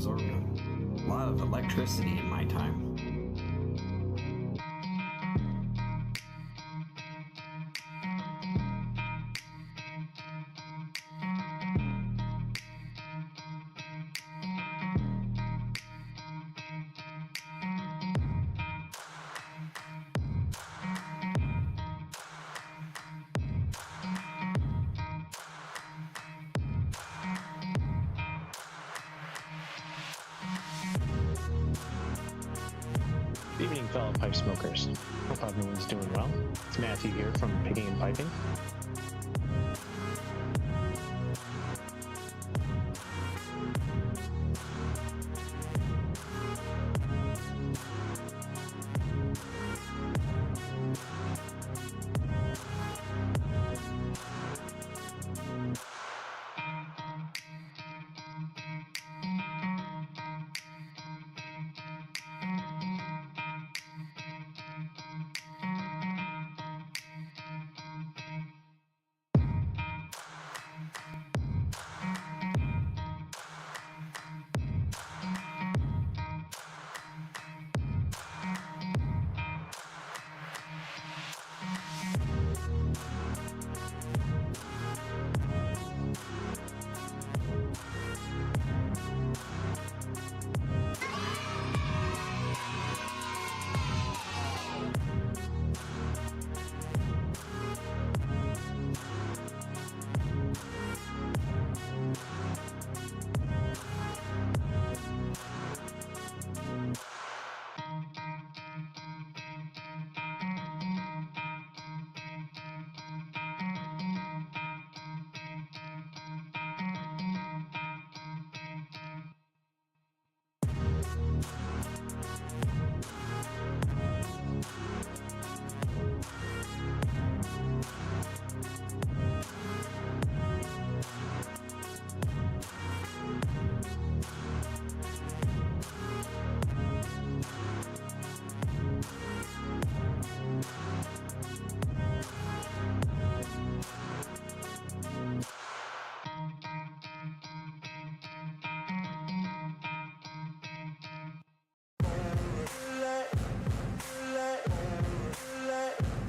absorbed a lot of electricity in my time. Good evening, fellow pipe smokers. Hope everyone's doing well. It's Matthew here from Picking and Piping.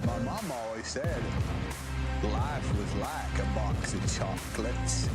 My mom always said life was like a box of chocolates.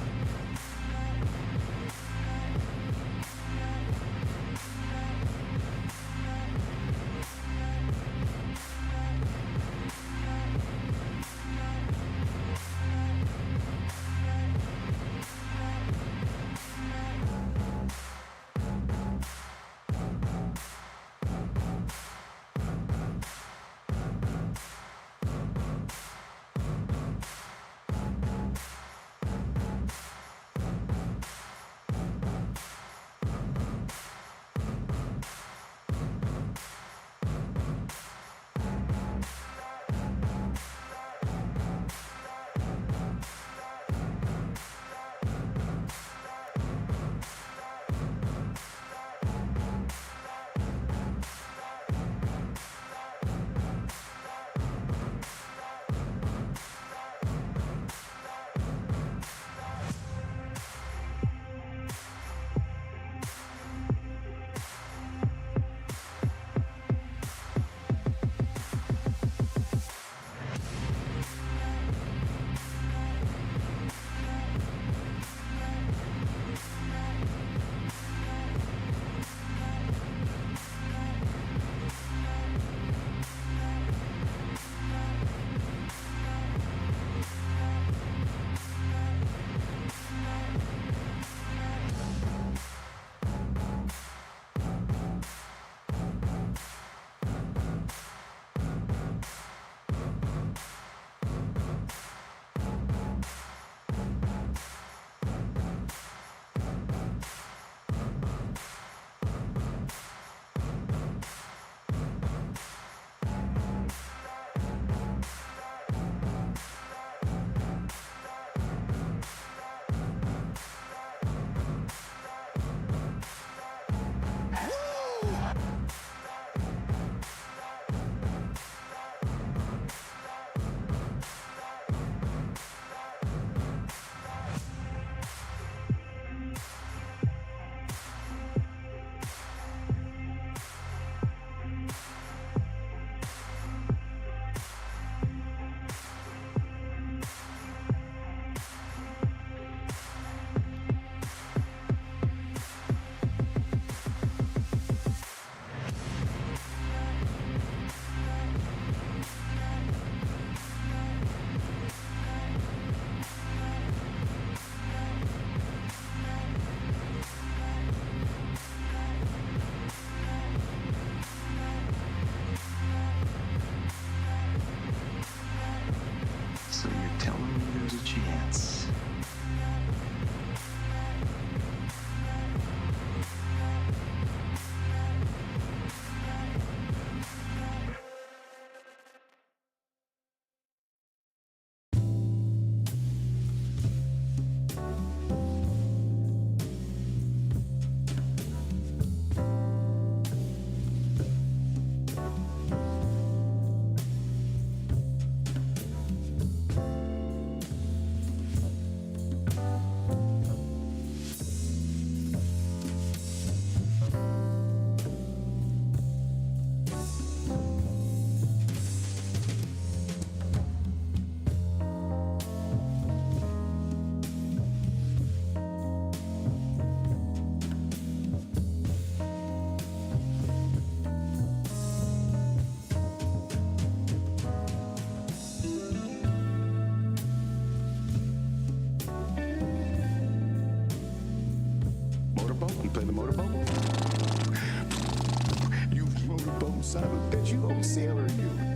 son of a bitch, you old sailor, you.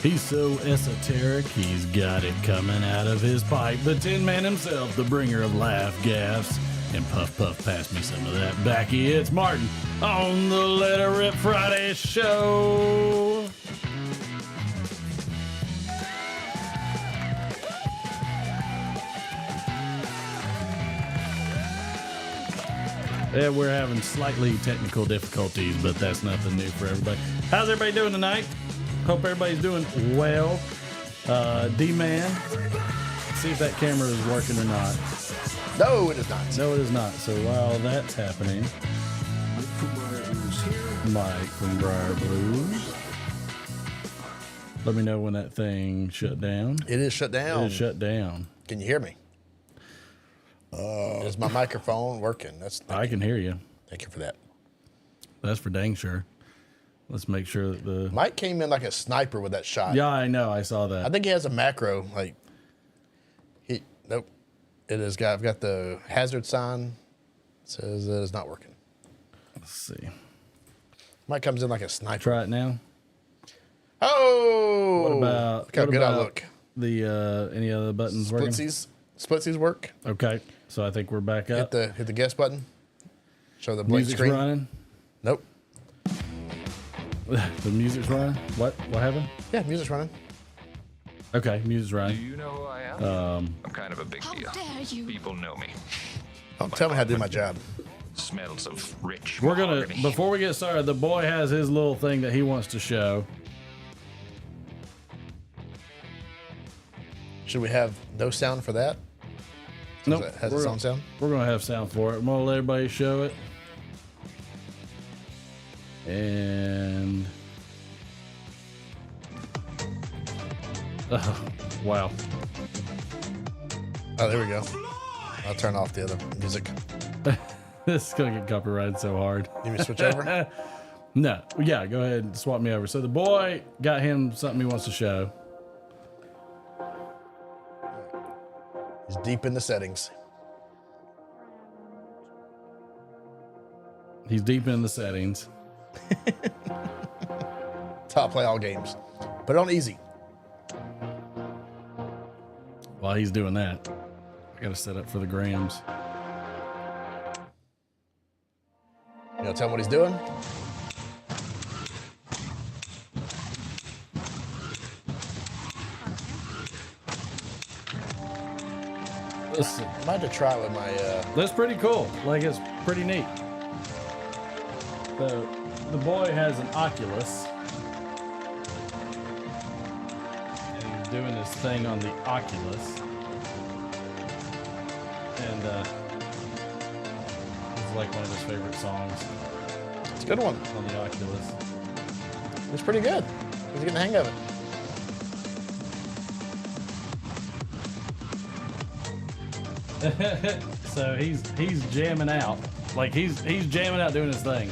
He's so esoteric, he's got it coming out of his pipe. The Tin Man himself, the bringer of laugh gaffs. And puff, puff, pass me some of that backy. It's Martin on the Let It Rip Friday show. Yeah, we're having slightly technical difficulties, but that's nothing new for everybody. How's everybody doing tonight? Hope everybody's doing well. D-Man, see if that camera is working or not. No, it is not. No, it is not. So while that's happening, Mike from Briar Blues. Let me know when that thing shut down. It is shut down. It is shut down. Can you hear me? Is my microphone working? I can hear you. Thank you for that. That's for dang sure. Let's make sure that the Mike came in like a sniper with that shot. Yeah, I know. I saw that. I think he has a macro. Like, nope. I've got the hazard sign. It says it is not working. Let's see. Mike comes in like a sniper. Try it now. Oh! What about look how good I look? The any other buttons working? Splitsies work. Okay, so I think we're back up. Hit the guest button. Show the blank Music's screen. running. Nope. The music's running. What happened? Yeah, music's running. Okay, music's Do running. you know who I am? I'm kind of a big deal. Dare you? People know me. Don't tell me how to do my job. Smells of rich We're gonna mahogany. before we get started. The boy has his little thing that he wants to show. Should we have no sound for that? Nope. Has its own sound? We're gonna have sound for it. I'm gonna let everybody show it. And oh, wow. Oh, there we go. I'll turn off the other music. This is gonna get copyrighted so hard. Need me to switch over? No. Yeah, go ahead and swap me over. So the boy got him something he wants to show. He's deep in the settings. He's deep in the settings. Top play all games. Put it on easy. While he's doing that, I gotta set up for the grams. You know, tell him what he's doing. Listen, I might have to try it with my. that's pretty cool. Like, it's pretty neat. So the boy has an Oculus, and he's doing this thing on the Oculus, and this is like one of his favorite songs It's a good one. on the Oculus. It's pretty good. He's getting the hang of it. So he's jamming out, like he's jamming out doing his thing,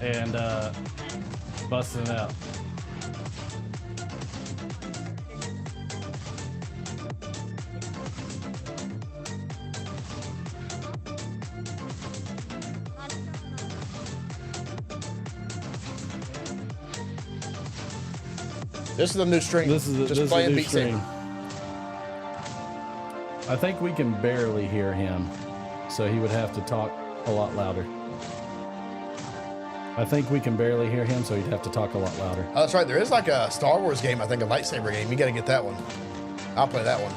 and busting it out. This is the new string. This is just a playing new Beat string. Saber. I think we can barely hear him, so he would have to talk a lot louder. I think we can barely hear him, so he'd have to talk a lot louder. Oh, that's right. There is like a Star Wars game, I think, a lightsaber game. You got to get that one. I'll play that one.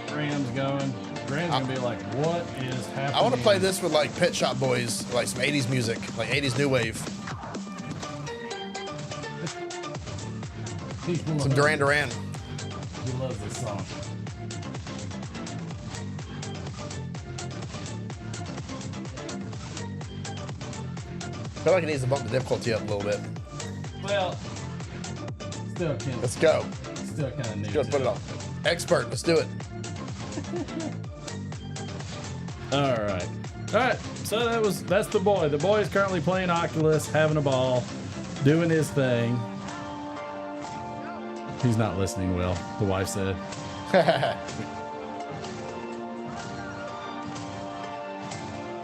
Graham's going. Graham's gonna be like, "What is happening?" I want to play this with like Pet Shop Boys, like some 80s music, like 80s new wave. Some Duran Duran. He loves this song. I feel like it needs to bump the difficulty up a little bit. Well, still kind Let's go. of new. Let's put it on. Expert, let's do it. All right. So that's the boy. The boy is currently playing Oculus, having a ball, doing his thing. He's not listening well, the wife said.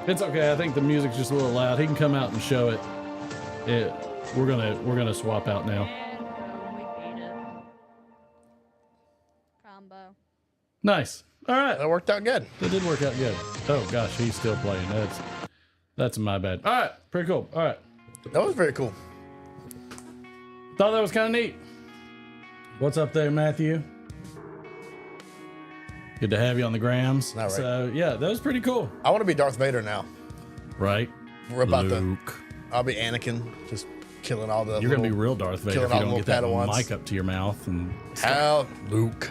It's okay. I think the music's just a little loud. He can come out and show it. We're gonna swap out now. We beat it. Combo. Nice. All right. That worked out good. That did work out good. Oh gosh, he's still playing. That's my bad. All right. Pretty cool. All right. That was very cool. Thought that was kind of neat. What's up there, Matthew? Good to have you on the grams. All right. So yeah, that was pretty cool. I want to be Darth Vader now. Right. We're about Luke. I'll be Anakin, just killing all the. You're gonna be real Darth Vader if you don't get that mic up to your mouth and. How Luke?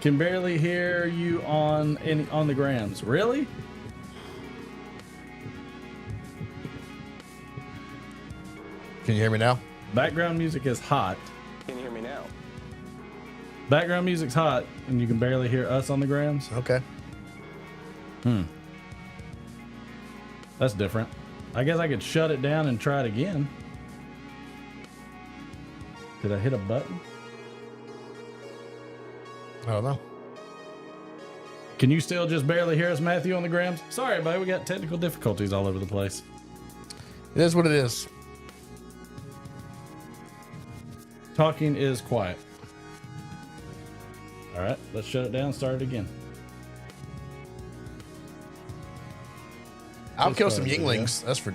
Can barely hear you on the grams. Really? Can you hear me now? Background music is hot. Can you hear me now? Background music's hot, and you can barely hear us on the grams. Okay. That's different. I guess I could shut it down and try it again. Did I hit a button? I don't know. Can you still just barely hear us, Matthew, on the grams? Sorry, everybody. We got technical difficulties all over the place. It is what it is. Talking is quiet. All right, let's shut it down and start it again. I'll Just kill some started, Yinglings. That's for.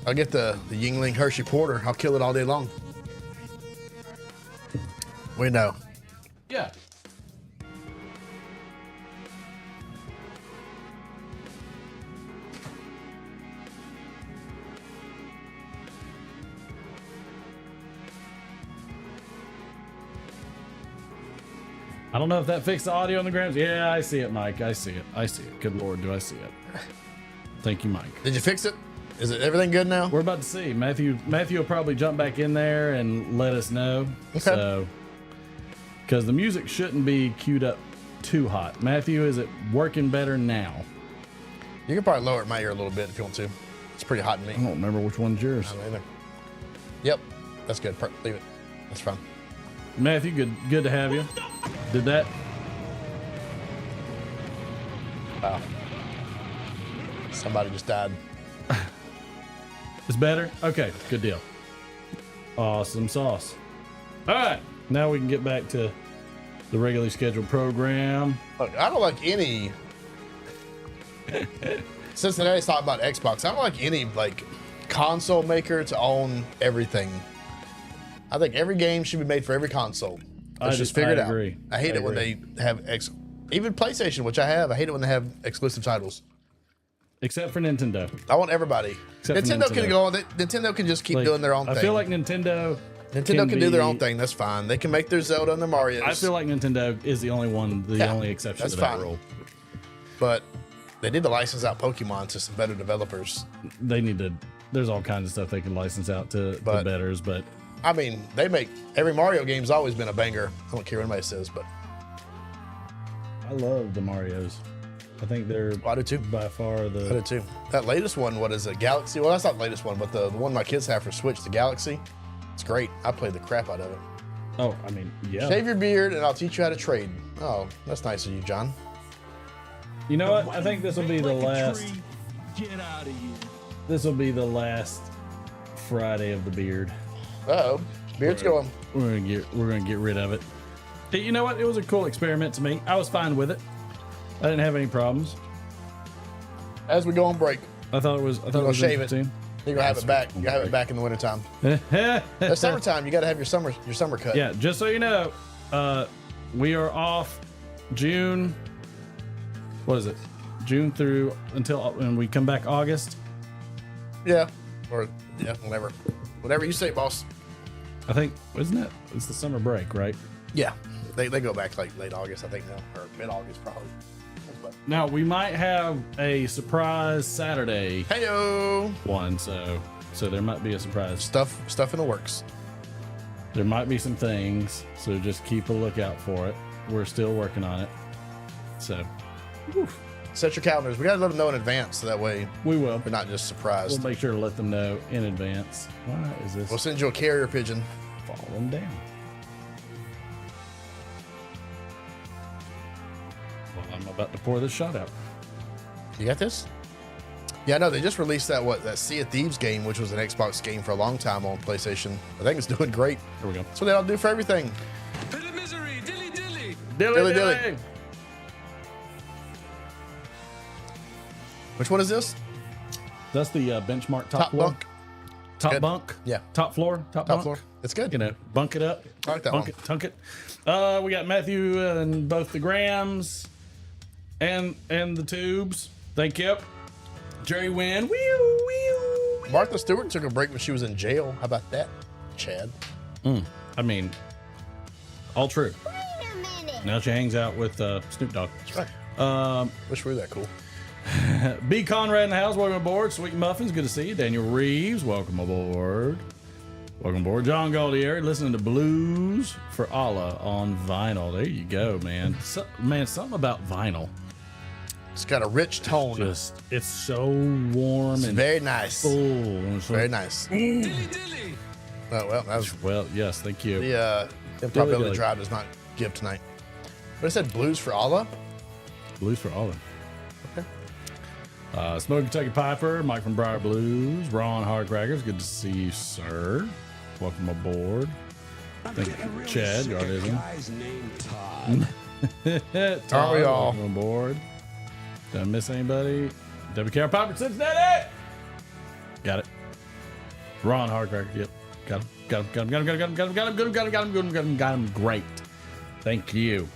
I'll get the Yingling Hershey Porter. I'll kill it all day long. We know. Yeah. I don't know if that fixed the audio on the grams. Yeah, I see it, Mike. I see it. I see it. Good Lord, do I see it. Thank you, Mike. Did you fix it? Is it everything good now? We're about to see. Matthew will probably jump back in there and let us know. Okay. So, because the music shouldn't be queued up too hot. Matthew, is it working better now? You can probably lower it in my ear a little bit if you want to. It's pretty hot in me. I don't remember which one's yours. I don't either. Yep. That's good. Leave it. That's fine. Matthew, good to have you. Did that? Wow. Somebody just died. It's better? Okay, good deal. Awesome sauce. All right, now we can get back to the regularly scheduled program. Look, I don't like any. Cincinnati's talking about Xbox. I don't like any console maker to own everything. I think every game should be made for every console. Let's just figure it out. Agree. I hate it when they have even PlayStation, which I have. I hate it when they have exclusive titles. Except for Nintendo. I want everybody. Except for Nintendo can go. Nintendo can just keep doing their own thing. I feel like Nintendo can do their own thing. That's fine. They can make their Zelda and their Marios. I feel like Nintendo is the only one, only exception to that rule. But they need to license out Pokemon to some better developers. They need to. There's all kinds of stuff they can license out to betters, but I mean, they make every Mario game's always been a banger. I don't care what anybody says, but I love the Marios. I think they're I do too. By far the. I do too. That latest one, what is it? Galaxy? Well, that's not the latest one, but the one my kids have for Switch, the Galaxy. It's great. I played the crap out of it. Oh, I mean, yeah. Shave your beard and I'll teach you how to trade. Oh, that's nice of you, John. You know what? I think this will be the last. Get out of here. This will be the last Friday of the beard. Uh-oh. Beard's going. We're gonna get rid of it. Hey, you know what? It was a cool experiment to me. I was fine with it. I didn't have any problems. As we go on break, I thought it was shave it. interesting. you're gonna have it back. You have it back in the wintertime. It's summertime. You gotta have your summer cut. Yeah, just so you know, we are off June. What is it? June through until when we come back August. Yeah. Or yeah, whatever. Whatever you say, boss. I think isn't it? It's the summer break, right? Yeah. They go back like late August, I think now. Or mid-August probably. Now we might have a surprise Saturday Heyo. one, so there might be a surprise. Stuff in the works. There might be some things, so just keep a lookout for it. We're still working on it. So Set your calendars. We gotta let them know in advance so that way we will. we're not just surprised. We'll make sure to let them know in advance. Why is this We'll send you a carrier pigeon. falling down? I'm about to pour this shot out. You got this? Yeah, no, they just released that Sea of Thieves game, which was an Xbox game for a long time on PlayStation. I think it's doing great. Here we go. That's what they all do for everything. Pit of misery, dilly dilly. Dilly, Dilly. dilly. Which one is this? That's the benchmark top Top floor. bunk. Top Good. bunk. Yeah. Top floor. Top Top bunk. floor. It's good. You know, bunk it up. I like that bunk one. it, tunk it. We got Matthew and both the grams and the tubes. Thank you. Jerry Wynn. Wee. Martha Stewart took a break when she was in jail. How about that, Chad? I mean, all true. Now she hangs out with Snoop Dogg. That's right. Wish we were that cool. B. Conrad in the house. Welcome aboard. Sweet Muffins. Good to see you. Daniel Reeves. Welcome aboard. Welcome aboard. John Galdieri. Listening to Blues for Allah on vinyl. There you go, man. Something about vinyl. It's got a rich tone. Just, it's so warm It's and very nice. full. And it's Very like- nice. Dilly dilly. Oh, well, that was Well, yes, thank you. the Dilly probability dilly. drive does not give tonight. But it said Blues for Allah. Blues for Allah. Okay. Smoke Kentucky Piper, Mike from Briar Blues, Ron Hardcrackers. Good to see you, sir. Welcome aboard. Thank you, Chad. Guardism. Guy's name Todd. Aren't we all? Welcome aboard. Did I miss anybody? WKR Piper, Cincinnati. Got it. Ron Hardcracker. Yep. Got him. Great. Thank you.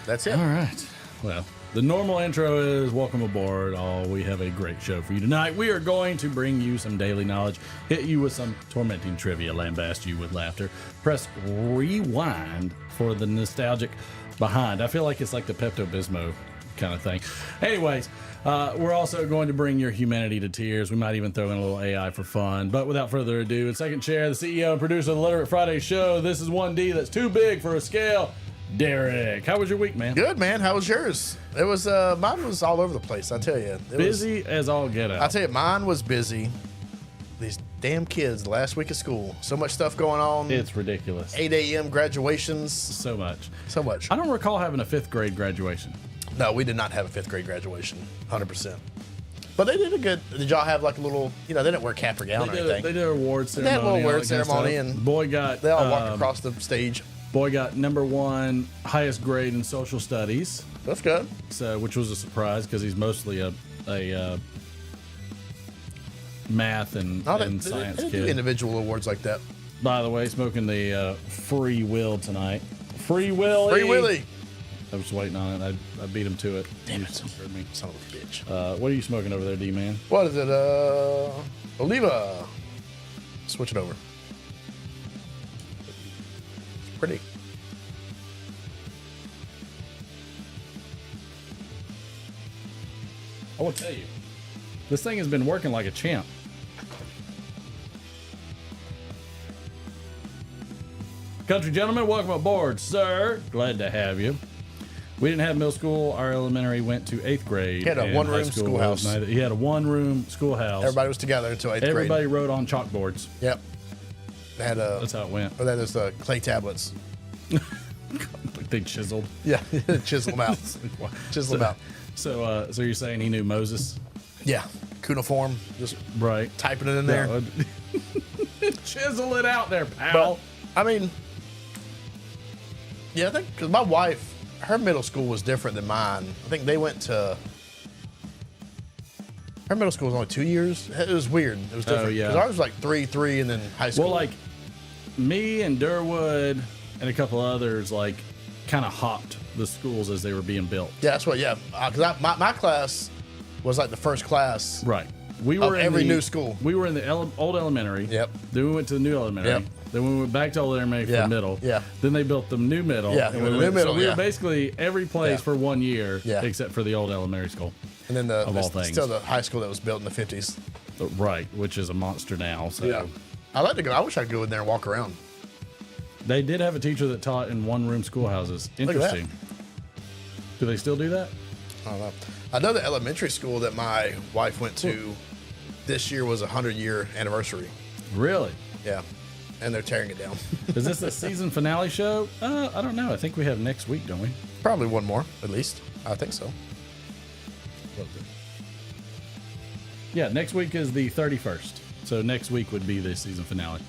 That's it. All right. Well, the normal intro is welcome aboard. We have a great show for you tonight. We are going to bring you some daily knowledge, hit you with some tormenting trivia, lambast you with laughter. Press rewind for the nostalgic behind. I feel like it's like the Pepto-Bismol kind of thing. Anyways, we're also going to bring your humanity to tears. We might even throw in a little AI for fun. But without further ado, in second chair, the CEO and producer of the Literate Friday show. This is 1D that's too big for a scale. Derek, how was your week, man? Good, man. How was yours? It was mine was all over the place. I tell you, Busy as all get out. I tell you, mine was busy. These damn kids, the last week of school, so much stuff going on. It's ridiculous. 8 a.m. graduations, So much. so much. I don't recall having a 5th grade graduation. No, we did not have a 5th grade graduation, 100%. But they did a good. Did y'all have like a little? You know, they didn't wear cap or gown or They anything. did an award They had a ceremony. little and all award that kind of ceremony, stuff. and boy got They all walked across the stage. Boy got #1 highest grade in social studies, That's good. so which was a surprise because he's mostly a math and science they do kid. individual awards like that. By the way, smoking the Free Will tonight. Free Willy. Free Willy. I was waiting on it. I beat him to it. Damn You it. heard me. Son of a bitch. What are you smoking over there, D-Man? What is it? Oliva. Switch it over. It's pretty. I will tell you, this thing has been working like a champ. Country gentlemen, welcome aboard, sir. Glad to have you. We didn't have middle school. Our elementary went to 8th grade. He had a and one-room high school schoolhouse. was neither. He had a one-room schoolhouse. Everybody was together until 8th Everybody grade. wrote on chalkboards. Yep. They had That's how it went. or that is clay tablets. Like they chiseled. Yeah, chisel them out. Chisel them out. So you're saying he knew Moses? Yeah, cuneiform, just Right. typing it in there. No, chisel it out there, pal. But I mean, yeah, I think because my wife, her middle school was different than mine. I think they went to. Her middle school was only 2 years. It was weird. It was different. yeah. 'Cause ours was like 3, and then high school. Well, like me and Durwood and a couple others, like kind of hopped the schools as they were being built. yeah, that's what. Yeah, because my class was like the first class. Right. We Of were in every the new school. We were in the old elementary. Yep. Then we went to the new elementary. Yep. Then we went back to old elementary for Yeah. middle. Yeah. Then they built the new middle. Yeah, And the new so middle, we yeah. were basically every place Yeah. for 1 year, Yeah. except for the old elementary school. And then Of all things. still the high school that was built in the 50s. Right, which is a monster now. So I like to go. I wish I could go in there and walk around. they did have a teacher that taught in one-room schoolhouses. at that. Interesting. Do they still do that? I don't know. I know the elementary school that my wife went to this year was a 100-year anniversary. Really? Yeah. and they're tearing it down. Is this a season finale show? I don't know. I think we have next week, don't we? Probably one more, at least. I think so. Yeah, next week is the 31st. So next week would be the season finale,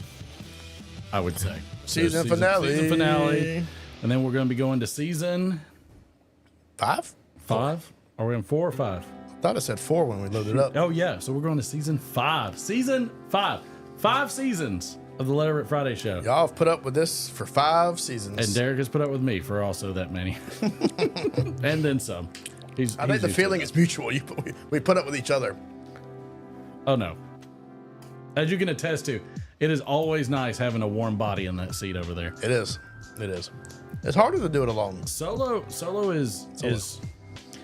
I would say. Season finale. Season finale. And then we're going to be going to season 5? 5? Are we in 4 or 5? I thought it said 4 when we loaded up. Oh, yeah. So we're going to season 5. Season 5. 5 seasons of the Let It Rip Friday show. Y'all have put up with this for 5 seasons. And Derek has put up with me for also that many. And then some. I think the feeling is mutual. We put up with each other. Oh, no. As you can attest to, it is always nice having a warm body in that seat over there. It is. It is. It's harder to do it alone. Solo is it's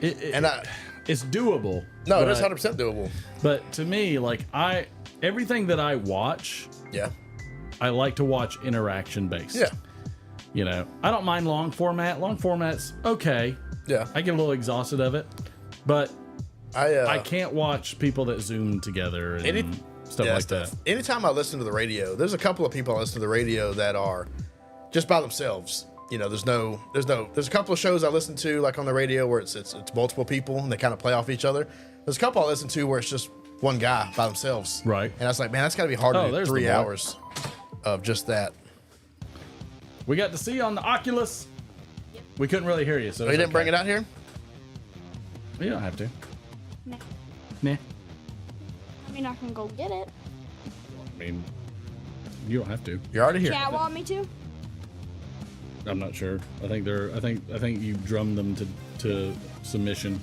doable. No, it is 100% doable. But to me, like everything that I watch, yeah, I like to watch interaction based. Yeah. You know, I don't mind long format. Long format's okay. Yeah. I get a little exhausted of it, but I can't watch people that zoom together and stuff like that. Anytime I listen to the radio, there's a couple of people I listen to the radio that are just by themselves. You know, there's a couple of shows I listen to like on the radio where it's multiple people and they kind of play off each other. There's a couple I listen to where it's just one guy by themselves. Right. And I was like, man, that's got to be hard to do 3 hours of just that. We got to see on the Oculus. Yep. We couldn't really hear you, so you didn't bring it out here? You don't have to. Nah. Nah. I mean, I can go get it. I mean, you don't have to. You're already here. Chat want me to? I'm not sure. I think you drummed them to submission.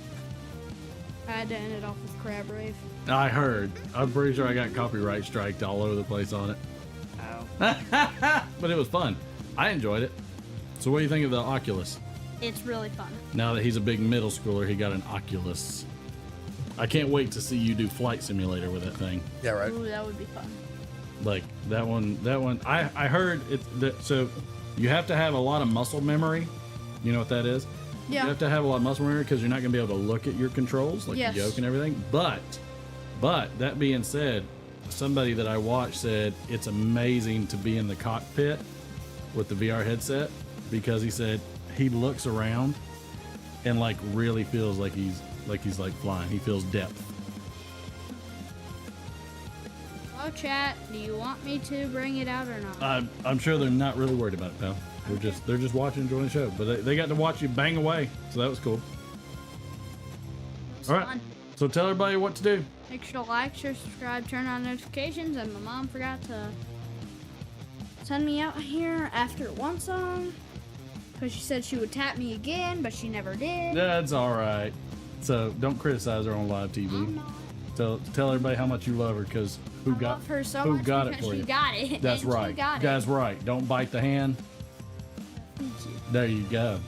I had to end it off with Crab Rave. I heard. I'm pretty sure I got copyright striked all over the place on it. Oh. But it was fun. I enjoyed it. So what do you think of the Oculus? It's really fun. Now that he's a big middle schooler, he got an Oculus. I can't wait to see you do Flight Simulator with that thing. Yeah, right. Ooh, that would be fun. Like that one. I heard it. So you have to have a lot of muscle memory. You know what that is? Yeah. You have to have a lot of muscle memory because you're not going to be able to look at your controls like the yoke and everything. But that being said, somebody that I watched said it's amazing to be in the cockpit with the VR headset because he said he looks around and like really feels like he's flying. He feels depth. Hello, chat. Do you want me to bring it out or not? I'm sure they're not really worried about it, pal. They're just watching, enjoying the show. But they got to watch you bang away, so that was cool. All right. Fun. So tell everybody what to do. Make sure to like, share, subscribe, turn on notifications. And my mom forgot to send me out here after one song because she said she would tap me again, but she never did. That's all right. So don't criticize her on live TV. I'm not. Tell everybody how much you love her because who got her so who much got it because for she you? got it. That's and right. She got That's it. right. Don't bite the hand. There you go.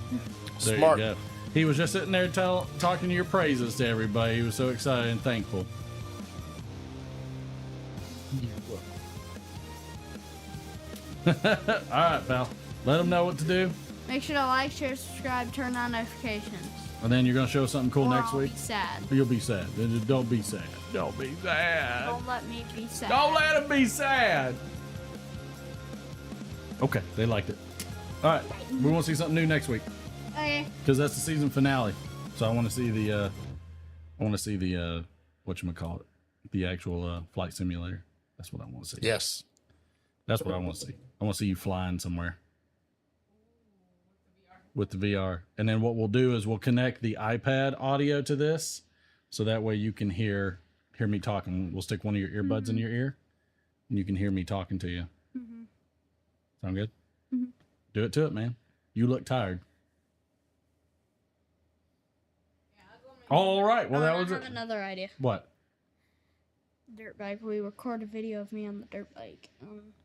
There Smart. you go. He was just sitting there talking your praises to everybody. He was so excited and thankful. All right, pal. Let them know what to do. Make sure to like, share, subscribe, turn on notifications. And then you're going to show us something cool Or next I'll week? Be sad. You'll be sad. Don't be sad. Don't be sad. Don't let me be sad. Don't let him be sad. Okay, they liked it. All right, we want to see something new next week Okay. because that's the season finale. So I want to see the, whatchamacallit, the actual flight simulator. That's what I want to see. Yes. That's what I want to see. I want to see you flying somewhere with the VR. And then what we'll do is we'll connect the iPad audio to this, so that way you can hear me talking. We'll stick one of your earbuds in your ear, and you can hear me talking to you. Mm-hmm. Sound good? Mm-hmm. Do it to it, man. You look tired. All right. Well, that was I it. have another idea. What? Dirt bike. We record a video of me on the dirt bike.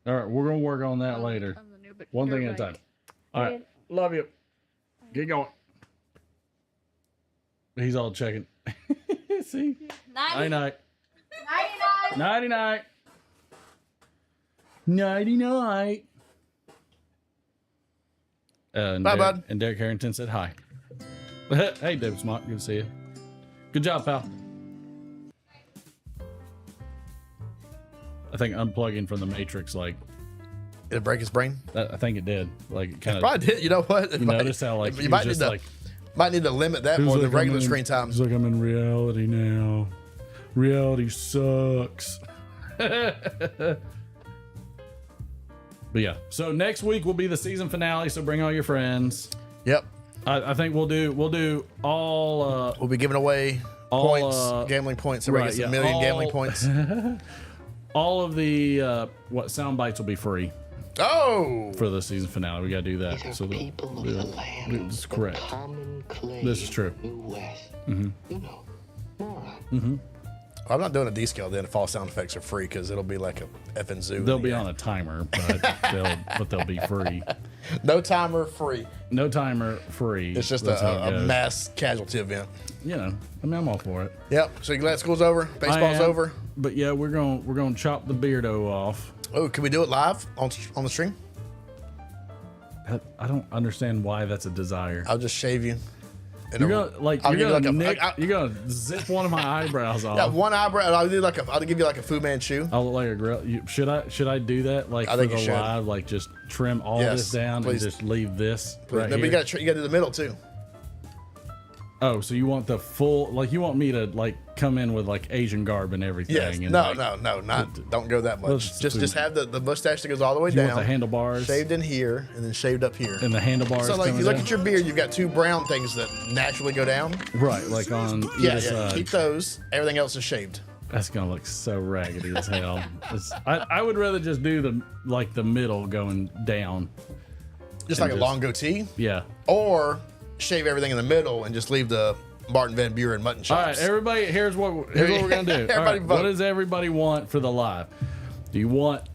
All right. We're going to work on that later. On the new One dirt thing at a time. bike. All right. Love you. Get going. He's all checking. See? Nighty night. Nighty night. Nighty night. Bye, bud. And Derek Harrington said hi. Hey, David Smock. Good to see you. Good job, pal. I think unplugging from the Matrix like Did it break his brain? I think it did. Like it kind of Probably did. You know what? You notice how like you might need to might need to limit that more than regular screen time. He's like, I'm in reality now. Reality sucks. But yeah, so next week will be the season finale. So bring all your friends. Yep. I think we'll do all. We'll be giving away points, gambling points. Everybody gets a million gambling points. All of the sound bites will be free. Oh, for the season finale, we gotta do that. These so are people of the land. This is correct. Common clay. This is true. New West. Mm-hmm. You know, moron. Mm-hmm. I'm not doing a D scale then if all sound effects are free because it'll be like a effing zoo. They'll be on a timer, but they'll be free. No timer, free. No timer, free. It's just a mass casualty event. You know, I mean, I'm all for it. Yep. So you glad school's over? Baseball's over. But yeah, we're gonna chop the beardo off. Oh, can we do it live on the stream? I don't understand why that's a desire. I'll just shave you. You're gonna zip one of my eyebrows off. Yeah, one eyebrow. I'll give you like a Fu Manchu. I'll look like a grill. Should I do that? Like for the live, like just trim all this down and just leave this right here. You got to do the middle too. Oh, so you want the full? Like you want me to like come in with like Asian garb and everything? Yes. And No, don't go that much. Just have the mustache that goes all the way down. You want the handlebars shaved in here and then shaved up here. And the handlebars. So like, if you look at your beard, you've got two brown things that naturally go down. Right, like on either side. Keep those. Everything else is shaved. That's gonna look so raggedy as hell. I would rather just do the middle going down. Just like a long goatee. Yeah. Or shave everything in the middle and just leave the Martin Van Buren mutton chops. All right, everybody, here's what we're gonna do. Everybody vote. What does everybody want for the live? Do you want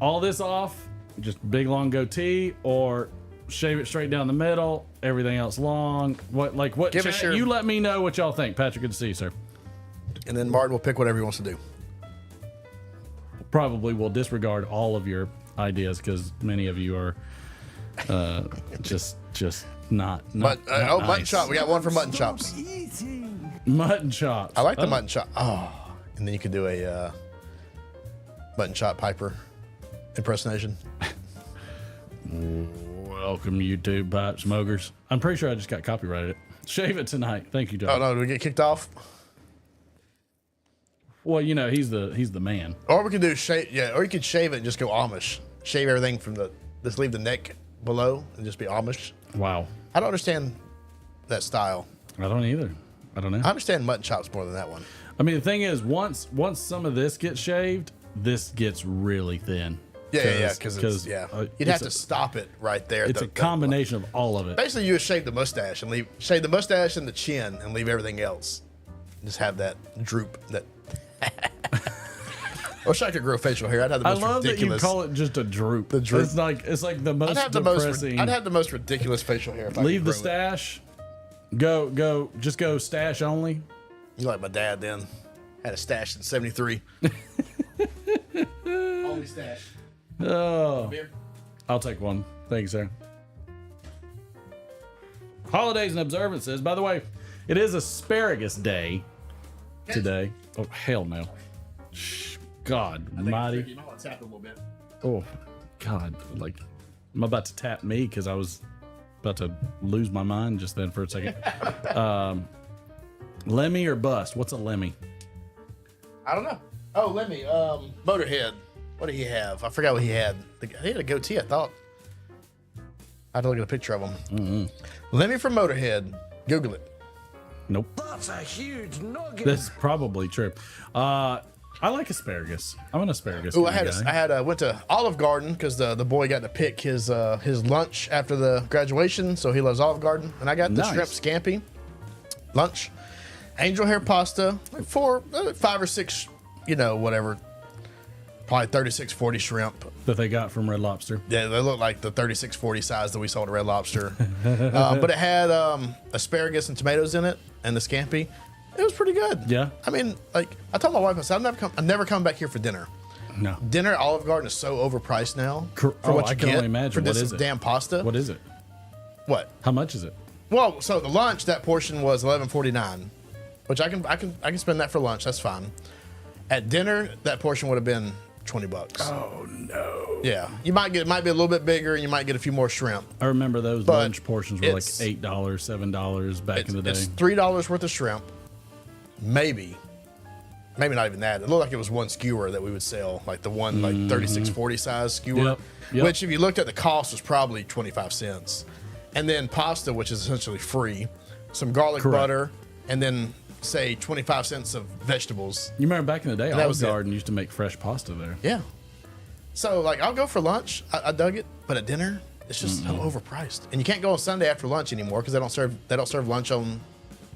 all this off, just big long goatee, or shave it straight down the middle, everything else long? What? You let me know what y'all think. Patrick, good to see you, sir. And then Martin will pick whatever he wants to do. Probably will disregard all of your ideas because many of you are just not nice. Mutton chop. We got one for mutton chops. Mutton chops. I like the mutton chop. Oh, and then you can do a mutton chop Piper impersonation. Welcome, YouTube pipe smokers. I'm pretty sure I just got copyrighted. Shave it tonight. Thank you, John. Oh no, do we get kicked off? Well, you know he's the man. Or we can do shave. Yeah, or you could shave it and just go Amish. Shave everything from just leave the neck below and just be Amish. Wow. I don't understand that style. I don't either. I don't know. I understand mutton chops more than that one. I mean, the thing is, once some of this gets shaved, this gets really thin. Yeah, because you'd have to stop it right there. It's a combination of all of it. Basically, you would shave the mustache and shave the mustache and the chin and leave everything else. Just have that droop. That. I wish I could grow facial hair. I'd have the most ridiculous. I love that you call it just a droop. The droop. It's like the most depressing. I'd have the most ridiculous facial hair. If leave the stash. Go. Just go stash only. You like my dad then? Had a stash in '73. Only stash. Oh, I'll take one. Thank you, sir. Holidays and observances. By the way, it is Asparagus Day today. Oh, hell no. God, mighty. You might want to tap a little bit. Oh, God. Like, I'm about to tap me because I was about to lose my mind just then for a second. Lemmy or bust? What's a Lemmy? I don't know. Oh, Lemmy. Motorhead. What did he have? I forgot what he had. He had a goatee, I thought. I had to look at a picture of him. Mm-hmm. Lemmy from Motorhead. Google it. Nope. That's a huge nugget. That's probably true. I like asparagus. I'm an asparagus. Oh, I went to Olive Garden because the boy got to pick his lunch after the graduation, so he loves Olive Garden, and I got the shrimp scampi lunch, angel hair pasta, like 5 or 6, whatever, probably 3640 shrimp that they got from Red Lobster. Yeah, they look like the 3640 size that we sold at Red Lobster, but it had asparagus and tomatoes in it, and the scampi. It was pretty good. Yeah. I mean, like I told my wife, I said, I'm never coming back here for dinner. No. Dinner at Olive Garden is so overpriced now for what you get. Only imagine. For what this is it? damn pasta. What is it? What? How much is it? Well, so the lunch, that portion was $11.49, which I can spend that for lunch. That's fine. At dinner, that portion would have been $20. Oh no. Yeah, it might be a little bit bigger, and you might get a few more shrimp. I remember those But lunch portions were like it's- $8, $7 back in the day. It's $3 worth of shrimp, maybe not even that. It looked like it was one skewer that we would sell, like the one like 3640 size skewer, Yep. which if you looked at the cost was probably 25 cents, and then pasta, which is essentially free, some garlic Correct. butter, and then say 25 cents of vegetables. You remember back in the day, that Olive was it. Garden used to make fresh pasta there. Yeah. So like I'll go for lunch. I dug it, but at dinner it's just so overpriced, and you can't go on Sunday after lunch anymore because they don't serve lunch on.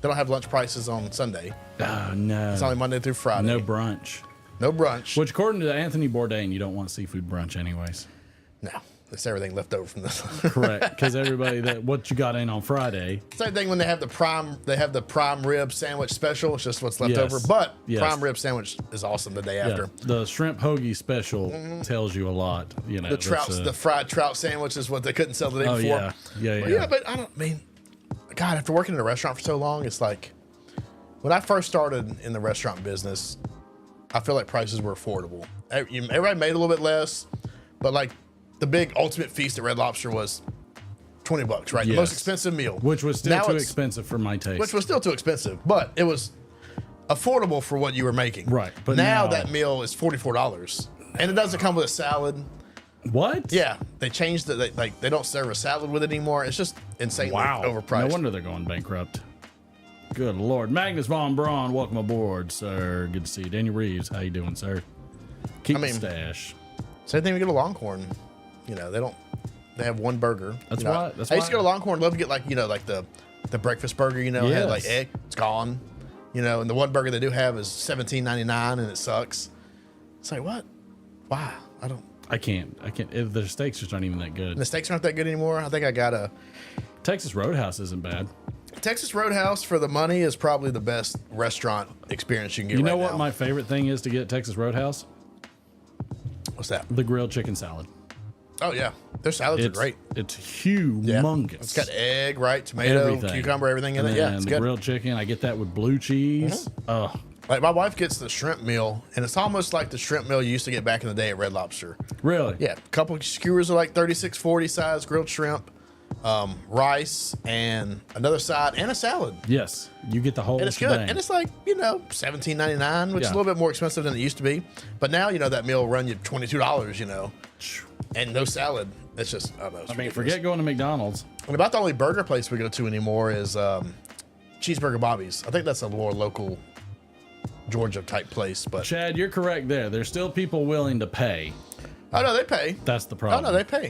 They don't have lunch prices on Sunday. Oh no. It's only Monday through Friday. No brunch. No brunch. Which, according to Anthony Bourdain, you don't want seafood brunch anyways. No, it's everything left over from this. Correct, because everybody what you got in on Friday. Same thing when they have the prime rib sandwich special. It's just what's left Yes. over. But Yes. prime rib sandwich is awesome the day after. Yeah, the shrimp hoagie special tells you a lot. You know, The fried trout sandwich is what they couldn't sell the day before. Yeah. But God, after working in a restaurant for so long, it's like when I first started in the restaurant business, I feel like prices were affordable. Everybody made a little bit less, but like the big ultimate feast at Red Lobster was $20, right? The most Yes. expensive meal, Which was still Now too it's- expensive for my taste. Which was still too expensive, but it was affordable for what you were making. Right, But but now now- that meal is $44, and it doesn't come with a salad. What? Yeah, they changed it. They don't serve a salad with it anymore. It's just insanely Wow. overpriced. No wonder they're going bankrupt. Good Lord. Magnus Von Braun, welcome aboard, sir. Good to see you. Daniel Reeves, how you doing, sir? Keep the stash. Same thing we get a Longhorn. You know, they have one burger. That's You know, why- that's I used to why- go to Longhorn, love to get like the breakfast burger, had like Yes. egg. It's gone. And the one burger they do have is $17.99 and it sucks. It's like, what? Why? I can't. The steaks just aren't even that good. The steaks aren't that good anymore. I think I got a Texas Roadhouse isn't bad. Texas Roadhouse for the money is probably the best restaurant experience you can get. You know right what now. my favorite thing is to get at Texas Roadhouse? What's that? The grilled chicken salad. Oh yeah, their salads are great. It's humongous. It's got egg, right? Tomato, cucumber, everything in it. Yeah, it's the good. grilled chicken. I get that with blue cheese. Oh, Like my wife gets the shrimp meal, and it's almost like the shrimp meal you used to get back in the day at Red Lobster. really? Yeah, a couple of skewers are like 3640 size grilled shrimp, rice, and another side, and a salad. Yes, you get the whole. And it's good. shebang. And it's like, $17.99, which is Yeah. a little bit more expensive than it used to be. But now, that meal will run you $22, and no salad. It's just, I don't know. It's ridiculous. Forget going to McDonald's. And about the only burger place we go to anymore is Cheeseburger Bobby's. I think that's a more local Georgia type place. But Chad, you're correct there. There's still people willing to pay. oh no, they pay. That's the Oh problem. no, they pay.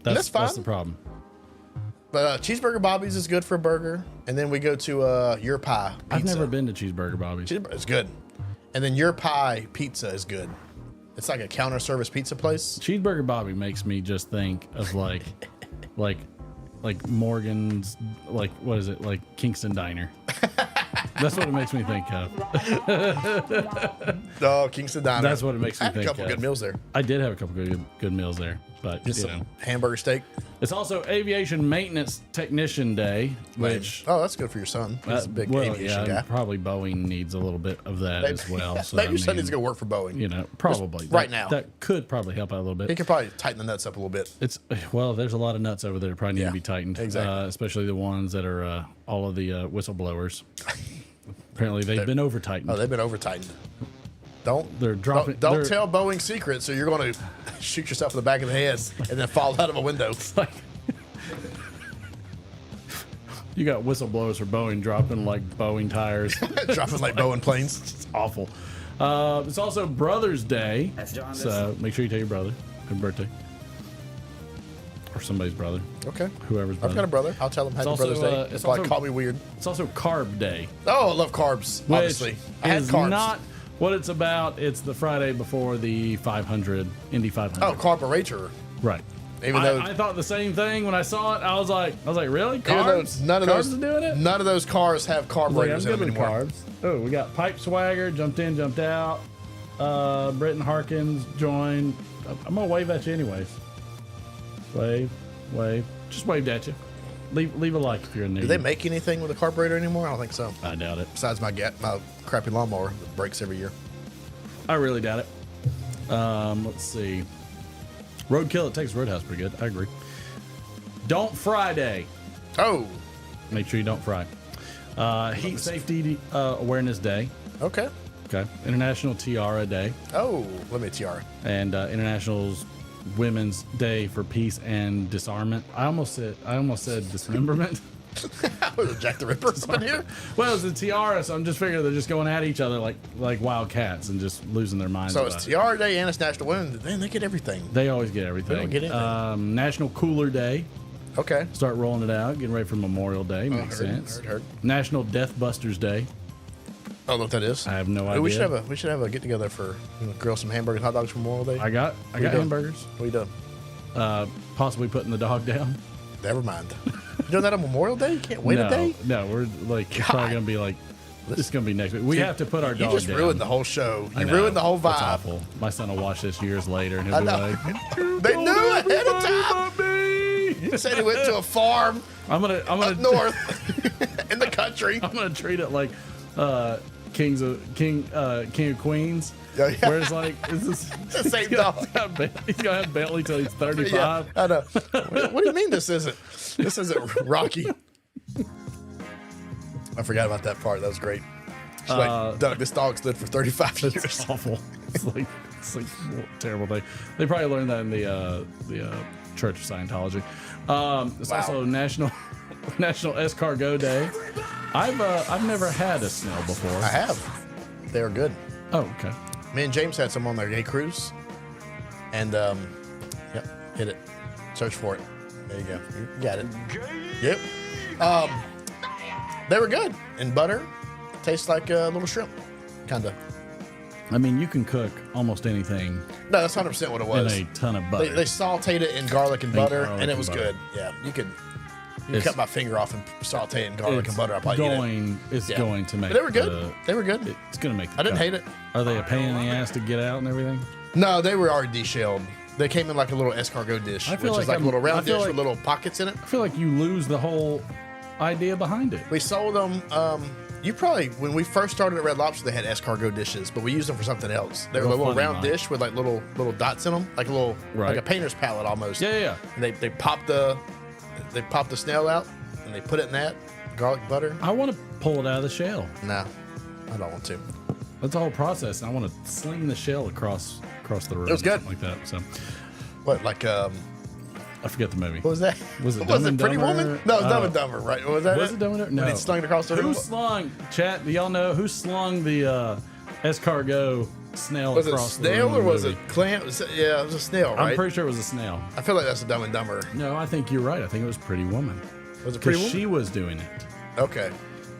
And that's fine. That's the problem. But Cheeseburger Bobby's is good for a burger, and then we go to Your Pie Pizza. I've never been to Cheeseburger Bobby's. It's good, and then Your Pie Pizza is good. It's like a counter service pizza place. Cheeseburger Bobby makes me just think of like Morgan's, like, what is it, like Kingston Diner. That's what it makes me think of. Oh, Kingston Diner. That's what it makes me I had think a couple of. good meals there. I did have a couple good meals there, but Just you some know. hamburger steak. It's also Aviation Maintenance Technician Day, which Oh, that's good for your son. He's a big aviation guy. probably Boeing needs a little bit of that as well. So Maybe I your son mean, needs to go work for Boeing. You know, probably right now. that could probably help out a little bit. He could probably tighten the nuts up a little bit. There's a lot of nuts over there that probably need to be tightened. exactly. Especially the ones that are all of the whistleblowers. Apparently, they've been over tightened. Oh, they've been over tightened. They're dropping- Don't they're- tell Boeing secrets, so you're going to shoot yourself in the back of the head and then fall out of a window. Like, you got whistleblowers for Boeing dropping like Boeing tires. Dropping like Boeing planes. It's awful. It's also Brothers Day. That's John. So make sure you tell your brother. Happy birthday. Or somebody's brother. Okay. Whoever's brother. I've got a brother. I'll tell him Happy also, Brother's Day. it's It's probably also- call me weird. It's also Carb Day. Oh, I love carbs, Which obviously. I had is carbs. not what it's about. It's the Friday before the 500, Indy 500. Oh, carburetor. Right. Even though I thought the same thing when I saw it. I was like, really? even though Carbs? none of Carbs those is doing it? none of those cars have I was like, I'm carburetors in good them with anymore. carbs. Oh, we got Pipe Swagger, jumped in, jumped out. Britton Harkins joined. I'm gonna wave at you anyways. Wave. Just waved at you. Leave a like if you're a new. Do they make anything with a carburetor anymore? I don't think so. I doubt it. Besides my crappy lawnmower that breaks every year. I really doubt it. Let's see. Roadkill at Texas Roadhouse, pretty good. I agree. Don't Fry Day. Oh. Make sure you don't fry. Heat Safety Awareness Day. Okay. Okay. International Tiara Day. Oh, let me tiara. And International Women's Day for Peace and Disarmament. I almost said dismemberment. Was it Jack the Ripper up in here? Well, it's a tiara, so I'm just figuring they're just going at each other like wild cats and just losing their minds. So it's Tiara Day and it's National Women. Man, they get everything. They always get everything. They don't get anything. National Cooler Day. Okay. Start rolling it out, getting ready for Memorial Day. Makes sense. Heard. National Death Busters Day. I don't know what that is. I have no idea. We should have a get together for grill some hamburgers, hot dogs for Memorial Day. I got hamburgers. What are you doing? Possibly putting the dog down. Never mind. You doing that on Memorial Day? You can't wait a day? No, we're like probably gonna be like it's gonna be next week. We have to put our dog down. You just ruined the whole show. You ruined the whole vibe. It's awful. My son will watch this years later and he'll be like, they knew ahead of time. You said he went to a farm. I'm gonna up north in the country. I'm gonna treat it like King of Queens. Yeah. Where it's like, is this the same dog? He's gonna have Bentley till he's 35. Yeah, I know. What do you mean this isn't Rocky? I forgot about that part. That was great. She's like, Doug, this dog stood for 35 years. It's awful. It's like a terrible thing. They probably learned that in the Church of Scientology. It's also National Escargot Day. I've never had a snail before. I have. They were good. Oh, okay. Me and James had some on their gay cruise, and hit it. Search for it. There you go. You got it. Yep. They were good. And butter tastes like a little shrimp, kind of. I mean, you can cook almost anything. No, that's 100% what it was. In a ton of butter. They sauteed it in garlic and butter, and it was good. Yeah, you could cut my finger off and saute it in garlic and butter. I'll probably eat it. It's going to make. But they were good. They were good. It's going to make. I didn't hate it. Are they a pain in the ass to get out and everything? No, they were already deshelled. They came in like a little escargot dish, which is like a little round dish with little pockets in it. I feel like you lose the whole idea behind it. We sold them. You probably, when we first started at Red Lobster, they had escargot dishes, but we used them for something else. They were a little round dish with like little dots in them, like a little like a painter's palette almost. Yeah. And they popped the snail out and they put it in that garlic butter. I want to pull it out of the shell. Nah, I don't want to. That's the whole process. I want to sling the shell across the room. It was good, like that. So, what like I forget the movie. What was that? Was it Pretty Dumber? Woman? No, it was Dumb and Dumber, right? Was that Was it Dumb and Dumber? No. When he slung it across the room? Who slung, chat, do y'all know who slung the escargot snail was across it snail the room? or was it clam? Yeah, it was a snail, right? I'm pretty sure it was a snail. I feel like that's a Dumb and Dumber. No, I think you're right. I think it was Pretty Woman. Was it Pretty Woman? She was doing it. Okay.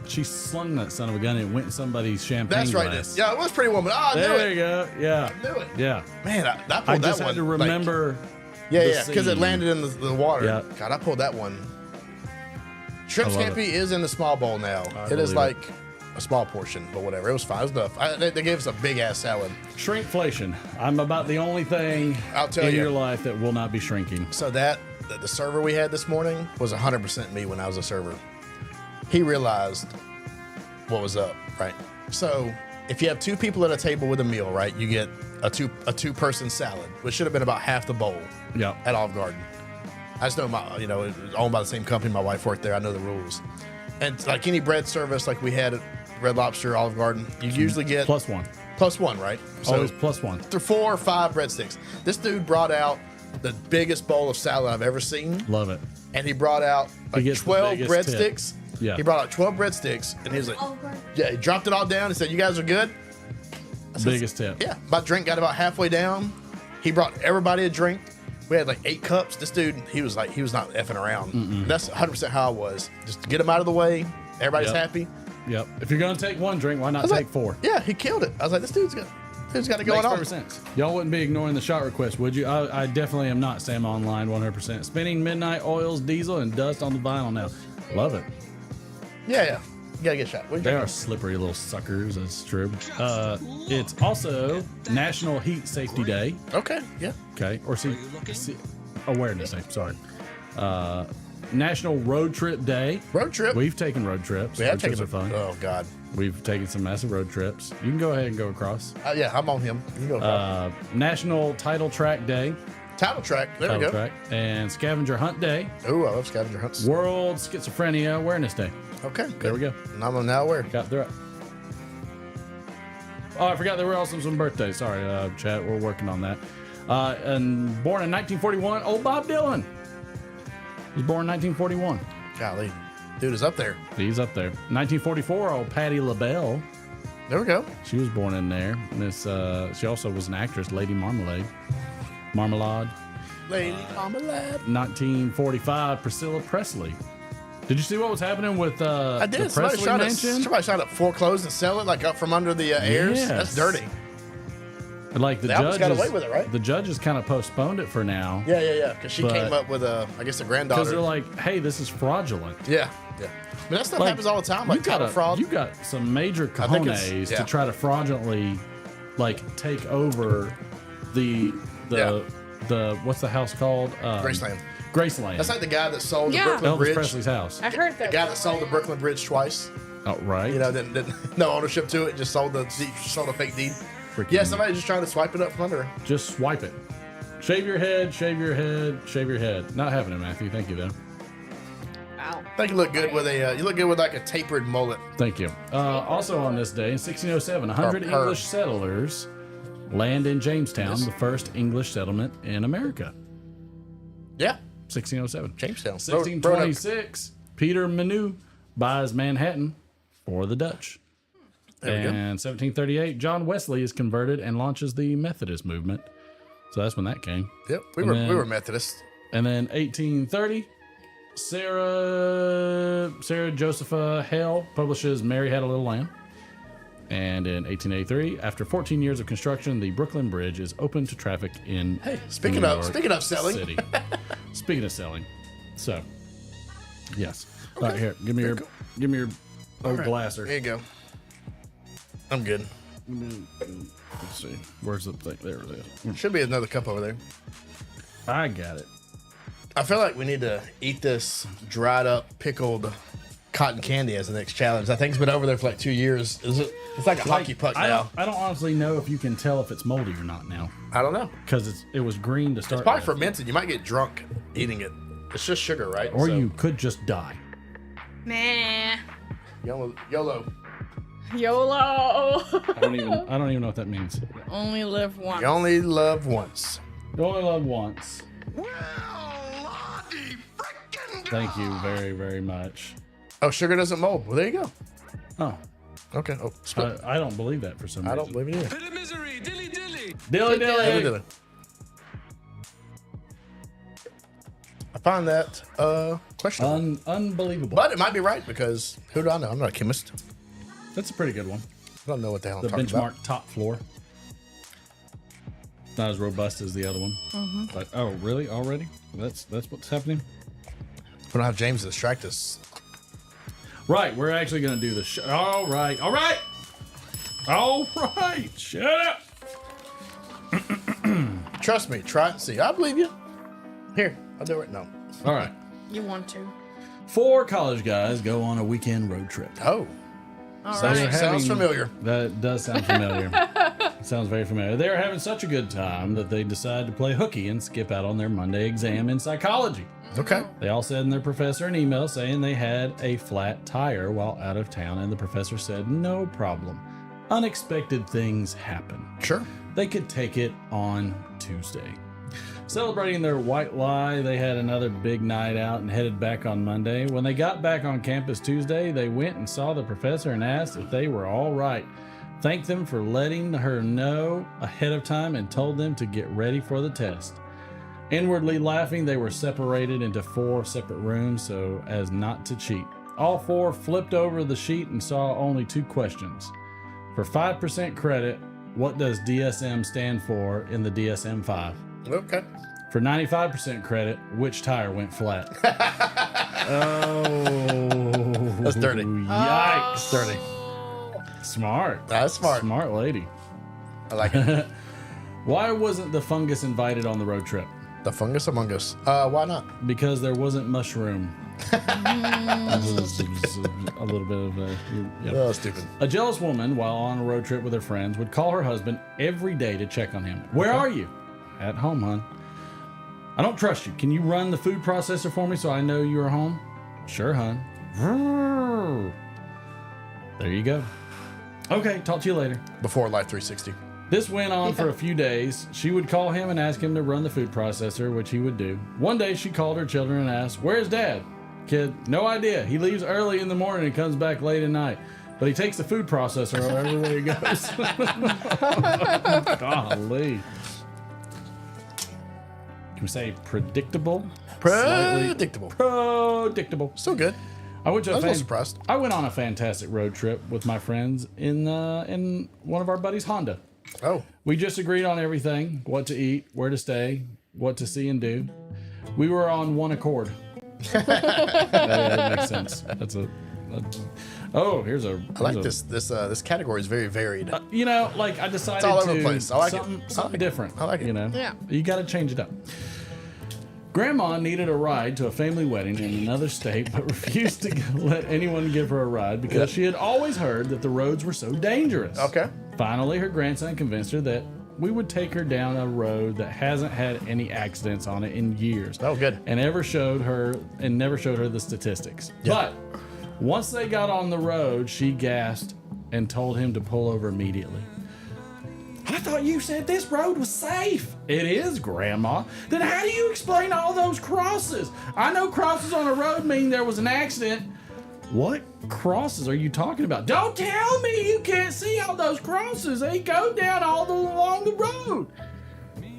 She slung that son of a gun and it went in somebody's champagne That's right. glass. Yeah, it was Pretty Woman. Oh, I knew it. There you go. Yeah. I knew it. Yeah. Man, I pulled I that just one. had to remember. Yeah, because it landed in the water. Yeah. God, I pulled that one. Shrimp scampi is in the small bowl now. It is like a small portion, but whatever. It was fine. It was enough. They gave us a big ass salad. Shrinkflation. I'm about the only thing in your life that will not be shrinking. So the server we had this morning was 100% me when I was a server. He realized what was up, right? So if you have two people at a table with a meal, right, you get a two-person salad, which should have been about half the bowl. Yeah. At Olive Garden. I just know it was owned by the same company. My wife worked there. I know the rules. And like any bread service, like we had at Red Lobster, Olive Garden, you usually get plus one, right? So always plus one. 4 or 5 breadsticks. This dude brought out the biggest bowl of salad I've ever seen. Love it. And he brought out like 12 breadsticks. Yeah. He brought out 12 breadsticks, and he was like, he dropped it all down and said, "You guys are good." Biggest tip. Yeah. My drink got about halfway down. He brought everybody a drink. We had like 8 cups. This dude, he was not effing around. That's 100% how I was. Just get them out of the way. Everybody's happy. Yep. If you're gonna take one drink, why not take 4? Yeah, he killed it. I was like, this dude's got it going on. Makes perfect sense. Y'all wouldn't be ignoring the shot request, would you? I definitely am not. Sam Online 100%. Spinning midnight oils, diesel, and dust on the vinyl now. Love it. Yeah. You gotta get a shot. They are slippery little suckers. That's true. It's also National Heat Safety Day. Okay. Yeah. Okay. Or see awareness day. Sorry. National Road Trip Day. Road trip. We've taken road trips. We have road taken trips are fun. Oh God. We've taken some massive road trips. You can go ahead and go across. Yeah, I'm on him. You can go. National Title Track Day. Title track. There we Title go. track. And Scavenger Hunt Day. Ooh, I love scavenger hunts. World Schizophrenia Awareness Day. Okay. Good. There we go. And I'm now aware. Got through it. Oh, I forgot there were also some birthdays. Sorry, chat. We're working on that. And born in 1941, old Bob Dylan. He was born in 1941. Golly. Dude is up there. He's up there. 1944, old Patti LaBelle. There we go. She was born in there. And this, she also was an actress, Lady Marmalade. Lady Marmalade. 1945, Priscilla Presley. Did you see what was happening with I did. the Presley mansion? Somebody tried to foreclose and sell it like up from under the heirs. Yes. That's dirty. Like the They almost judges got away with it, right? The judges kind of postponed it for now. Yeah. Because she But- came up with I guess a granddaughter. Because they're like, hey, this is fraudulent. Yeah. I mean, that stuff happens all the time. Like title fraud. You got some major think it's- cojones yeah. to try to fraudulently, like, take over the what's the house called? Graceland. Graceland. That's like the guy that sold the Yeah. Brooklyn Elvis Bridge. Presley's house. I heard The that. guy that sold the Brooklyn Bridge twice. Oh, right. You know, didn't no ownership to it. Just sold a fake deed. Freaking- Yeah, somebody just trying to swipe it up from under her. Just swipe it. Shave your head, shave your head, shave your head. Not having it, Matthew. Thank you, though. Ow. I think you look good with you look good with like a tapered mullet. Thank you. Also on this day, in 1607, 100 Or her. English settlers land in Jamestown, the first English settlement in America. Yeah, 1607. Jamestown. 1626, Peter Manu buys Manhattan for the Dutch. There we go. And 1738, John Wesley is converted and launches the Methodist movement. So that's when that came. Yep, we And were then- Methodists. And then 1830, Sarah Josepha Hale publishes Mary Had a Little Lamb. And in 1883, after 14 years of construction, the Brooklyn Bridge is open to traffic in Speaking New of York selling, City. Speaking of selling, so yes. All right, here, give me your old glasser. There you go. I'm good. Let's see, where's the thing? There it is. Should be another cup over there. I got it. I feel like we need to eat this dried up pickled cotton candy as the next challenge. I think it's been over there for like 2 years. Is it? It's like a hockey puck now. I don't honestly know if you can tell if it's moldy or not now I don't know. because it was green to start. It's probably with. fermented. You might get drunk eating it. It's just sugar, right? Or So, you could just die. Nah. YOLO. YOLO. I don't even know what that means. Only live once. You only love once. You only live once. Thank you very, very much. Oh, sugar doesn't mold. Well, there you go. Oh, Okay. Oh, split. I don't believe that for some reason. I don't believe it either. Pit of misery, dilly dilly. Dilly dilly. Dilly. I find that questionable. Unbelievable. But it might be right because who do I know? I'm not a chemist. That's a pretty good one. I don't know what the hell The I'm talking benchmark about. top floor. It's not as robust as the other one. Mm-hmm. But oh, really? Already? That's what's happening. We don't have James to distract us. Right, we're actually gonna do the show. All right. Shut up. Trust me. Try it and see. I believe you. Here, I'll do it. No. All right. You want to? 4 college guys go on a weekend road trip. Oh. All Sounds, right. sounds familiar. That does sound familiar. It sounds very familiar. They were having such a good time that they decided to play hooky and skip out on their Monday exam in psychology. Okay. They all sent their professor an email saying they had a flat tire while out of town, and the professor said, no problem. Unexpected things happen. Sure. They could take it on Tuesday. Celebrating their white lie, they had another big night out and headed back on Monday. When they got back on campus Tuesday, they went and saw the professor and asked if they were all right. Thanked them for letting her know ahead of time and told them to get ready for the test. Inwardly laughing, they were separated into 4 separate rooms so as not to cheat. All 4 flipped over the sheet and saw only 2 questions. For 5% credit, what does DSM stand for in the DSM-5? Okay. For 95% credit, which tire went flat? Oh. That's dirty. Yikes. Dirty. Smart. That's smart. Smart lady. I like it. Why wasn't the fungus invited on the road trip? The fungus among us. Why not? Because there wasn't mushroom. This is a little bit of a. Oh, stupid. A jealous woman, while on a road trip with her friends, would call her husband every day to check on him. Where are you? At home, hon. I don't trust you. Can you run the food processor for me so I know you're home? Sure, hon. There you go. Okay, talk to you later. Before Life 360. This went on for a few days. She would call him and ask him to run the food processor, which he would do. One day she called her children and asked, "Where's Dad?" Kid, no idea. He leaves early in the morning and comes back late at night. But he takes the food processor everywhere he goes. Golly. Can we say predictable? Predictable. Predictable. Still good. I went to I was a little surprised. I went on a fantastic road trip with my friends in one of our buddies' Honda. Oh. We just agreed on everything: what to eat, where to stay, what to see and do. We were on one accord. That makes sense. That's here's a. I like this category is very varied. You know, like I decided It's all over to the place. I like something different. I like it. You know, Yeah. You got to change it up. Grandma needed a ride to a family wedding in another state, but refused to let anyone give her a ride because she had always heard that the roads were so dangerous. Okay. Finally, her grandson convinced her that we would take her down a road that hasn't had any accidents on it in years. Oh, good. And never showed her the statistics. Yeah. But once they got on the road, she gasped and told him to pull over immediately. I thought you said this road was safe. It is, Grandma. Then how do you explain all those crosses? I know crosses on a road mean there was an accident. What crosses are you talking about? Don't tell me you can't see all those crosses. They go down all along the road.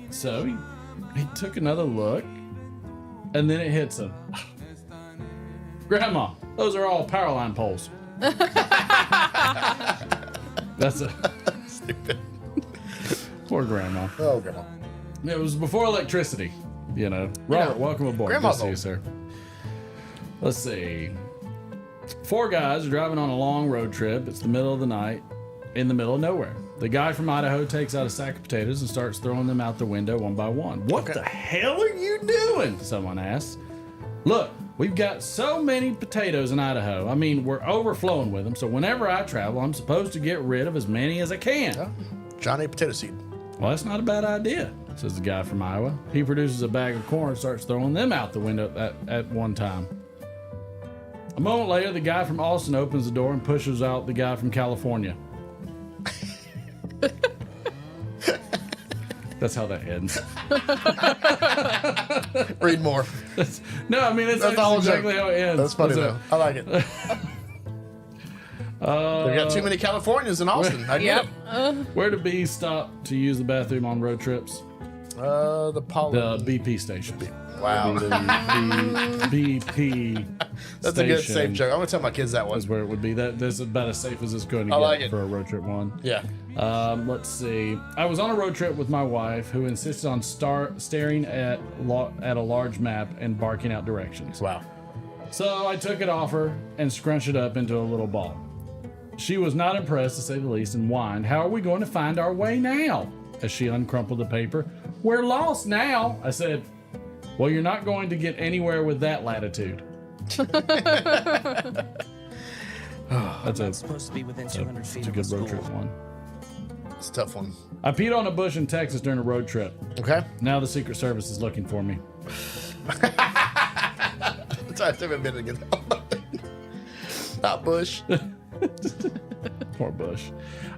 So he took another look, and then it hits him. Grandma, those are all power line poles. That's Stupid. Poor Grandma. Oh, Grandma. It was before electricity, you know. Robert, welcome aboard. Grandma's Good to see you, sir. Let's see. 4 guys are driving on a long road trip. It's the middle of the night, in the middle of nowhere. The guy from Idaho takes out a sack of potatoes and starts throwing them out the window one by one. What the hell are you doing? Someone asks. Look, we've got so many potatoes in Idaho. I mean, we're overflowing with them. So whenever I travel, I'm supposed to get rid of as many as I can. Yeah. Johnny Potato Seed. Well, that's not a bad idea, says the guy from Iowa. He produces a bag of corn and starts throwing them out the window at one time. A moment later, the guy from Austin opens the door and pushes out the guy from California. That's how that ends. Read more. No, I mean, that's exactly how it ends. That's funny, though. I like it. They've got too many Californians in Austin. I get it. Where do bees stop to use the bathroom on road trips? The BP station. Wow. The BP That's a good safe joke. I'm going to tell my kids that one. Is where it would be. That's about as safe as it's going to I get like it. for a road trip one. Yeah. Let's see. I was on a road trip with my wife, who insisted on staring at a large map and barking out directions. Wow. So I took it off her and scrunched it up into a little ball. She was not impressed, to say the least, and whined, "How are we going to find our way now?" As she uncrumpled the paper. "We're lost now," I said. "Well, you're not going to get anywhere with that latitude." That's supposed to be within 200 feet. It's a good road trip one. It's a tough one. I peed on a bush in Texas during a road trip. Okay. Now the Secret Service is looking for me. That's why I took a minute again. Not Bush. Poor Bush.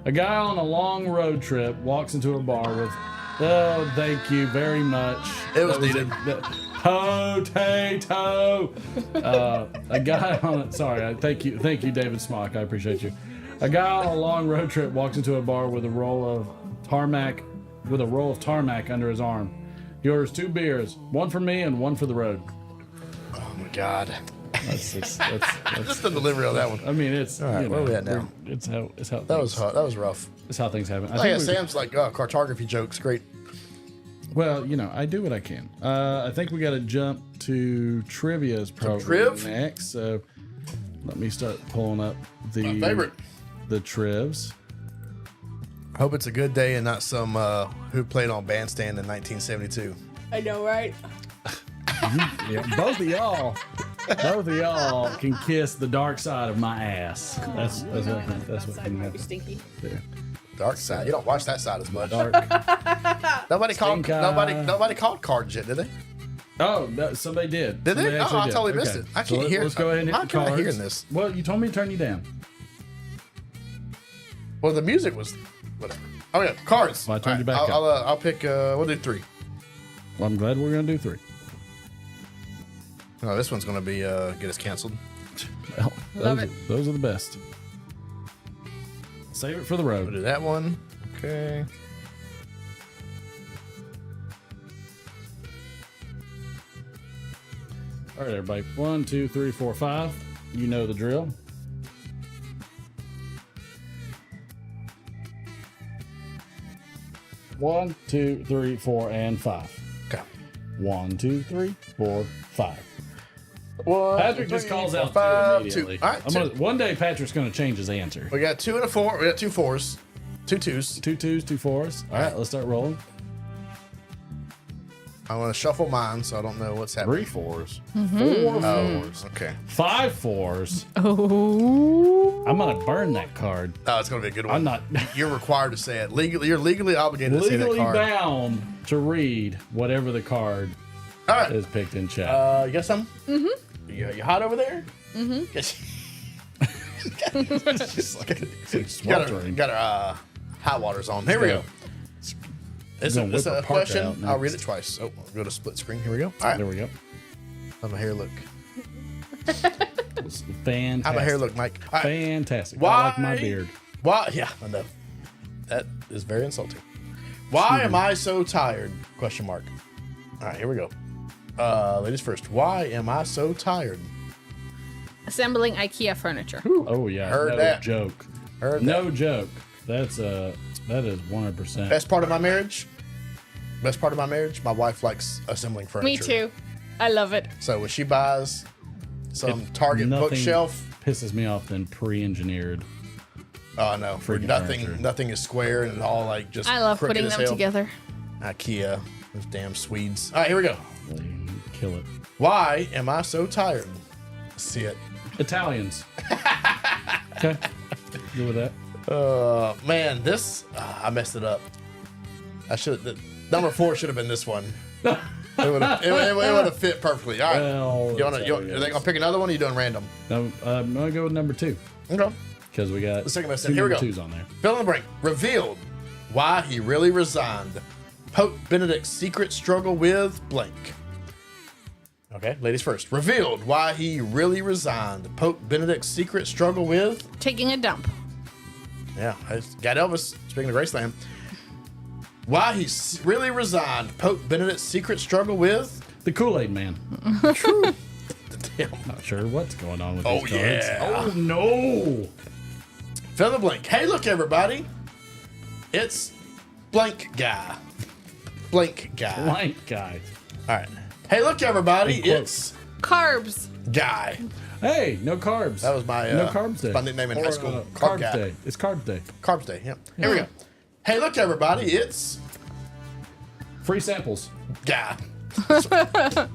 A guy on a long road trip walks into a bar with, "Oh, thank you very much." It was needed. Potato. A guy on it. Sorry, thank you, David Smock. I appreciate you. A guy on a long road trip walks into a bar with a roll of tarmac under his arm. He orders 2 beers, one for me and one for the road. Oh my God. That's just the delivery on that one. I mean, it's all right. Where are we at now? It's how that was hot. That was rough. It's how things happen. Sam's like cartography jokes. Great. Well, you know, I do what I can. I think we got to jump to trivia's probably next. So let me start pulling up the trivs. Hope it's a good day and not some who played on bandstand in 1972. I know, right? Yeah, both of y'all. Both of y'all can kiss the dark side of my ass. That's what Side might be stinky. Dark side. You don't watch that side as much. Dark. Nobody called. Stink eye. Nobody called cards yet, did they? Oh, somebody did. Did they? Somebody Oh, actually I did. totally missed Okay. it. I So can't hear. Let's go ahead and hit How the can I cards. hear this? Well, you told me to turn you down. Well, the music was whatever. Oh yeah, cards. Well, I turned you back I'll pick. We'll do 3. Well, I'm glad we're gonna do 3. No, this one's gonna be get us canceled. Well, Love those are the best. Save it for the We'll road. do that one. Okay. All right, everybody. 1, 2, 3, 4, 5. You know the drill. One, 2, 3, 4, and 5. Okay. 1, 2, 3, 4, 5. One, Patrick two, just calls three, out four, 2 five, immediately. 2. All right, 2. One day Patrick's going to change his answer. We got 2 and a 4. We got 2 4s, 2 2s. 2 2s, 2 4s. All right, let's start rolling. I want to shuffle mine, so I don't know what's happening. 3 4s. Mm-hmm. 4 Oh, 4s. okay. 5 4s. Oh. I'm going to burn that card. Oh, it's gonna be a good one. I'm not You're required to say it legally. You're legally obligated to say that legally card. bound to read whatever the card All right. is picked in chat. You got some? Mm-hmm. You hot over there? Mm-hmm. got our high waters on. Here we go. It's Gonna whip a her parka question. out I'll read it next. twice. Oh, we'll go to split screen. Here we go. All right. There we go. How my hair look? It's fantastic. How my hair look, Mike? All right. Fantastic. Why? I like my beard. Why? Yeah, I know. That is very insulting. Why am I so tired? Question mark. All right, here we go. Ladies first. Why am I so tired? Assembling IKEA furniture. Oh yeah. Heard no that. joke. Heard No joke. That is 100%. Best part of my marriage? Best part of my marriage? My wife likes assembling furniture. Me too. I love it. So when she buys some Target Nothing bookshelf, pisses me off than pre-engineered. oh no, Freaking nothing furniture. nothing is square and all like just I love crooked putting as them hell. together. IKEA, those damn Swedes. All right, here we go. Kill it. Why am I so tired? See it. Italians. Okay. Good with that. Man, this I messed it up. I should. Number 4 should have been this one. It would have fit perfectly. All right. Well, Are they gonna pick another one? Or are you doing random? No, I'm gonna go with number 2 Okay. because we got The second best. 2 Here we number go. 2s on there. Fill in the blank. Revealed why he really resigned. Pope Benedict's secret struggle with blank. Okay, ladies first. Revealed why he really resigned. Pope Benedict's secret struggle with. Taking a dump. Yeah, I got Elvis. Speaking of Graceland. Why he really resigned. Pope Benedict's secret struggle with. The Kool-Aid Man. True. Damn. Not sure what's going on with Oh, these cards. yeah. Oh no. Fill in the blank. Hey, look, everybody. It's blank guy. Blank guy. Blank guy. All right. Hey, look, everybody. In quotes. It's Carbs. guy. Hey, no carbs. That was my no carbs day. my nickname in high Or, school. Carbs guy. day. It's carbs day. Carbs day. Yeah. Here we go. Hey, look, everybody. It's Free samples. guy.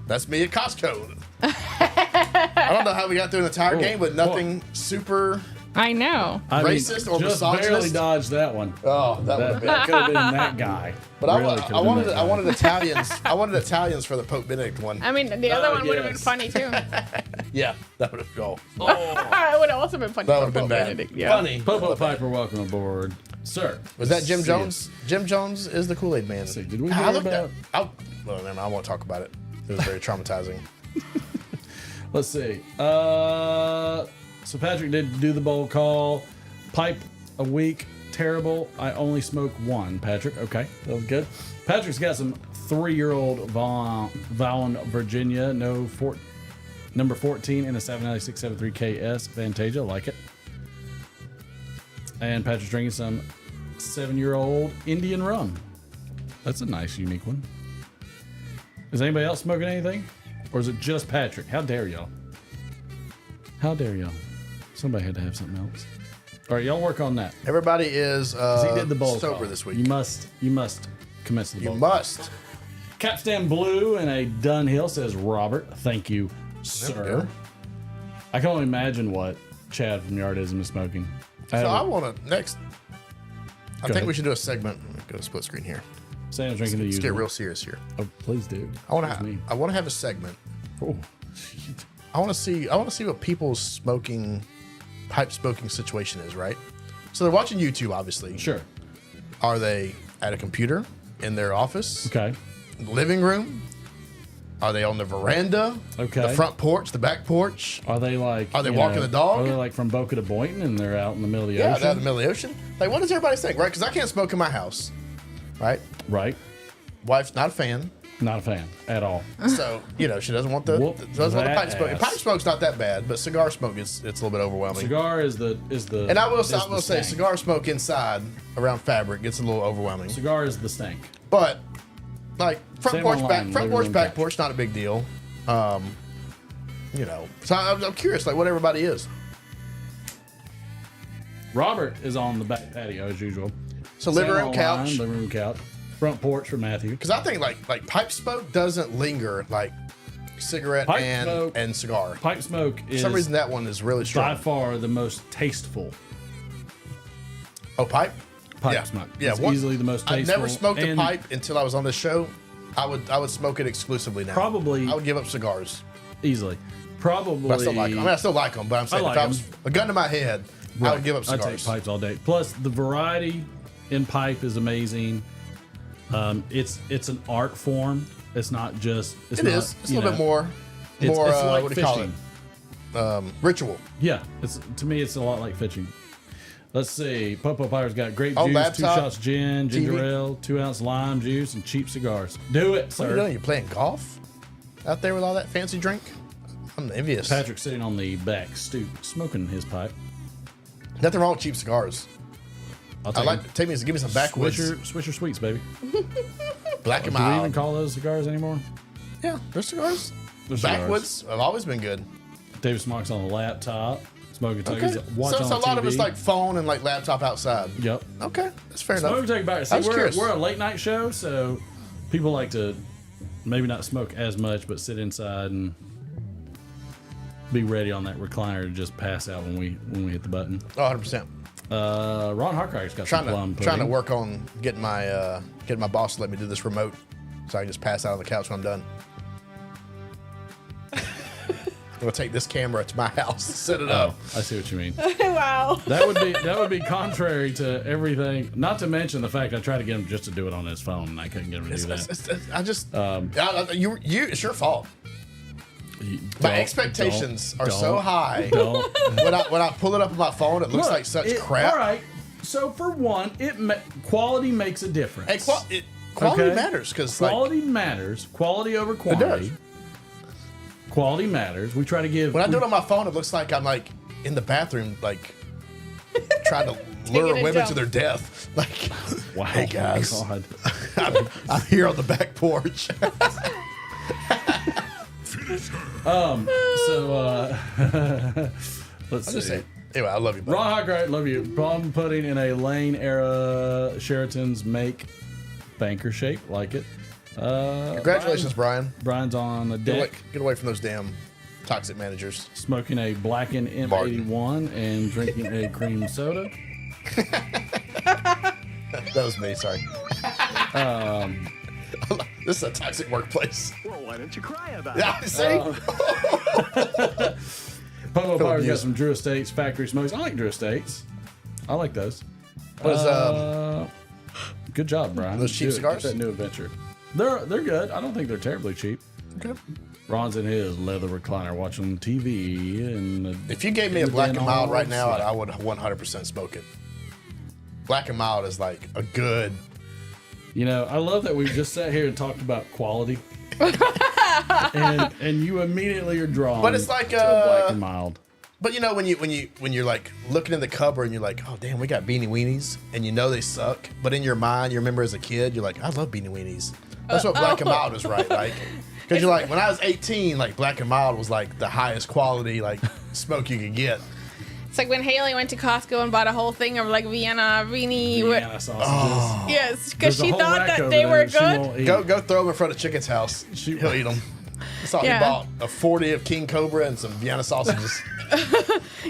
That's me at Costco. I don't know how we got through an entire game with nothing super. I know. I mean, Racist or just misogynist? barely dodged that one. Oh, that would have been. That could have been that guy. But Really could've I been wanted that guy. I wanted Italians. I wanted Italians for the Pope Benedict one. I mean, the other one would have been yes. funny too. Yeah, that would have gone. It would have also been funny. That for would have been Pope bad. Benedict, Yeah. Funny. Popo Piper, welcome aboard, sir. Was that Jim See ya. Jones? Jim Jones is the Kool-Aid Man. see, did we I hear looked about- well, man, I won't talk about it. It was very traumatizing. Let's see. So Patrick did do the bowl call. Pipe a week. Terrible. I only smoke 1. Patrick. Okay, that was good. Patrick's got some 3-year-old Vaughn, Virginia. Number 14 in a 79673 KS Fantasia. Like it. And Patrick's drinking some 7-year-old Indian rum. That's a nice, unique one. Is anybody else smoking anything? Or is it just Patrick? How dare y'all? How dare y'all? Somebody had to have something else. All right, y'all work on that. Everybody is 'Cause he did the bowl sober call. this week. You must commence the You bowl. must. Capstan Blue and a Dunhill says, Robert, thank you sir. I can only imagine what Chad from Yardism is smoking. So I want to next. I think ahead. we should do a segment. Let me go to split screen here. Sam's drinking the Let's usual. get real serious here. Oh, please do. I want That's me. to have a segment. Oh. I want to see what people's pipe smoking situation is, right? So they're watching YouTube, obviously. Sure. Are they at a computer in their office? Okay. Living room? Are they on the veranda? Okay. The front porch, the back porch? Are they like? Are they you walking know, the dog? Are they like from Boca to Boynton and they're out in the middle of the Yeah, ocean? they're out in the middle of the ocean. Like, what does everybody think, right? Because I can't smoke in my house, right? Right. Wife's not a fan. Not a fan at all. So, she doesn't want the Whoop pipe smoke. that Pipe ass. smoke's not that bad, but cigar smoke it's a little bit overwhelming. Cigar is the. And I will is say, the stank. cigar smoke inside around fabric gets a little overwhelming. Cigar is the stank. But like front Same porch, online, front living porch, room back couch. porch, not a big deal. So I'm curious, like what everybody is. Robert is on the back patio as usual. So living Same room couch. online, living room couch. Front porch for Matthew. Because I think like pipe smoke doesn't linger like cigarette Pipe smoke- and cigar. Pipe smoke For is some reason that one is really by strong. far the most tasteful Oh, pipe? pipe Yeah. smoke. Yeah, It's one- easily the most I've tasteful. never smoked a and pipe until I was on this show. I would smoke it exclusively now. Probably- I would give up cigars. Easily. Probably. But I still like them. I mean, I still like them, but I'm saying like if I was a gun to my head, I would give up I'd cigars. take pipes all day. Plus, the variety in pipe is amazing. It's an art form. It's not just. It's It not, is. It's a you little bit know, more. It's like what do you call it? fishing. Ritual. Yeah, to me, it's a lot like fishing. Let's see. Popo Pire's got grape Oh, juice, laptop, 2 shots gin, ginger TV. ale, 2 ounce lime juice, and cheap cigars. Do it, What are you sir. doing? You playing golf out there with all that fancy drink? I'm envious. Patrick's sitting on the back stoop, smoking his pipe. Nothing wrong with cheap cigars. I'll I like give me some backwoods Swisher Sweets, baby. black and Do we even mild. call those cigars anymore? Yeah, they're cigars. They're cigars. Backwoods have always been good. David Smock's on the laptop, smoking Okay. turkeys. So, Watching so a on lot TV. of it's like phone and like laptop outside. Yep. Okay, that's fair enough. Smoke take back. I See, was we're, curious. we're a late night show, so people like to maybe not smoke as much, but sit inside and be ready on that recliner to just pass out when we hit the button. Oh, 100%. Ron Harcraft's got some plum pudding. Trying to work on getting my boss to let me do this remote, so I can just pass out on the couch when I'm done. I'm gonna take this camera to my house, set it up. I see what you mean. Wow. That would be contrary to everything. Not to mention the fact I tried to get him just to do it on his phone, and I couldn't get him to do that. I just, it's your fault. My expectations are so high. Don't. When I pull it up on my phone, it looks Look, like such crap. All right. So for one, quality makes a difference. Hey, quality Okay? matters because Quality matters. Quality over quantity. does. Quality matters. We try to give. when I do it on my phone, it looks like I'm like in the bathroom, like trying to lure a women dump. to their death. Like, Wow, hey guys, God. I'm here on the back porch. Let's I'm see. just saying. Anyway, I love you, buddy. Ron Hawkeye, love you. Plum pudding in a Lane era Sheraton's make banker shape, like it. Congratulations, Brian. Brian's on the deck, Get away from those damn toxic managers. smoking a blackened M81 and drinking a cream soda. That was me. Sorry. This is a toxic workplace. Well, why don't you cry about Yeah, see. Pogo Power's got used. some Drew Estates factory smokes. I like Drew Estates. I like those. What is Good job, Brian. Those cheap Do it. cigars? Get that new adventure. They're good. I don't think they're terribly cheap. Okay. Ron's in his leather recliner watching TV, and If you gave me a black and mild right now, Slap. I would 100% smoke it. Black and mild is like a good. You know, I love that we've just sat here and talked about quality, and you immediately are drawn. But it's like, to a black and mild. But you know when you're like looking in the cupboard and you're like, oh damn, we got beanie weenies, and you know they suck. But in your mind, you remember as a kid, you're like, I love beanie weenies. That's what black and mild is, right? Like, because you're like, when I was 18, like black and mild was like the highest quality like smoke you could get. It's like when Haley went to Costco and bought a whole thing of like Vienna beanie. Vienna sausages. Yes, because There's a she whole thought rack that over they there were that she good. won't eat. Go throw them in front of Chicken's house. He'll eat them. saw he Yeah. bought a 40 of King Cobra and some Vienna sausages.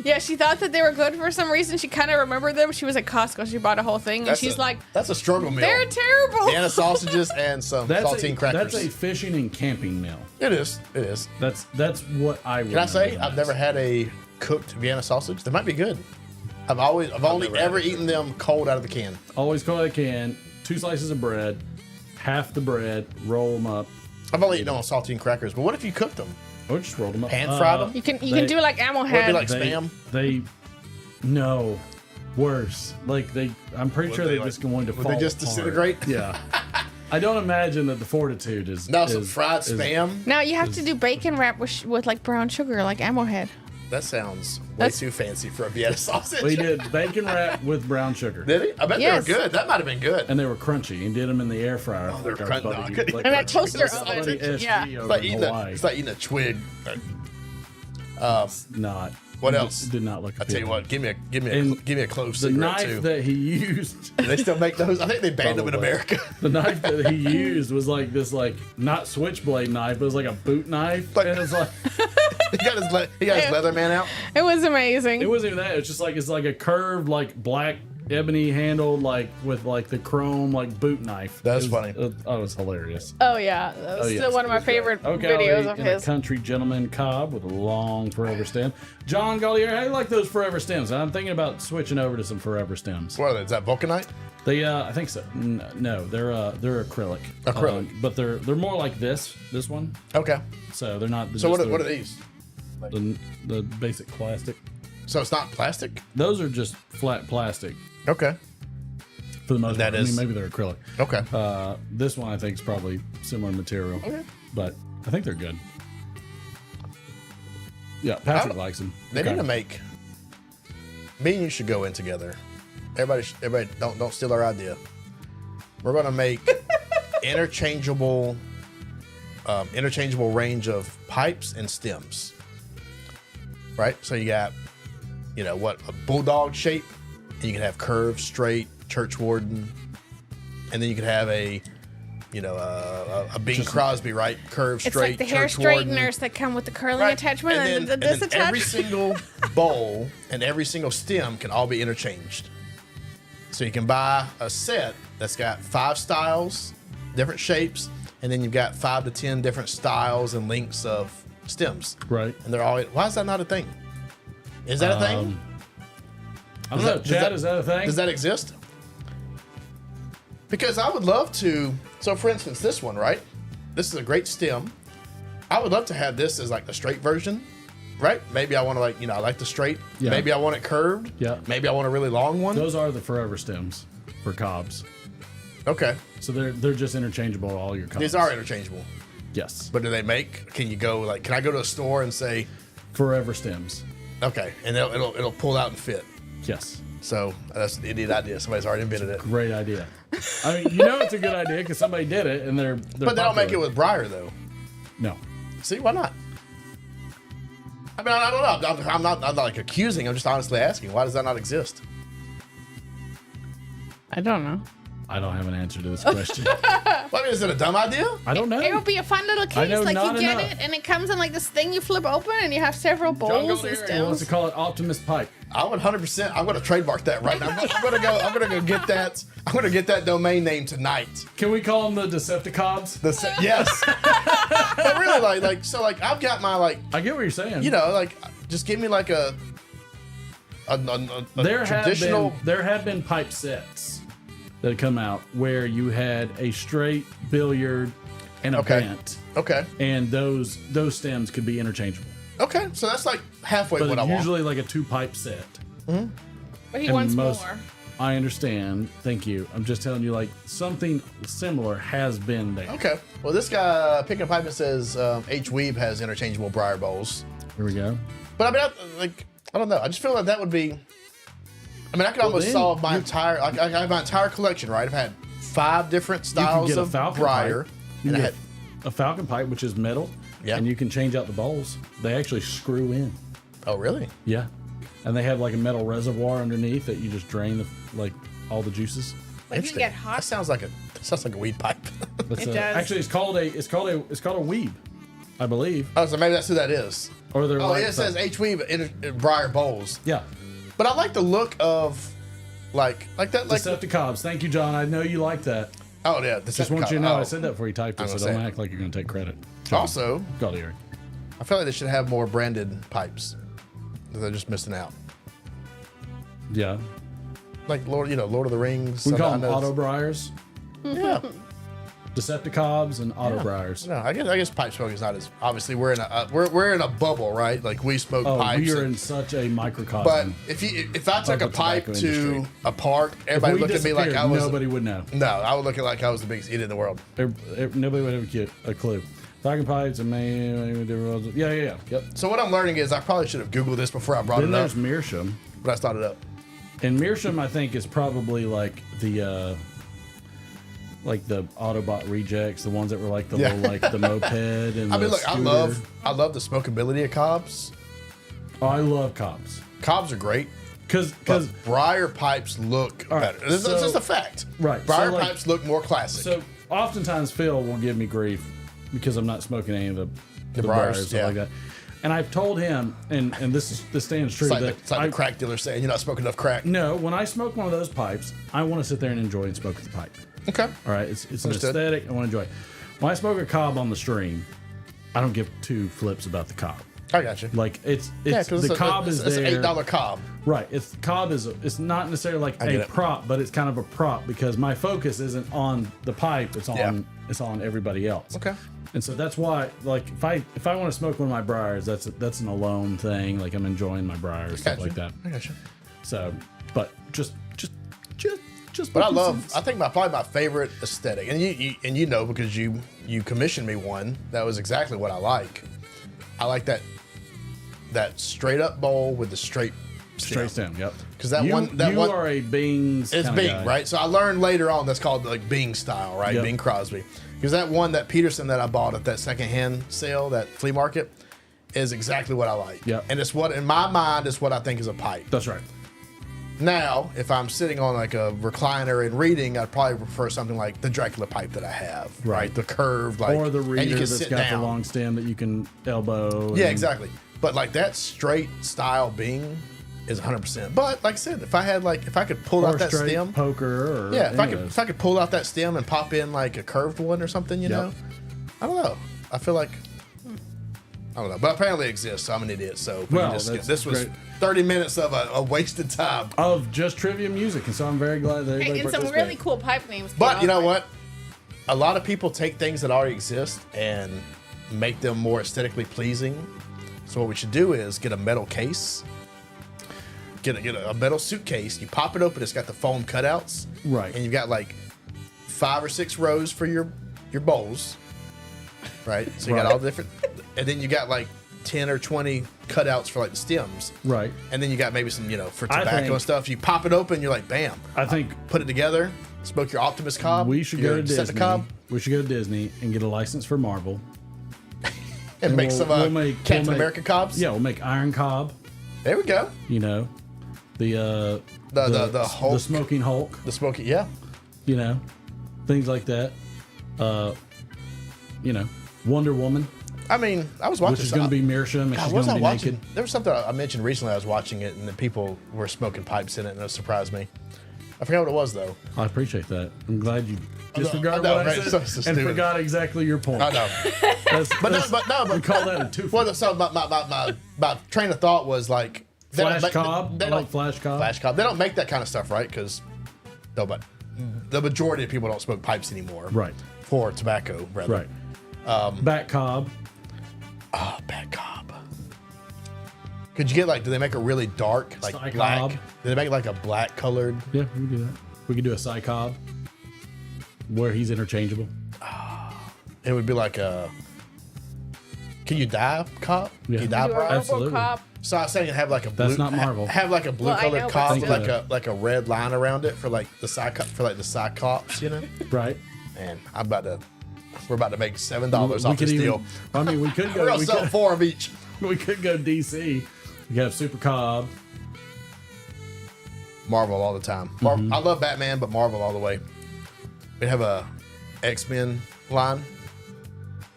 Yeah, she thought that they were good for some reason. She kind of remembered them. She was at Costco. She bought a whole thing, and she's like, that's a struggle meal. they're terrible. Vienna sausages and some saltine crackers. That's a fishing and camping meal. It is. It is. That's what I would. Can I say I've never had a cooked Vienna sausage? They might be good. I've only ever eaten them cold out of the can. Always cold out of the can. 2 slices of bread, half the bread, roll them up. I've only eaten them on saltine crackers. But what if you cooked them? Or just roll them up. Pan fried them? You can do like Ammo Would it be Head. like spam? No, worse. Like I'm pretty sure they're just going to fall. Would they just apart. disintegrate? Yeah. I don't imagine that the fortitude is. No, some fried spam. Now you have to do bacon wrap with like brown sugar, like Ammo Head. That sounds way too fancy for a Vienna sausage. We did bacon wrap with brown sugar. Did he? I bet Yes. they were good. That might have been good. And they were crunchy. And did them in the air fryer. They're like our crunchy. No, buddy- I couldn't like eat And our that toaster buddy oven. SG Yeah. over It's like, in Hawaii. it's like eating a twig. Not. What It else? did not look. I tell you what, give me a clove The cigarette knife too. that he used. Do they still make those? I think they banned them in Probably. America. The knife that he used was like this, like not switchblade knife, but it was like a boot knife. Like- and it's like he got his Leatherman out. It was amazing. it wasn't even that. It's just like it's like a curved, like black ebony handle, like with like the chrome, like boot knife. That's It was- funny. It was hilarious. Oh yeah, that was yes. still one of my favorite Okay, videos of in his. a country gentleman cob with a long forever stem. John Gallier, how do you like those forever stems? I'm thinking about switching over to some forever stems. What are they? Is that vulcanite? They, I think so. No, they're acrylic. Acrylic. But they're more like this one. Okay. So they're not. So just what are these? The basic plastic. So it's not plastic? Those are just flat plastic Okay. for the most That part. I is- mean, maybe they're acrylic. Okay. This one I think is probably similar material. Okay. But I think they're good. Yeah, Patrick I- likes them. They need to make. Me and you should go in together. Everybody, don't steal our idea. We're gonna make interchangeable range of pipes and stems. Right. So you got, a bulldog shape, and you can have curved, straight, church warden, and then you could have a Bing Crosby, right? Curved, It's straight, like the hair church warden. straighteners that come with the curling Right. attachment and, the and then disattachment. every single bowl and every single stem can all be interchanged. So you can buy a set that's got 5 styles, different shapes, and then you've got 5 to 10 different styles and lengths of stems. Right. And they're all. Why is that not a thing? Is that a thing? I don't know. Chad, is that a thing? Does that exist? Because I would love to. So, for instance, this one, right? This is a great stem. I would love to have this as like the straight version, right? Maybe I want to I like the straight. Yeah. Maybe I want it curved. Yeah. Maybe I want a really long one. Those are the forever stems for cobs. Okay. So they're just interchangeable all your cobs. These are interchangeable. Yes. But do they make? Can you go can I go to a store and say, Forever stems. okay, and it'll pull out and fit? Yes. So that's an idiot idea. Somebody's already invented it. Great idea. I mean, it's a good idea because somebody did it and they're But they don't make it with briar though. No. See, why not? I mean, I don't know. I'm not like accusing. I'm just honestly asking. Why does that not exist? I don't know. I don't have an answer to this question. Well, I mean, is it a dumb idea? I don't know. It would be a fun little I case. know Like not you get enough. it and it comes in like this thing you flip open and you have several bowls and He wants stems. to call it Optimus Pipe. I would 100%. I'm going to trademark that right now. I'm going to go get that. I'm going to get that domain name tonight. Can we call them the Decepticons? Yes. But really, so I've got my I get what you're saying. just give me like a traditional. There have been pipe sets that have come out where you had a straight billiard and a bent, Okay. and those stems could be interchangeable. Okay. So that's like halfway But what I it's want. usually like a 2-pipe set. But he And wants most- more. I understand. Thank you. I'm just telling you, like something similar has been there. Okay. Well, this guy picking a pipe and says H Weeb has interchangeable briar bowls. Here we go. But I mean, I don't know. I just feel like that would be. I mean, I could almost then solve my entire. I have my entire collection, right? I've had 5 different You can styles get a of falcon briar, pipe. You and can I get had. a falcon pipe, which is metal. Yeah. And you can change out the bowls. They actually screw in. Oh, really? Yeah. And they have like a metal reservoir underneath that you just drain all the juices. Like you can get hot. That sounds like a weed pipe. That's It does. Actually, it's called a weeb. I believe. Oh, so maybe that's who that is. Or they're it says H Weave in Briar Bowls. Yeah. But I like the look of like that. Like Decepticons. Thank you, John. I know you like that. Oh yeah, just want you to know I said that before you typed it, so don't act like you're going to take credit. John, also, Gallier. I feel like they should have more branded pipes. They're just missing out. Yeah. Like Lord of the Rings. We call them Auto Briars. Yeah. Decepticons and Auto Briars. No, I guess pipe smoking is not as obviously we're in a bubble, right? Like we smoke pipes. We are in such a microcosm. But if I took a pipe to a park, everybody would look at me like I was. Nobody would know. No, I would look at like I was the biggest idiot in the world. Nobody would have a clue. Talking pipes and yeah. Yep. So what I'm learning is I probably should have Googled this before I brought it up. Then there's Meerschaum. But I started up. And Meerschaum, I think, is probably like the Autobot rejects, the ones that were like the little like the moped and I mean, look, scooter. I love the smokability of Cobbs. Oh, I love Cobbs. Cobbs are great. Because Briar pipes look better. This is just a fact. Right. Briar pipes look more classic. So oftentimes Phil will give me grief because I'm not smoking any of the Briars and stuff like that. And I've told him, and this stands true. It's like the crack dealer saying you're not smoking enough crack. No, when I smoke one of those pipes, I want to sit there and enjoy and smoke the pipe. Okay. All right. It's an aesthetic. I want to enjoy it. When I smoke a cob on the stream, I don't give two flips about the cob. I got you. Like it's the cob is there. It's an $8 cob. Right. It's not necessarily like a prop, but it's kind of a prop because my focus isn't on the pipe. It's on everybody else. Okay. And so that's why, like, if I want to smoke one of my briars, that's an alone thing. Like I'm enjoying my briars, stuff like that. I got you. So, but just. But I think probably my favorite aesthetic, and you know because you commissioned me one that was exactly what I like. I like that straight up bowl with the straight stem. Yep. Because you are a Bing's. It's Bing, guy. right? So I learned later on that's called like Bing style, right? Yep. Bing Crosby. Because that one, that Peterson that I bought at that secondhand sale, that flea market, is exactly what I like. Yep. And it's what, in my mind, is what I think is a pipe. That's right. Now, if I'm sitting on like a recliner and reading, I'd probably prefer something like the Dracula pipe that I have, right? The curved, like, or the reader and you can that's sit got down. the long stem that you can elbow. Yeah, exactly. But like that straight style Bing is 100%. But like I said, if I could pull out that stem, poker, or if I could pull out that stem and pop in like a curved one or something, you know, I don't know. I feel like I don't know, but apparently it exists. So I'm an idiot. So this was great. 30 minutes of a wasted time of just trivia music, and so I'm very glad that everybody and some really cool pipe names. But you know what? A lot of people take things that already exist and make them more aesthetically pleasing. So what we should do is get a metal case. Get a metal suitcase. You pop it open. It's got the foam cutouts. Right. And you've got like 5 or 6 rows for your bowls. Right. So you got all the different. And then you got like 10 or 20 cutouts for like the stems. Right. And then you got maybe some, for tobacco and stuff. You pop it open. You're like, bam. I think put it together. Smoke your Optimus cob. We should go to Disney. Cob. We should go to Disney and get a license for Marvel. and make some Captain America cobs. Yeah, we'll make Iron Cob. There we go. You know, the Hulk, the smoking Hulk, the smoking, yeah. You know, things like that. Wonder Woman. I mean, I was watching. Which is going to be Meerschaum. God, was I watching? Naked. There was something I mentioned recently. I was watching it, and the people were smoking pipes in it, and it surprised me. I forgot what it was though. I appreciate that. I'm glad you disregarded what I said and forgot exactly your point. I know. But we call that a two. Well, so my train of thought was like Flash Cobb. I like Flash Cobb. Flash Cobb. They don't make that kind of stuff, right? Because but the majority of people don't smoke pipes anymore. Right. For tobacco, rather. Right. Bat Cobb. Oh, Bat Cobb. Could you get do they make a really dark, like Psy black? Cobb. Do they make like a black colored? Yeah, we can do that. We could do a Psy Cobb where he's interchangeable. It would be like a. Can you dye Cobb? Yeah. Can you dye Cobb? Absolutely. Cop. So I was saying have like a blue. That's not Marvel. Have like a blue colored Cobb with but like a red line around it for like the Cyclops, Right. Man, we're about to make $7 off this deal. I mean, we could go. We're gonna sell 4 of each. We could go DC. We have Super Cobb. Marvel all the time. I love Batman, but Marvel all the way. We have a X-Men line.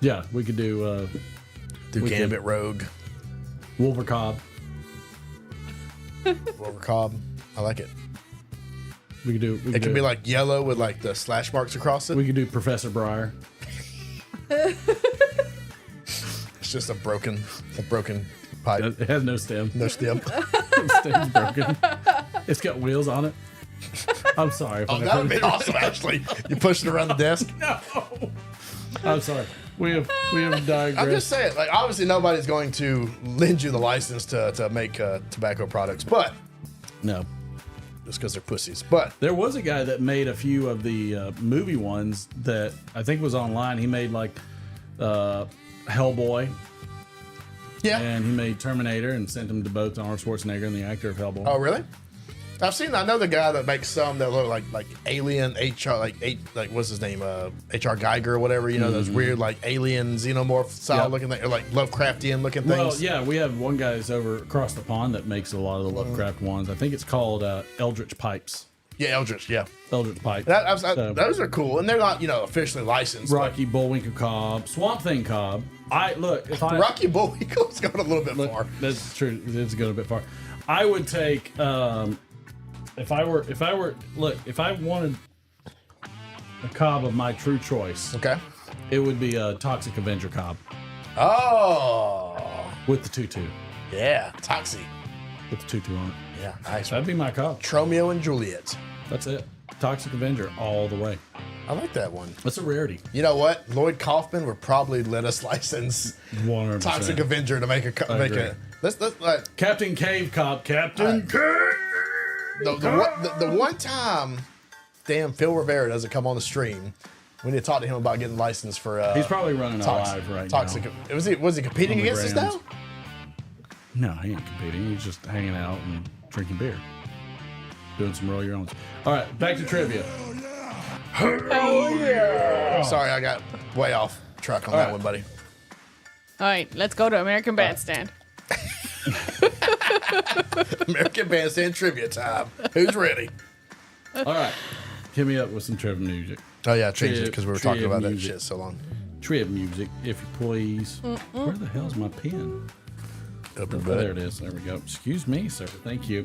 Yeah, we could do Do Gambit Rogue. Wolver Cobb. Wolver Cobb. I like it. We could do. It could be like yellow with like the slash marks across it. We could do Professor Breyer. It's just a broken pipe. It has no stem. No stem. The stem's broken. It's got wheels on it. I'm sorry. Oh, that would be awesome. Actually, you pushed it around the desk. No. I'm sorry. We have digressed. I'm just saying, like, obviously nobody's going to lend you the license to make tobacco products, but no, just because they're pussies. But there was a guy that made a few of the movie ones that I think was online. He made like Hellboy. Yeah. And he made Terminator and sent them to both Arnold Schwarzenegger and the actor of Hellboy. Oh, really? I know the guy that makes some that look like alien HR, like what's his name? HR Geiger or whatever. You know, those weird like alien xenomorph style looking thing, or like Lovecraftian looking things. Well, yeah, we have one guy that's over across the pond that makes a lot of the Lovecraft ones. I think it's called Eldritch Pipes. Yeah, Eldritch. Yeah, Eldritch Pipe. Those are cool, and they're not officially licensed. Rocky Bullwinkle Cobb, Swamp Thing Cobb. Rocky Bullwinkle's going a little bit far. That's true. It's going a bit far. I would take if I wanted a Cobb of my true choice. Okay. It would be a Toxic Avenger Cobb. Oh. With the tutu. Yeah, Toxic. With the tutu on it. Yeah, nice. That'd be my Cobb. Romeo and Juliet. That's it. Toxic Avenger all the way. I like that one. That's a rarity. You know what? Lloyd Kaufman would probably let us license 100%. Toxic Avenger to make a. Let's Captain Cave Cobb. Captain Cave. The one time, damn, Phil Rivera doesn't come on the stream. We need to talk to him about getting licensed for. He's probably running live right Toxic. now. Was he competing against us now? No, he ain't competing. He's just hanging out and drinking beer, doing some roll your owns. All right, back to trivia. Hell yeah! Sorry, I got way off track on that one, buddy. All right, let's go to American Bandstand. American Bandstand trivia time. Who's ready? All right, hit me up with some trivia music. Oh yeah, change it because we were talking about that shit so long. Trivia music, if you please. Where the hell's my pen? There it is. There we go. Excuse me, sir. Thank you.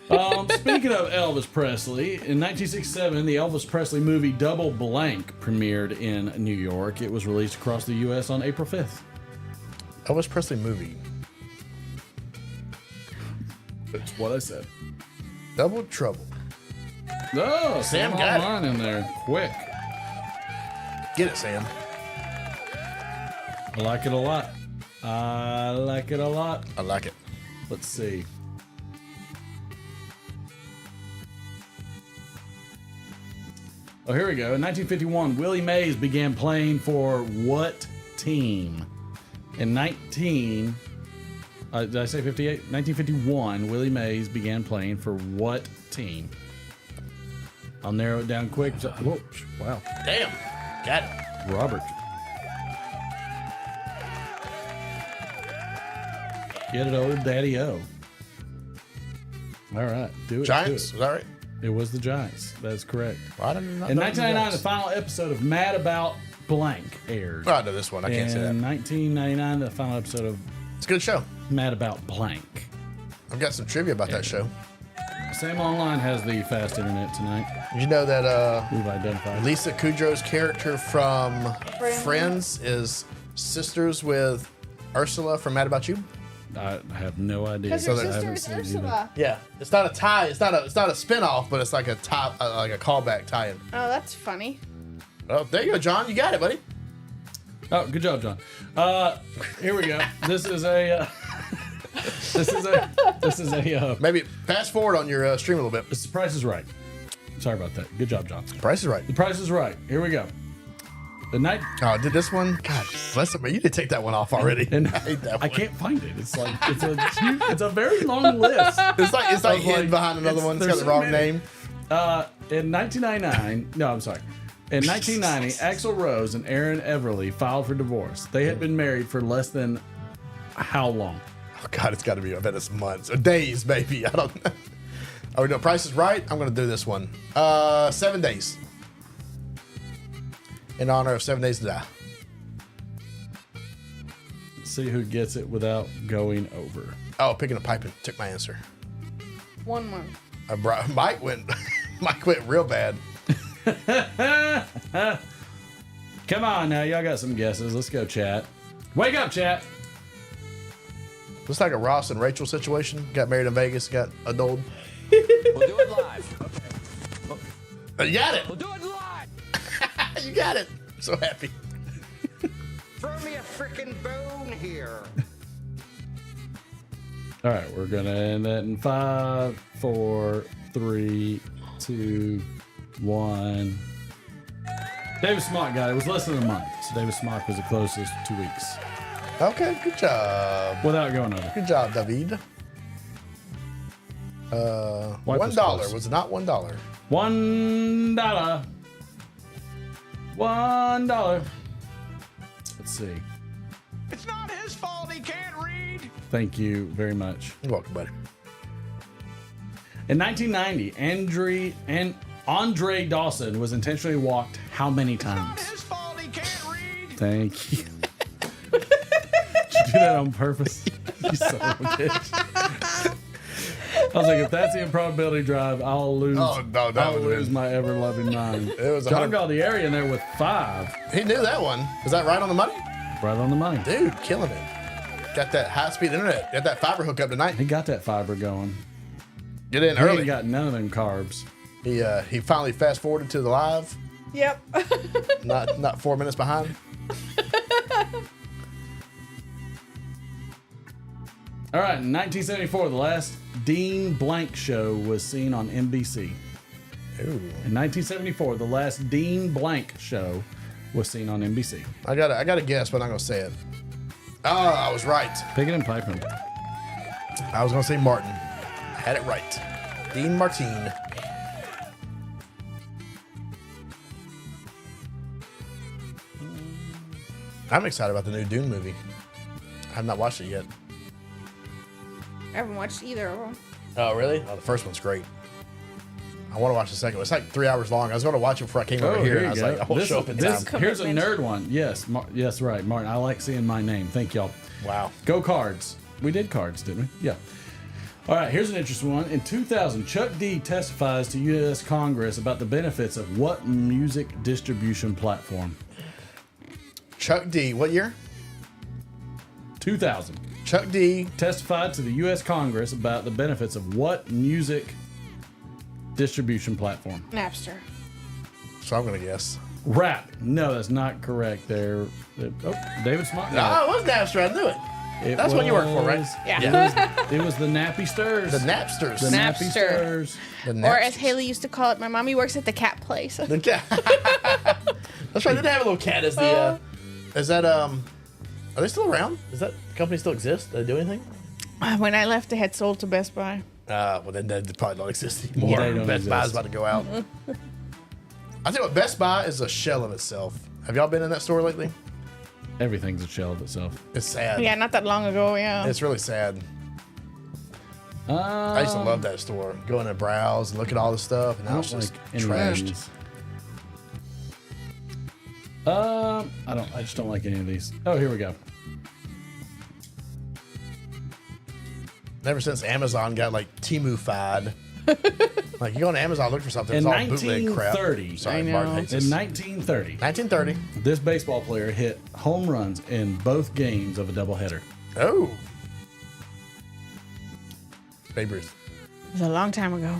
Speaking of Elvis Presley, in 1967, the Elvis Presley movie Double Blank premiered in New York. It was released across the U.S. on April 5th. Elvis Presley movie. That's what I said. Double Trouble. Oh, Sam got it in there quick. Get it, Sam. I like it a lot. I like it a lot. I like it. Let's see. Oh, here we go. In 1951, Willie Mays began playing for what team? In did I say 58? 1951, Willie Mays began playing for what team? I'll narrow it down quick. Whoa, wow. Damn. Got it. Robert. Get it, old Daddy O. All right, do it. Giants? Do it. Is that right? It was the Giants. That's correct. Well, I didn't know. In 1999, the final episode of Mad About Blank aired. Oh, I know this one. I can't say that. In 1999, the final episode of It's a good show. Mad About Blank. I've got some trivia about that show. Sam Online has the fast internet tonight. Did you know that We've identified Lisa Kudrow's character from Friends is sisters with Ursula from Mad About You? I have no idea. Because her sister is Ursula. Yeah, it's not a tie. It's not a spin-off, but it's like a like a callback tie-in. Oh, that's funny. Oh, there you go, John. You got it, buddy. Oh, good job, John. Here we go. This is a. This is a. Maybe fast forward on your stream a little bit. The Price is Right. Sorry about that. Good job, John. Price is Right. The Price is Right. Here we go. The night. Oh, did this one? God bless it, man. You did take that one off already. And I hate that one. I can't find it. It's like it's a very long list. It's like hidden behind another one. It's got the wrong name. In 1999, no, I'm sorry. In 1990, Axl Rose and Aaron Everly filed for divorce. They had been married for less than how long? Oh God, it's got to be. I bet it's months or days, maybe. I don't know. Are we doing Price is Right? I'm going to do this one. 7 days. In honor of 7 Days to Die. see who gets it without going over. Oh, picking a pipe and took my answer. 1-1. Mike went real bad. Come on now, y'all got some guesses. Let's go, chat. Wake up, chat. Looks like a Ross and Rachel situation. Got married in Vegas, got annulled. We'll do it live. You got it. We'll do it live. You got it. So happy. Throw me a freaking bone here. All right, we're gonna end that in 5, 4, 3, 2, 1. David Smock got it. It was less than a month, so David Smock was the closest 2 weeks. Okay, good job. Without going over. Good job, David. Wipe was $1. close. Was it not $1? $1. $1. Let's see. It's not his fault he can't read. Thank you very much. You're welcome, buddy. In 1990, Andre Dawson was intentionally walked how many times? His fault he can't read. Thank you. Did you do that on purpose? You son of a bitch. I was like, if that's the improbability drive, I'll lose. Oh, no, that I'll would've lose been- my ever loving mind. It was John got the area in there with 5. He knew that one. Was that right on the money? Right on the money. Dude, killing it. Got that high-speed internet. Got that fiber hookup tonight. He got that fiber going. Get in He early. ain't got none of them carbs. He finally fast-forwarded to the live. Yep. Not 4 minutes behind. All right, in 1974, the last Dean Blank show was seen on NBC. Ooh. In 1974, the last Dean Blank show was seen on NBC. I got a guess, but I'm not gonna say it. Oh, I was right. Picking and piping. I was gonna say Martin. I had it right. Dean Martin. I'm excited about the new Dune movie. I have not watched it yet. I haven't watched either of them. Oh, really? Oh, the first one's great. I want to watch the second one. It's like 3 hours long. I was going to watch it before I came over here, and I was like, I won't show up in time. Here's a Commitment. nerd one. Yes, yes, right, Martin. I like seeing my name. Thank y'all. Wow. Go Cards. We did cards, didn't we? Yeah. All right, here's an interesting one. In 2000, Chuck D testifies to U.S. Congress about the benefits of what music distribution platform? Chuck D, what year? 2000. Chuck D testified to the U.S. Congress about the benefits of what music distribution platform? Napster. So I'm going to guess. Rap. No, that's not correct there. Oh, David Smart. No, it was Napster. I knew it. That's what you work for, right? Yeah. It was the Nappy Stirs. The Napsters. The Nappy Napster. Stirs. The Or as Napsters. Haley used to call it, my mommy works at the cat place. The cat. That's right. They did have a little cat as the. Is that Are they still around? Does that company still exist? Do they do anything? When I left, they had sold to Best Buy. Well, then they probably don't exist anymore. They don't Best Buy's exist. about to go out. I think what Best Buy is a shell of itself. Have y'all been in that store lately? Everything's a shell of itself. It's sad. Yeah, not that long ago, yeah. It's really sad. I used to love that store. Go in and browse and look at all the stuff, and I now don't it's just like any of trashed. these. I just don't like any of these. Oh, here we go. Ever since Amazon got like Temu-fied. Like you go on Amazon, look for something. In It's all bootleg crap. 1930, Sorry, I know. Martin hates In this. 1930, 1930. this baseball player hit home runs in both games of a doubleheader. Oh. Babe Ruth. It was a long time ago.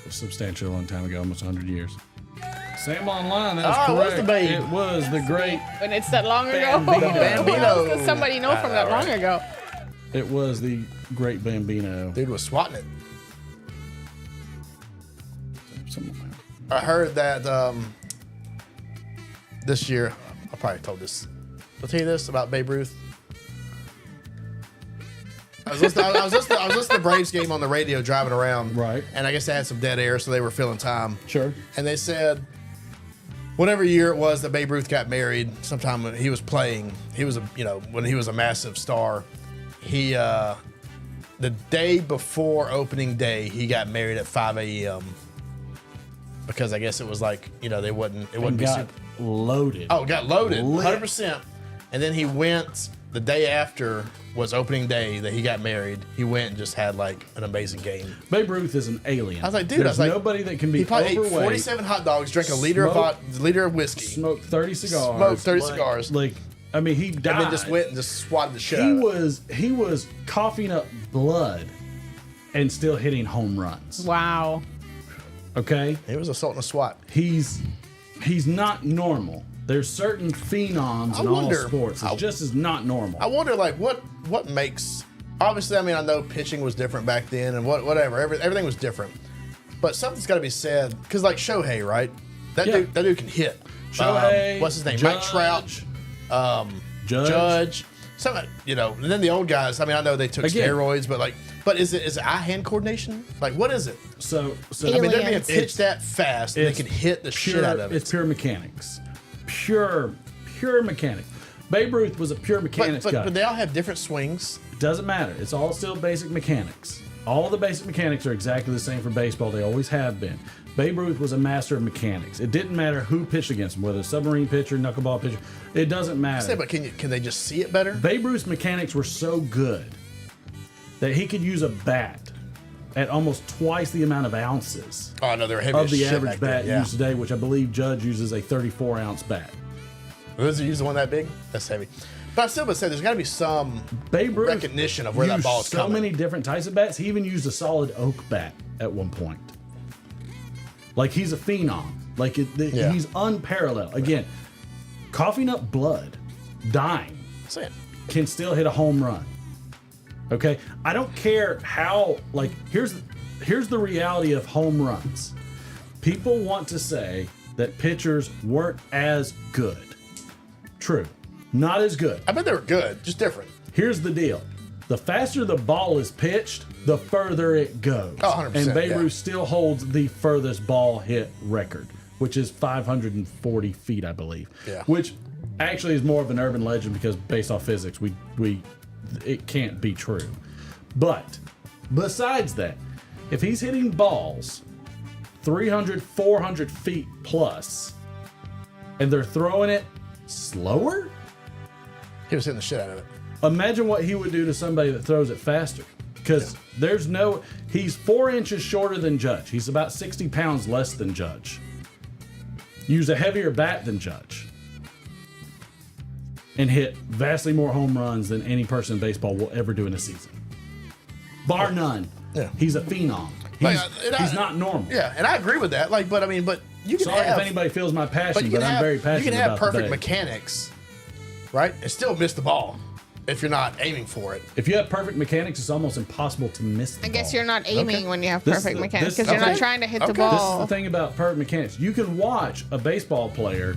A substantially long time ago, almost 100 years. Sam Online, that's Oh, it was correct. the Babe. It was the great. When it's that long ago? Bambino. What else does somebody know I from know, that long right? ago? It was the great Bambino. Dude was swatting it. Somewhere. I heard that this year, I probably told this. I'll tell you this about Babe Ruth. I was listening to the Braves game on the radio driving around. Right. And I guess they had some dead air, so they were filling time. Sure. And they said, whatever year it was that Babe Ruth got married, sometime when he was playing, he was when he was a massive star, he the day before opening day, he got married at 5 a.m. because I guess it was like, it wouldn't be got super. loaded. Oh, it got loaded, Lit. 100%. And then he went the day after was opening day that he got married, he went and just had like an amazing game. Babe Ruth is an alien. I was like, dude, There's nobody that can be he probably ate overweight. 47 hot dogs, drank a liter of whiskey, smoked 30 cigars. Like, I mean, he died. And then just went and just swatted the shit out of it. He was coughing up blood and still hitting home runs. Wow. Okay? He was assaulting a SWAT. He's not normal. There's certain phenoms in all sports. It's just as not normal. I wonder, like, what makes... Obviously, I mean, I know pitching was different back then and whatever. Everything was different. But something's got to be said. Because, like, Shohei, right? That dude can hit. Shohei. What's his name? Judge, Mike Trout. Judge. Some, you know, and then the old guys, I mean, I know they took steroids, but is it eye-hand coordination? Like, what is it? So I mean, they're being pitched that fast, and they can hit the shit out of it. It's pure mechanics. Pure mechanics. Babe Ruth was a pure mechanics guy. But they all have different swings. It doesn't matter. It's all still basic mechanics. All the basic mechanics are exactly the same for baseball. They always have been. Babe Ruth was a master of mechanics. It didn't matter who pitched against him, whether submarine pitcher, knuckleball pitcher. It doesn't matter. But can they just see it better? Babe Ruth's mechanics were so good that he could use a bat at almost twice the amount of ounces Oh, no, they're heavy of as the shit average back bat then, yeah. used today, which I believe Judge uses a 34-ounce bat. Does he use the one that big? That's heavy. But I still would say there's got to be some Babe Ruth recognition of where that ball is so coming. many different types of bats. He even used a solid oak bat at one point. Like, he's a phenom. Like, he's unparalleled. Again, coughing up blood, dying, can still hit a home run. Okay? I don't care how, like, here's the reality of home runs. People want to say that pitchers weren't as good. True. Not as good. I bet they were good, just different. Here's the deal. The faster the ball is pitched, the further it goes. Oh, 100%. And Babe Ruth still holds the furthest ball hit record, which is 540 feet, I believe. Yeah. Which actually is more of an urban legend because based off physics, it can't be true. But besides that, if he's hitting balls 300, 400 feet plus, and they're throwing it slower, he was hitting the shit out of it. Imagine what he would do to somebody that throws it faster. Because he's 4 inches shorter than Judge. He's about 60 pounds less than Judge. Use a heavier bat than Judge. And hit vastly more home runs than any person in baseball will ever do in a season. Bar none. Yeah. He's a phenom. He's not normal. Yeah, and I agree with that. Like, but you can Sorry have... if anybody feels my passion, but I'm very passionate about You can have perfect the mechanics, right? And still miss the ball if you're not aiming for it. If you have perfect mechanics, it's almost impossible to miss the I guess ball. you're not aiming when you have perfect mechanics because you're not trying to hit the This is ball. the thing about perfect mechanics. You can watch a baseball player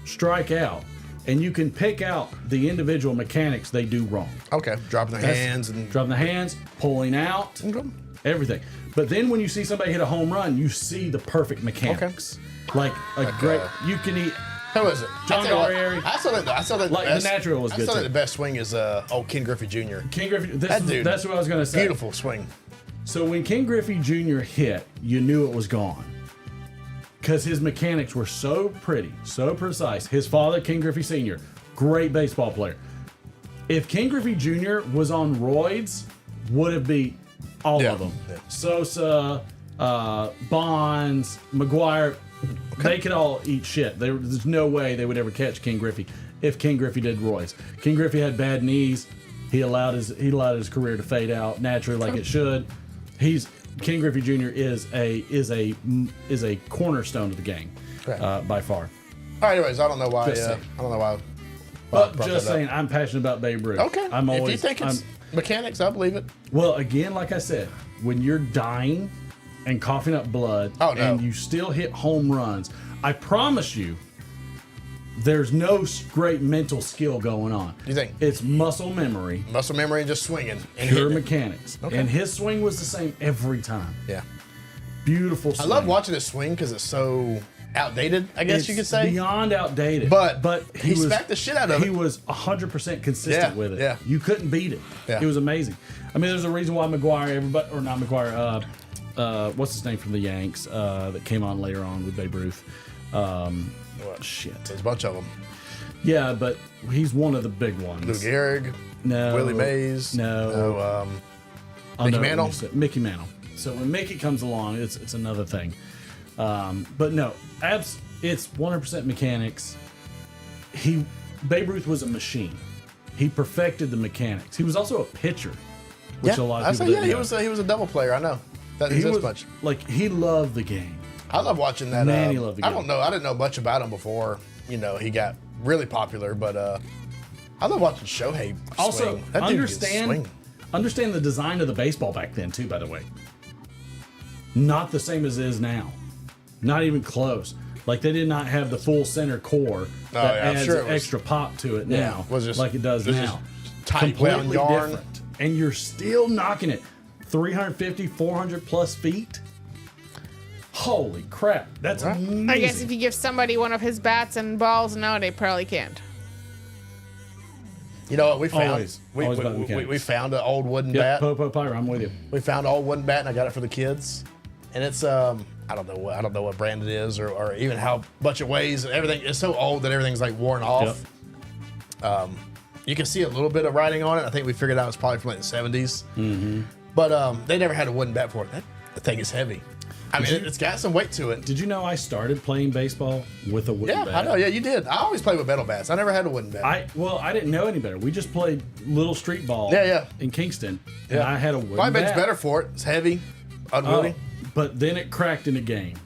strike out, and you can pick out the individual mechanics they do wrong. Okay, dropping the hands, pulling out, everything. But then when you see somebody hit a home run, you see the perfect mechanics. Like great, you can eat. Who is it? John Garrieri. I saw that. Like, the natural was good, I saw that too. the best swing is Ken Griffey Jr. Ken Griffey. That dude, that's what I was going to say. Beautiful swing. So when Ken Griffey Jr. hit, you knew it was gone. Because his mechanics were so pretty, so precise. His father, Ken Griffey Sr., great baseball player. If Ken Griffey Jr. was on roids, would have beat all of them. Yeah. Sosa, Bonds, McGuire, they could all eat shit. There's no way they would ever catch Ken Griffey if Ken Griffey did roids. Ken Griffey had bad knees. He allowed his career to fade out naturally like it should. Ken Griffey Jr. is a cornerstone of the game by far. All right, anyways, I don't know why. But just saying, I'm passionate about Babe Ruth. Okay. If you think it's mechanics, I believe it. Well, again, like I said, when you're dying and coughing up blood, and you still hit home runs, I promise you, there's no great mental skill going on. You think? It's muscle memory. Muscle memory and just swinging. And pure mechanics. Okay. And his swing was the same every time. Yeah. Beautiful swing. I love watching his swing because it's so outdated, I guess you could say. Beyond outdated. But he smacked the shit out of it. He was 100% consistent with it. Yeah. You couldn't beat it. Yeah. It was amazing. I mean, there's a reason why McGuire, or not McGuire, what's his name from the Yanks that came on later on with Babe Ruth? Shit. There's a bunch of them. Yeah, but he's one of the big ones. Lou Gehrig, No. Willie Mays, No. Mickey Mantle. Mickey Mantle. So when Mickey comes along, it's another thing. But no, it's 100% mechanics. Babe Ruth was a machine. He perfected the mechanics. He was also a pitcher, which a lot of people didn't know. He was a double player. I know. That He is was, much. like, he loved the game. I love watching that. Man, he loved the I game. don't know. I didn't know much about him before. He got really popular. But I love watching Shohei swing. Also, That dude can swing. understand the design of the baseball back then too. By the way, not the same as it is now. Not even close. Like, they did not have the full center core that adds extra pop to it now, like it does now. Tight wound yarn. Different. And you're still knocking it 350, 400 plus feet. Holy crap. That's amazing. I guess if you give somebody one of his bats and balls now, they probably can't. You know what we found? Always about the mechanics. We found an old wooden Yep, bat. Popo Pyro, I'm with you. We found an old wooden bat, and I got it for the kids. And it's I don't know what brand it is, or even how much it weighs. Everything it's so old that everything's like worn off. Yep. You can see a little bit of writing on it. I think we figured out it's probably from like the 70s. Mm-hmm. But they never had a wooden bat for it. That thing is heavy. I mean, it's got some weight to it. Did you know I started playing baseball with a wooden bat? Yeah, I know. Yeah, you did. I always played with metal bats. I never had a wooden bat. I didn't know any better. We just played little street ball. In Kingston, and I had a wooden My bat's bat. better for it. It's heavy, unwieldy. But then it cracked in a game,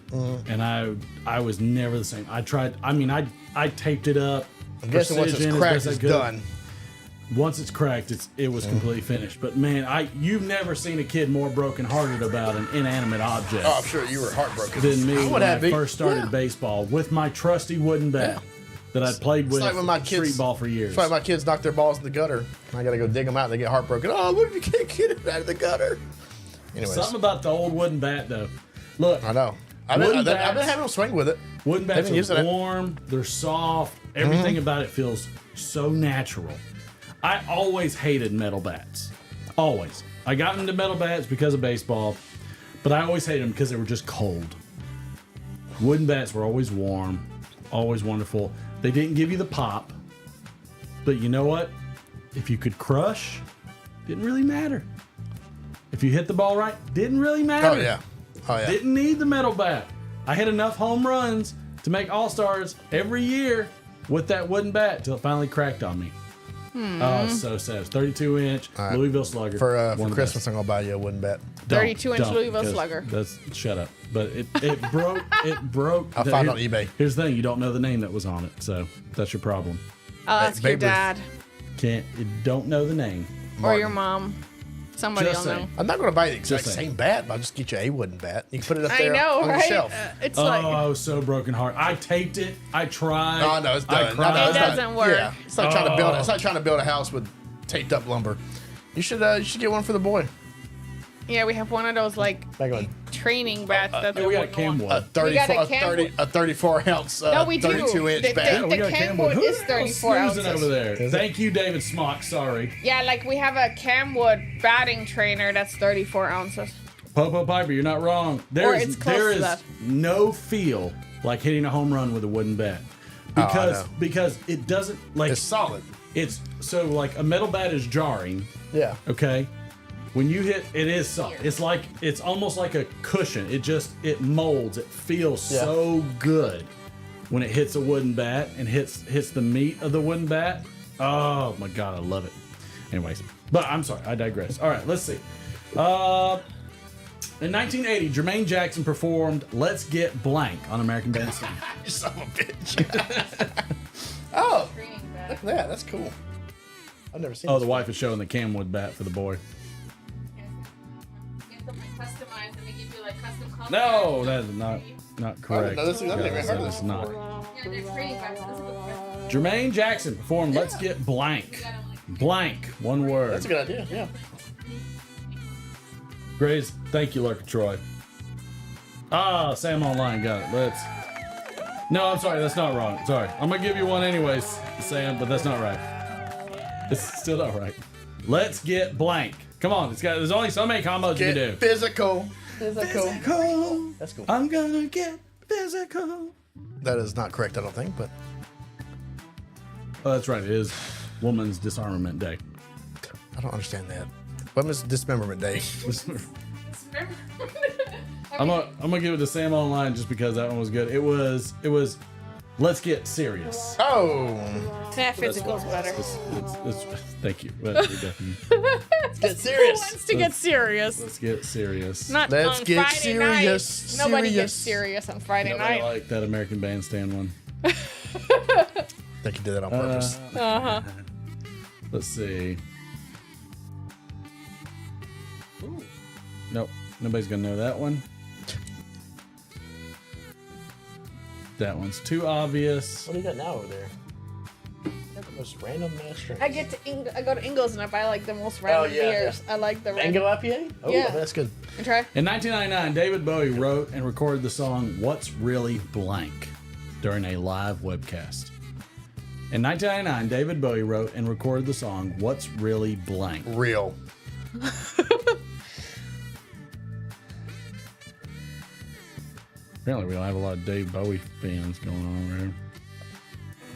and I was never the same. I tried. I mean, I taped it up. I'm guessing once it's cracked, it's done. Once it's cracked, it was completely finished. But man, you've never seen a kid more brokenhearted about an inanimate object. Oh, I'm sure you were heartbroken. Than me when I first started baseball with my trusty wooden bat that I'd played with street ball for years. It's like my kids knock their balls in the gutter. I got to go dig them out. And they get heartbroken. Oh, what if you can't get it out of the gutter? Anyways. Something about the old wooden bat, though. Look, I know. I've been having them swing with it. Wooden bats are warm. They're soft. Everything about it feels so natural. I always hated metal bats. Always. I got into metal bats because of baseball, but I always hated them because they were just cold. Wooden bats were always warm, always wonderful. They didn't give you the pop, but you know what? If you could crush, didn't really matter. If you hit the ball right, didn't really matter. Oh yeah. Didn't need the metal bat. I hit enough home runs to make All-Stars every year with that wooden bat till it finally cracked on me. Oh, it's so sad. 32-inch Louisville Slugger. For Christmas, I'm gonna buy you a wooden bat. 32-inch Louisville Slugger. Shut up. But it broke. It broke. I'll find it on eBay. Here's the thing: you don't know the name that was on it, so that's your problem. I'll ask your dad. You don't know the name. Or your mom. Somebody will know. I'm not going to buy the exact same bat, but I'll just get you a wooden bat. You can put it up there on the shelf. It's like... I was so broken heart. I taped it. I tried. No, no, it's done. It doesn't work. Yeah, it's like trying to build. It's like trying to build a house with taped up lumber. You should get one for the boy. Yeah, we have one of those like training bats. We got a Camwood. A 34 ounce. No, we do. 32-inch bat. The Camwood is 34 ounces. Over there. Thank you, David Smock. Sorry. Yeah, like we have a Camwood batting trainer that's 34 ounces. Popo Piper, you're not wrong. There is no feel like hitting a home run with a wooden bat because it doesn't like it's solid. It's so like a metal bat is jarring. Yeah. Okay. When you hit, it is soft. It's almost like a cushion. It molds. It feels so good when it hits a wooden bat and hits the meat of the wooden bat. Oh my God, I love it. Anyways, but I'm sorry, I digress. All right, let's see. In 1980, Jermaine Jackson performed "Let's Get Blank" on American Bandstand. You son of a bitch. Oh, look at that. That's cool. I've never seen. Oh, the wife is showing the Camwood bat for the boy. Customized and they give you like custom colors. No, that is not correct. No, I've never heard of this. Not. Yeah, they're pretty bats. Jermaine Jackson performed "Let's Get Blank." Blank, one word. That's a good idea. Yeah. Grace, thank you, Lurker Troy. Sam Online got it. No, I'm sorry, that's not wrong. Sorry, I'm gonna give you one anyways, Sam, but that's not right. It's still not right. Let's get blank. Come on, there's only so many combos you can do. Physical. That's cool. I'm gonna get physical. That is not correct, I don't think, but Oh, that's right. It is Women's Disarmament Day. I don't understand that. Women's Dismemberment Day. I'm gonna give it to Sam Online just because that one was good. It was Let's Get Serious. Oh. That physical's better. Thank you. Let's get serious. Who wants to get serious? Let's get serious. Not Let's on get Friday serious. night. Nobody Serious. gets serious on Friday Nobody night. like that American Bandstand one. I think you did that on purpose. Let's see. Ooh. Nope. Nobody's gonna know that one. That one's too obvious. What do you got now over there? You got the most random strings. I go to Ingles and I buy like the most random beers. I like the Mango IPA? Oh, Yeah. that's good. And try. In 1999, David Bowie wrote and recorded the song What's Really Blank during a live webcast. In 1999, David Bowie wrote and recorded the song What's Really Blank. Real. Apparently, we don't have a lot of Dave Bowie fans going on around.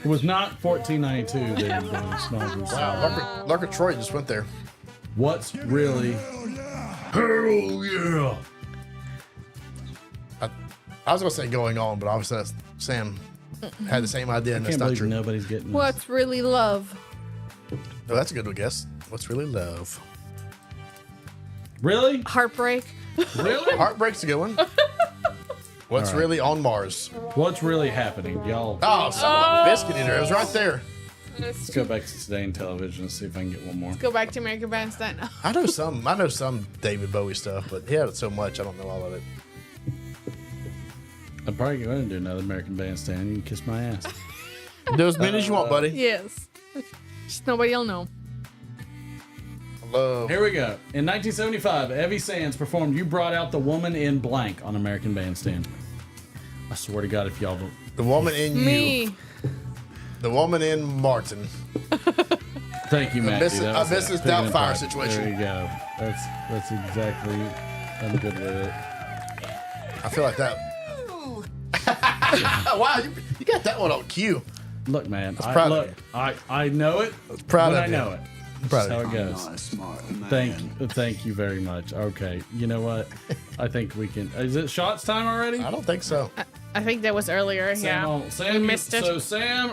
It was not 1492, David Bowie song. Wow, Larker Troy just went there. What's really... Hell yeah! I was going to say going on, but obviously Sam had the same idea, and I that's can't not believe true. nobody's getting this. What's really love? Oh, that's a good one, guess. What's really love? Really? Heartbreak. Really? Heartbreak's a good one. What's All right. really on Mars? What's really happening, y'all? Oh, son of a biscuit eater. It was right there. Let's go back to Today in Television and see if I can get one more. Go back to American Bandstand. I know some David Bowie stuff, but he had it so much I don't know all of it. I'm probably going to do another American Bandstand. You can kiss my ass. Do as many as you want, buddy. Yes. Just nobody will know. Love. Here we go. In 1975, Evie Sands performed You Brought Out the Woman in Blank on American Bandstand. I swear to God, if y'all don't. The woman in you. Me. The woman in Martin. Thank you, Matt. Mrs. Doubtfire situation. There you go. That's exactly. I'm good with it. I feel like that. Wow, you got that one on cue. Look, man. Proud of I know it. Proud when of I know you. it. Proud That's of how you. it goes. Thank you very much. Okay, you know what? I think we can. Is it shots time already? I don't think so. I think that was earlier. Sam, We missed it. So Sam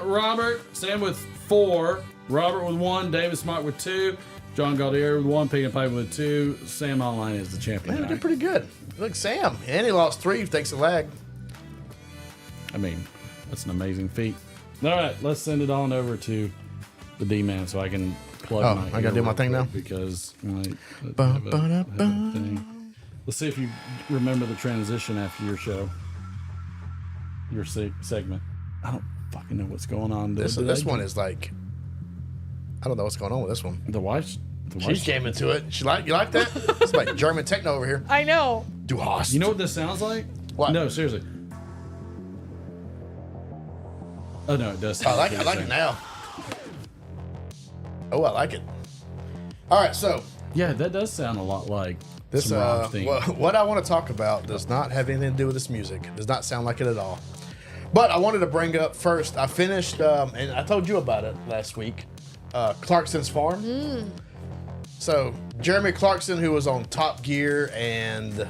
with 4, Robert with 1, David Smart with 2, John Gaudier with 1, Pete and Piper with 2. Sam Online is the champion. Man, tonight. did pretty good. Look, Sam. And he lost 3 thanks to lag. I mean, that's an amazing feat. All right, let's send it on over to the D-Man so I can plug my I gotta do my thing now? because I have a thing. Let's see if you remember the transition after your show. Your segment. I don't fucking know what's going on. This one is like, I don't know what's going on with this one. The wife's. She came into it. You like that? It's like German techno over here. I know. Du hast. You know what this sounds like? What? No, seriously. Oh no, it does. I like it now. Oh, I like it. All right, so Yeah, that does sound a lot like this. some rock theme. What I want to talk about does not have anything to do with this music. Does not sound like it at all. But I wanted to bring up first. I finished, and I told you about it last week. Clarkson's Farm. So Jeremy Clarkson, who was on Top Gear and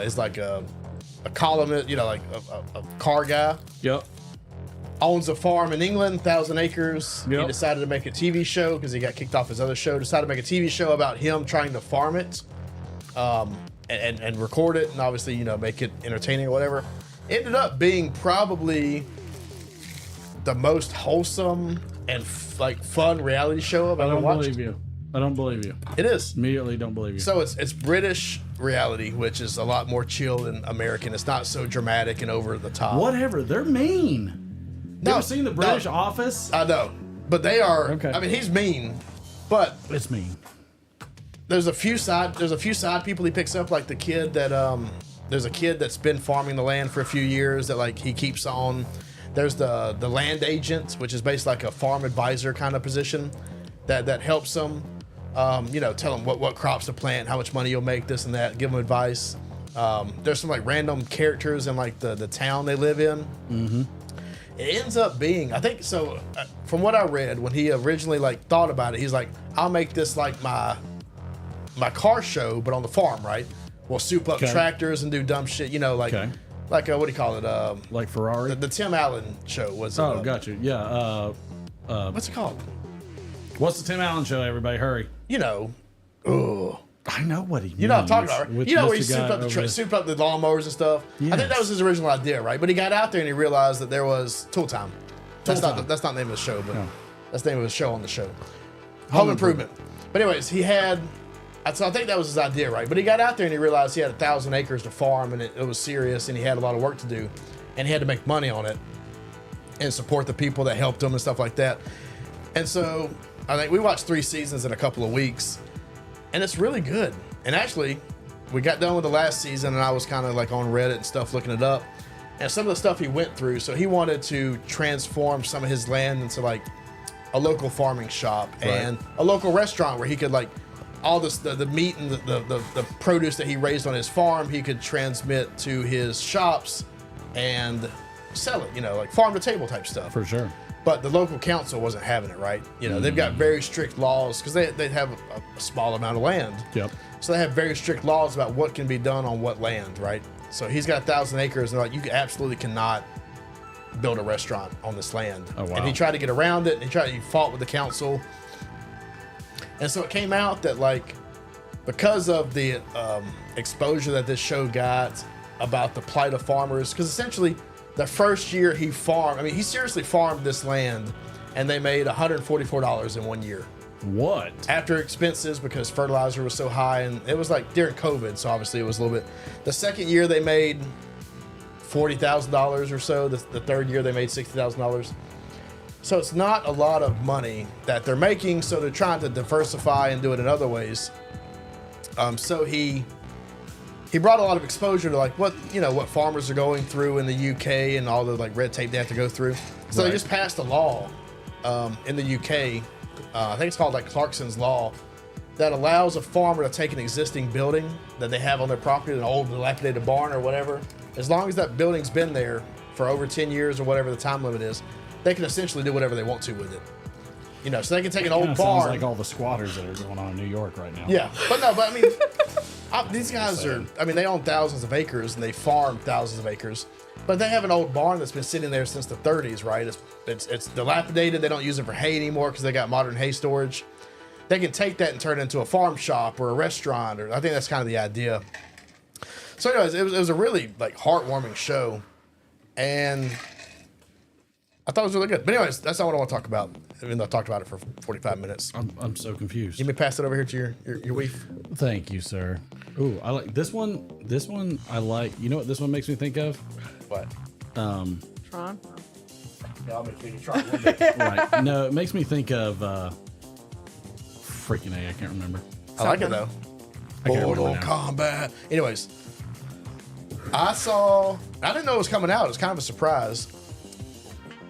is like a columnist, like a car guy. Yep. Owns a farm in England, 1,000 acres. Yep. He decided to make a TV show because he got kicked off his other show. Decided to make a TV show about him trying to farm it, and record it, and obviously make it entertaining or whatever. Ended up being probably the most wholesome and fun reality show I've I ever don't watched. believe you. I don't believe you. It is. Immediately don't believe you. So it's British reality, which is a lot more chill than American. It's not so dramatic and over the top. Whatever. They're mean. You ever seen the British Office? I know, but they are. Okay. I mean, he's mean, but It's mean. there's a few side people he picks up, like the kid that there's a kid that's been farming the land for a few years that he keeps on. There's the land agent, which is basically like a farm advisor kind of position that helps them. Tell them what crops to plant, how much money you'll make, this and that, give them advice. There's some random characters in the town they live in. Mm-hmm. It ends up being, I think so. from what I read, when he originally like thought about it, he's like, I'll make this like my car show, but on the farm, right? We'll soup up tractors and do dumb shit, you know, like what do you call it? Like Ferrari? The Tim Allen show was. Oh, gotcha. Yeah. What's it called? What's the Tim Allen show? Everybody, hurry! You know. Oh. I know what he means. You know what I'm talking about, right? You know where he souped up the lawnmowers and stuff? Yes. I think that was his original idea, right? But he got out there and he realized that there was Tool Time. That's not the name of the show, but that's the name of the show on the show. Home Improvement. But anyways, so I think that was his idea, right? But he got out there and he realized he had 1,000 acres to farm and it was serious and he had a lot of work to do and he had to make money on it and support the people that helped him and stuff like that. And so I think we watched 3 seasons in a couple of weeks. And it's really good. And actually, we got done with the last season and I was kind of like on Reddit and stuff looking it up. And some of the stuff he went through, so he wanted to transform some of his land into like a local farming shop and a local restaurant where he could like all this the meat and the produce that he raised on his farm, he could transmit to his shops and sell it, you know, like farm to table type stuff. For sure. But the local council wasn't having it, right? You know, they've got very strict laws because they have a small amount of land. Yep. So they have very strict laws about what can be done on what land, right? So he's got 1,000 acres, and they're like, you absolutely cannot build a restaurant on this land. Oh, wow. And he tried to get around it, and he fought with the council. And so it came out that, like, because of the exposure that this show got about the plight of farmers, because essentially the first year he farmed, I mean, he seriously farmed this land, and they made $144 in 1 year. What? After expenses, because fertilizer was so high, and it was like during COVID, so obviously it was a little bit. The second year they made $40,000 or so. The third year they made $60,000. So it's not a lot of money that they're making. So they're trying to diversify and do it in other ways. So he brought a lot of exposure to like what farmers are going through in the UK and all the like red tape they have to go through. So they just passed a law in the UK. I think it's called like Clarkson's Law, that allows a farmer to take an existing building that they have on their property, an old dilapidated barn or whatever, as long as that building's been there for over 10 years or whatever the time limit is, they can essentially do whatever they want to with it. You know, so they can take an old barn. Sounds like all the squatters that are going on in New York right now. Yeah, but I mean, these guys they own thousands of acres and they farm thousands of acres. But they have an old barn that's been sitting there since the 30s, right? It's dilapidated. They don't use it for hay anymore because they got modern hay storage. They can take that and turn it into a farm shop or a restaurant, or I think that's kind of the idea. So anyways, it was a really like heartwarming show, and I thought it was really good. But anyways, that's not what I want to talk about. Even though I talked about it for 45 minutes. I'm so confused. Let me pass it over here to your wife. Thank you, sir. Ooh, I like this one. This one I like. You know what this one makes me think of? What? Tron? Yeah, I'll make you try one day. Right. No, it makes me think of freaking A, I can't remember. I like it though. Mortal Kombat. Anyways, I didn't know it was coming out. It was kind of a surprise.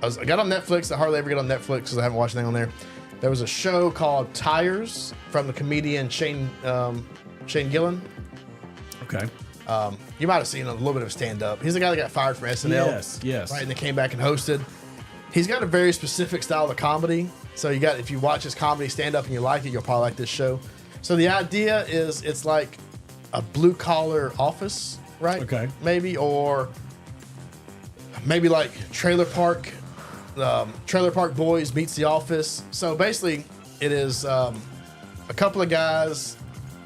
I got on Netflix. I hardly ever get on Netflix because I haven't watched anything on there. There was a show called Tires from the comedian Shane Gillen. Okay. You might have seen a little bit of stand-up. He's the guy that got fired from SNL. Yes. Right, and then came back and hosted. He's got a very specific style of comedy. So if you watch his comedy stand-up and you like it, you'll probably like this show. So the idea is it's like a blue-collar office, right? Okay. Maybe, or maybe like Trailer Park Boys meets The Office. So basically, it is a couple of guys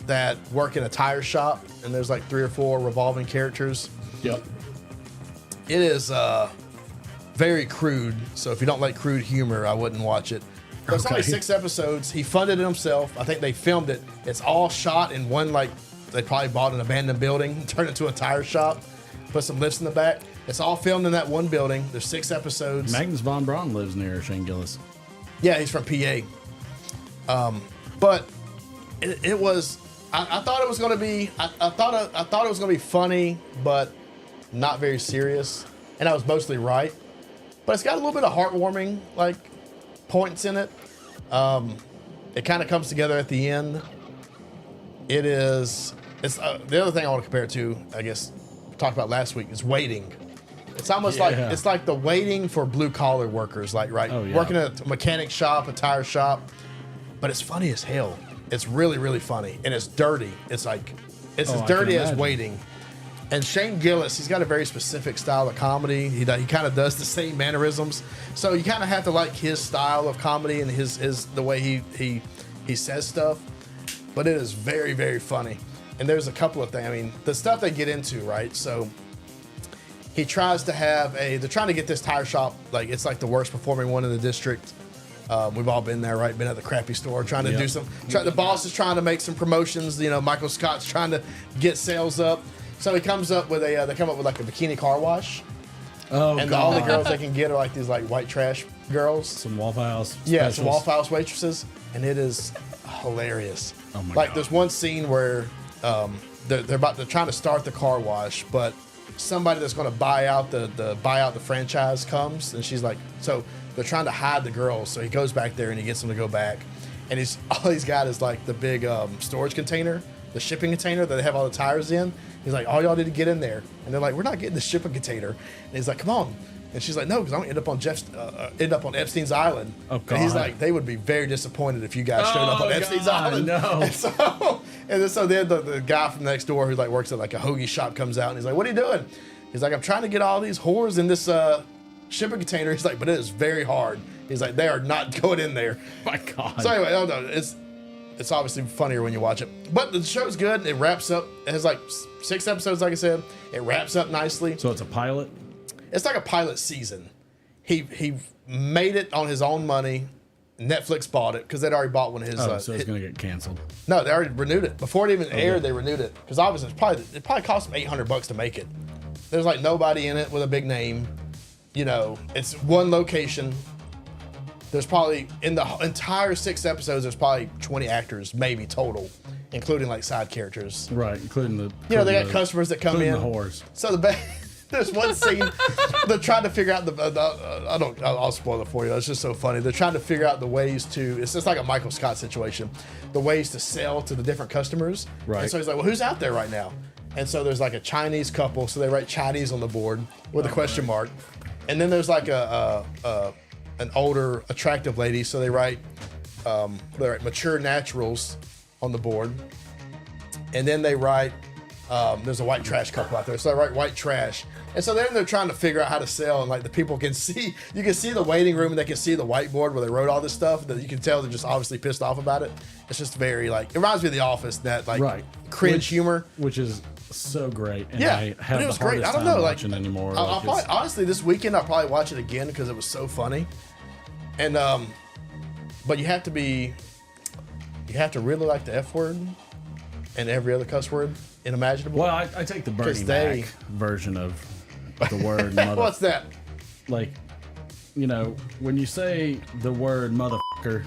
that work in a tire shop, and there's like 3 or 4 revolving characters. Yep. It is very crude, so if you don't like crude humor, I wouldn't watch it. But it's only 6 episodes. He funded it himself. I think they filmed it. It's all shot in one, like, they probably bought an abandoned building, turned it into a tire shop, put some lifts in the back. It's all filmed in that one building. There's 6 episodes. Magnus Von Braun lives near Shane Gillis. Yeah, he's from PA. But it was. I thought it was going to be. I thought it was going to be funny, but not very serious. And I was mostly right. But it's got a little bit of heartwarming like points in it. It kind of comes together at the end. It's the other thing I want to compare it to, I guess, we talked about last week, is Waiting. It's almost like it's like the waiting for blue collar workers, like working at a mechanic shop, a tire shop. But it's funny as hell. It's really, really funny, and it's dirty. It's like it's as dirty as waiting. And Shane Gillis, he's got a very specific style of comedy. He kind of does the same mannerisms, so you kind of have to like his style of comedy and his the way he says stuff. But it is very, very funny. And there's a couple of things. I mean, the stuff they get into, right? So he tries to have they're trying to get this tire shop, like it's like the worst performing one in the district. We've all been there, right? Been at the crappy store trying to do the boss is trying to make some promotions. You know, Michael Scott's trying to get sales up. So he comes up with they come up with like a bikini car wash. Oh, and all the girls they can get are like these like white trash girls. Some Waffle House. Yeah, some Waffle House waitresses. And it is hilarious. Oh my God. God. There's one scene where they're trying to start the car wash, but somebody that's going to buy out the franchise comes, and she's like, so they're trying to hide the girls. So he goes back there and he gets them to go back, and all he's got is like the big storage container, the shipping container that they have all the tires in. He's like, all y'all need to get in there, and they're like, we're not getting the shipping container, and he's like, come on. And she's like, no, because I'm gonna end up on Epstein's Island. Oh, God. And he's like, they would be very disappointed if you guys showed up on Epstein's Island. No. And so then the guy from next door who like works at like a hoagie shop comes out and he's like, what are you doing? He's like, I'm trying to get all these whores in this shipping container. He's like, but it is very hard. He's like, they are not going in there. My God. So anyway, it's obviously funnier when you watch it. But the show's good. It wraps up. It has like 6 episodes, like I said. It wraps up nicely. So it's a pilot? It's like a pilot season. He made it on his own money. Netflix bought it because they'd already bought one of his. So it's going to get canceled. No, they already renewed it before it even aired. They renewed it because obviously it probably cost them $800 to make it. There's like nobody in it with a big name. You know, it's one location. There's probably in the entire 6 episodes. There's probably 20 actors, maybe total, including like side characters. Right, including the. They got customers that come in. The whores. So there's one scene they're trying to figure out I'll spoil it for you. It's just so funny. They're trying to figure out the ways to. It's just like a Michael Scott situation, the ways to sell to the different customers. Right. And so he's like, well, who's out there right now? And so there's like a Chinese couple, so they write Chinese on the board with a question mark. And then there's like an older, attractive lady, so they write mature naturals on the board. And then they write there's a white trash couple out there, so they write white trash. And so then they're trying to figure out how to sell, and like the people can see, you can see the waiting room, and they can see the whiteboard where they wrote all this stuff. That you can tell they're just obviously pissed off about it. It's just very like, it reminds me of The Office, that like cringe humor, which is so great. And yeah, I have it was the great. I don't know, like watching anymore. I'll probably, honestly, this weekend I'll probably watch it again because it was so funny. And but you have to really like the F word and every other cuss word unimaginable. Well, I take the Bernie Mac version of the word mother. What's that? Like, you know, when you say the word motherfucker,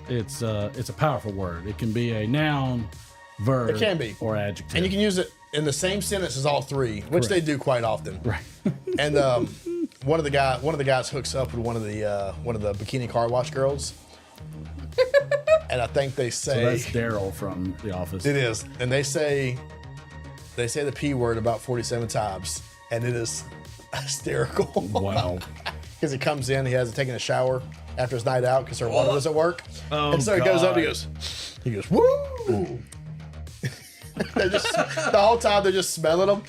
it's a powerful word. It can be a noun, verb, it can be, or adjective, and you can use it in the same sentence as all three, which they do quite often. Right. And one of the guys hooks up with one of the bikini car wash girls. And I think they say, so that's Daryl from The Office. It is, and they say the P word about 47 times, and it is hysterical. Wow. Because he comes in, he hasn't taken a shower after his night out because her water doesn't work. Oh, and so he goes up, he goes, woo! The whole time they're just smelling them.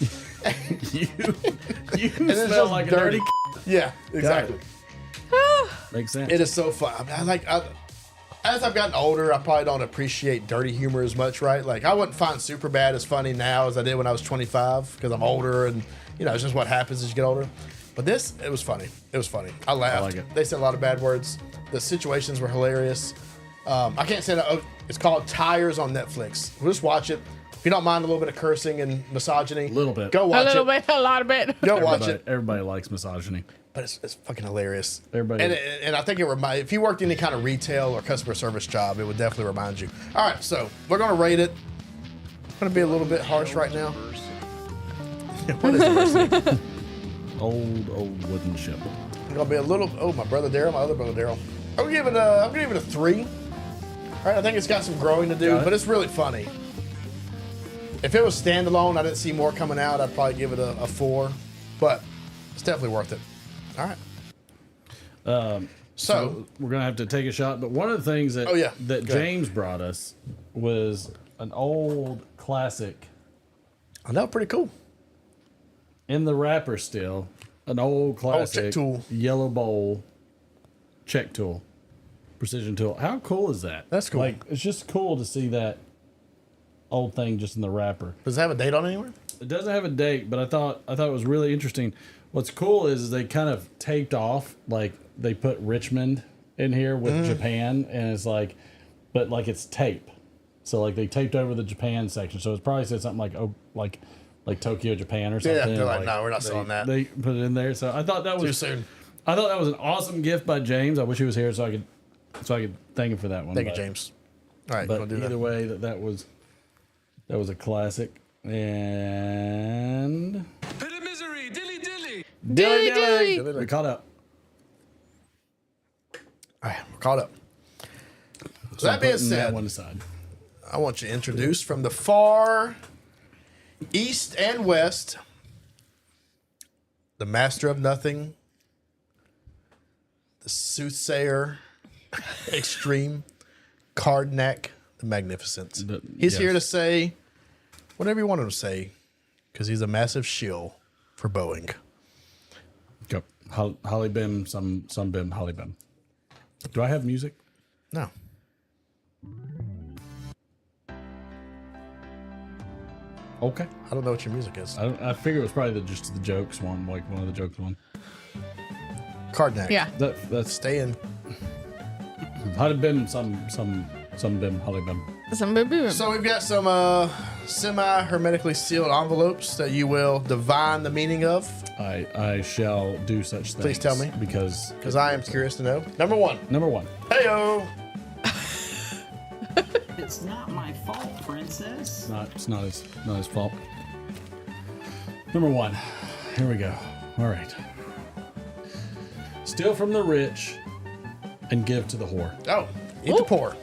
you smell like dirty. Yeah, exactly. Makes sense. It is so fun. I mean, as I've gotten older, I probably don't appreciate dirty humor as much, right? Like, I wouldn't find Superbad as funny now as I did when I was 25 because I'm older, and it's just what happens as you get older. But it was funny. It was funny. I laughed. I like it. They said a lot of bad words. The situations were hilarious. I can't say that. It's called Tires on Netflix. We'll just watch it. If you don't mind a little bit of cursing and misogyny, a little bit. Go watch it. A lot of bit. Go watch it. Everybody likes misogyny. But it's fucking hilarious. Everybody. And I think if you worked any kind of retail or customer service job, it would definitely remind you. All right, so we're going to rate it. I'm going to be a little bit harsh right now. What is diversity? Old wooden ship. I'm going to be a little, my brother Daryl, my other brother Daryl. I'm going to give it a 3. All right, I think it's got some growing to do, but it's really funny. If it was standalone, I didn't see more coming out, I'd probably give it a 4. But It's definitely worth it. All right. So we're gonna have to take a shot. But one of the things that that James brought us was an old classic. I know, pretty cool. In the wrapper still, an old classic check tool. yellow bowl check tool, precision tool. How cool is that? That's cool. Like, it's just cool to see that old thing just in the wrapper. Does it have a date on it anywhere? It doesn't have a date, but I thought it was really interesting. What's cool is they kind of taped off, like they put Richmond in here with Japan, and it's like, but like it's tape. So like they taped over the Japan section. So it's probably said something like Tokyo, Japan or something. Yeah, they're like, no, we're not selling that. They put it in there. So I thought that was too soon. I thought that was an awesome gift by James. I wish he was here so I could thank him for that one. Thank you, James. All right, but we'll do either that. way, that was a classic. And Pit of misery, dilly dilly. Dilly. we caught up. All right, we're caught up. So I'm that being putting that said, one aside. I want you to introduce from the far east and west, the master of nothing, the soothsayer, extreme, Cardnack, the magnificent. He's here to say whatever you want him to say, because he's a massive shill for Boeing. Go. Holly Bim, some Bim, Holly Bim. Do I have music? No. Okay. I don't know what your music is. I figure it was probably just the jokes one, like one of the jokes one. Cardnack. Yeah. That's Stay in. Holly Bim, some Bim, Holly Bim. Some boo-boo. So we've got some semi-hermetically sealed envelopes that you will divine the meaning of. I shall do such things. Please tell me. Because I am curious to know. Number one. Heyo. It's not my fault, princess. It's not his fault. Number one. Here we go. All right. Steal from the rich and give to the whore. Oh, eat the poor.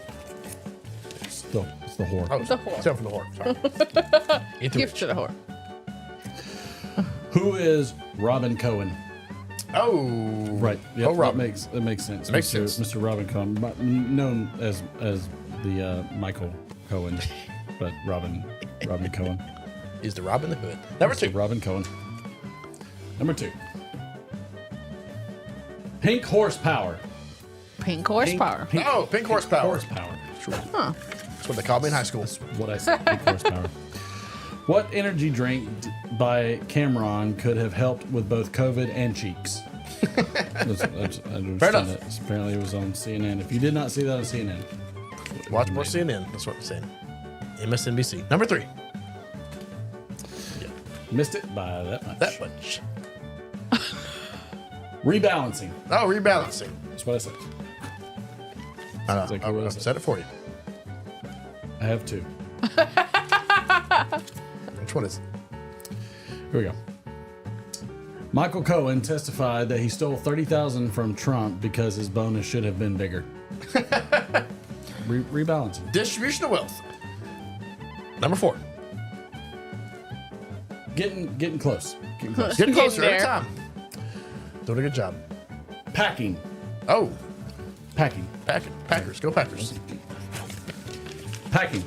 It's the whore. Oh, The whore. steal from the whore. Sorry. Eat the Gift rich. to the whore. Who is Robin Cohen? Oh, Right. Yep, Oh, Robin. That makes sense. Makes Mr. sense. Mr. Robin Cohen, known as the Michael Cohen, but Robin Cohen. He's the Robin Hood. Number two. Robin Cohen. Number two. Pink horsepower. Pink horsepower. Pink horsepower. Horsepower. Huh. That's what they called me in high school. That's what I said. Pink horsepower. What energy drink by Cameron could have helped with both COVID and cheeks? Fair enough. Apparently, it was on CNN. If you did not see that on CNN, Watch more CNN. That's what I'm saying. MSNBC. Number three. missed it by that much. That much. Rebalancing. Oh, rebalancing. That's what I said. I know. Exactly what I I said. said it for you. I have two. Which one is it? Here we go. Michael Cohen testified that he stole $30,000 from Trump because his bonus should have been bigger. Rebalancing. Distribution of wealth. Number four. Getting close. Getting close. Getting closer Getting every there. time. Doing a good job. Packing. Oh, Packing. Packers. Go Packers. Packing.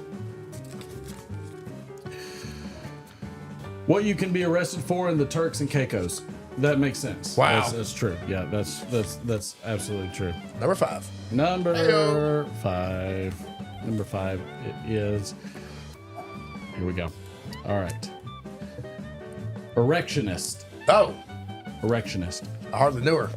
What you can be arrested for in the Turks and Caicos. That makes sense. Wow. That's true. Yeah, that's absolutely true. Number five. Number Heyo. 5. Number 5 it is. Here we go. All right. Erectionist. Oh, Erectionist. I hardly knew her.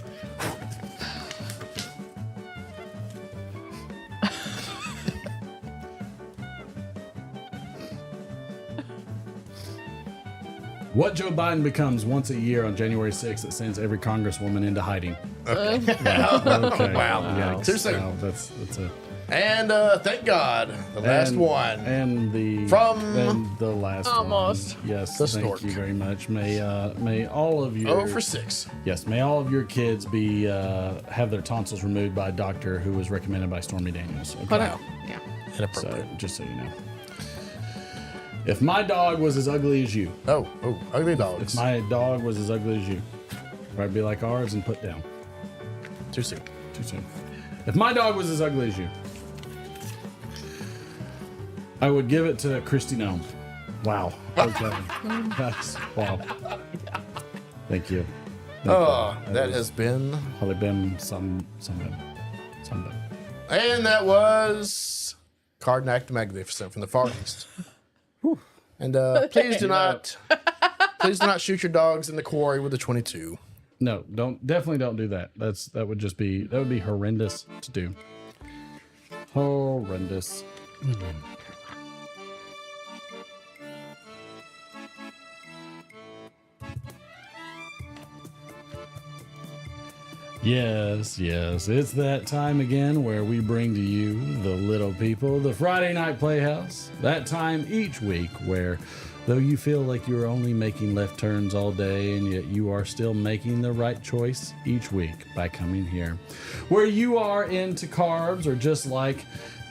What Joe Biden becomes once a year on January 6th that sends every congresswoman into hiding. Okay. Wow. Yikes. Too soon. Wow, that's a And thank God, the last one. And the last Almost. one. Yes. The thank stork. you very much. May all of your 0 for 6. Yes, may all of your kids be have their tonsils removed by a doctor who was recommended by Stormy Daniels. Okay? But yeah. So Inappropriate. just so you know. If my dog was as ugly as you. Oh, ugly If dogs. my dog was as ugly as you. probably be like ours and put down. Too soon. Too soon. If my dog was as ugly as you, I would give it to Christy Nome. Wow. Okay. That's wow. Thank you. That has been. Probably been some. And that was Cardiac Magnificent from the Far East. And please do not shoot your dogs in the quarry with a 22. No, definitely don't do that. That would be horrendous to do. Horrendous. Yes, it's that time again where we bring to you, the little people, the Friday Night Playhouse. That time each week where, though you feel like you're only making left turns all day, and yet you are still making the right choice each week by coming here. Where you are into carbs or just like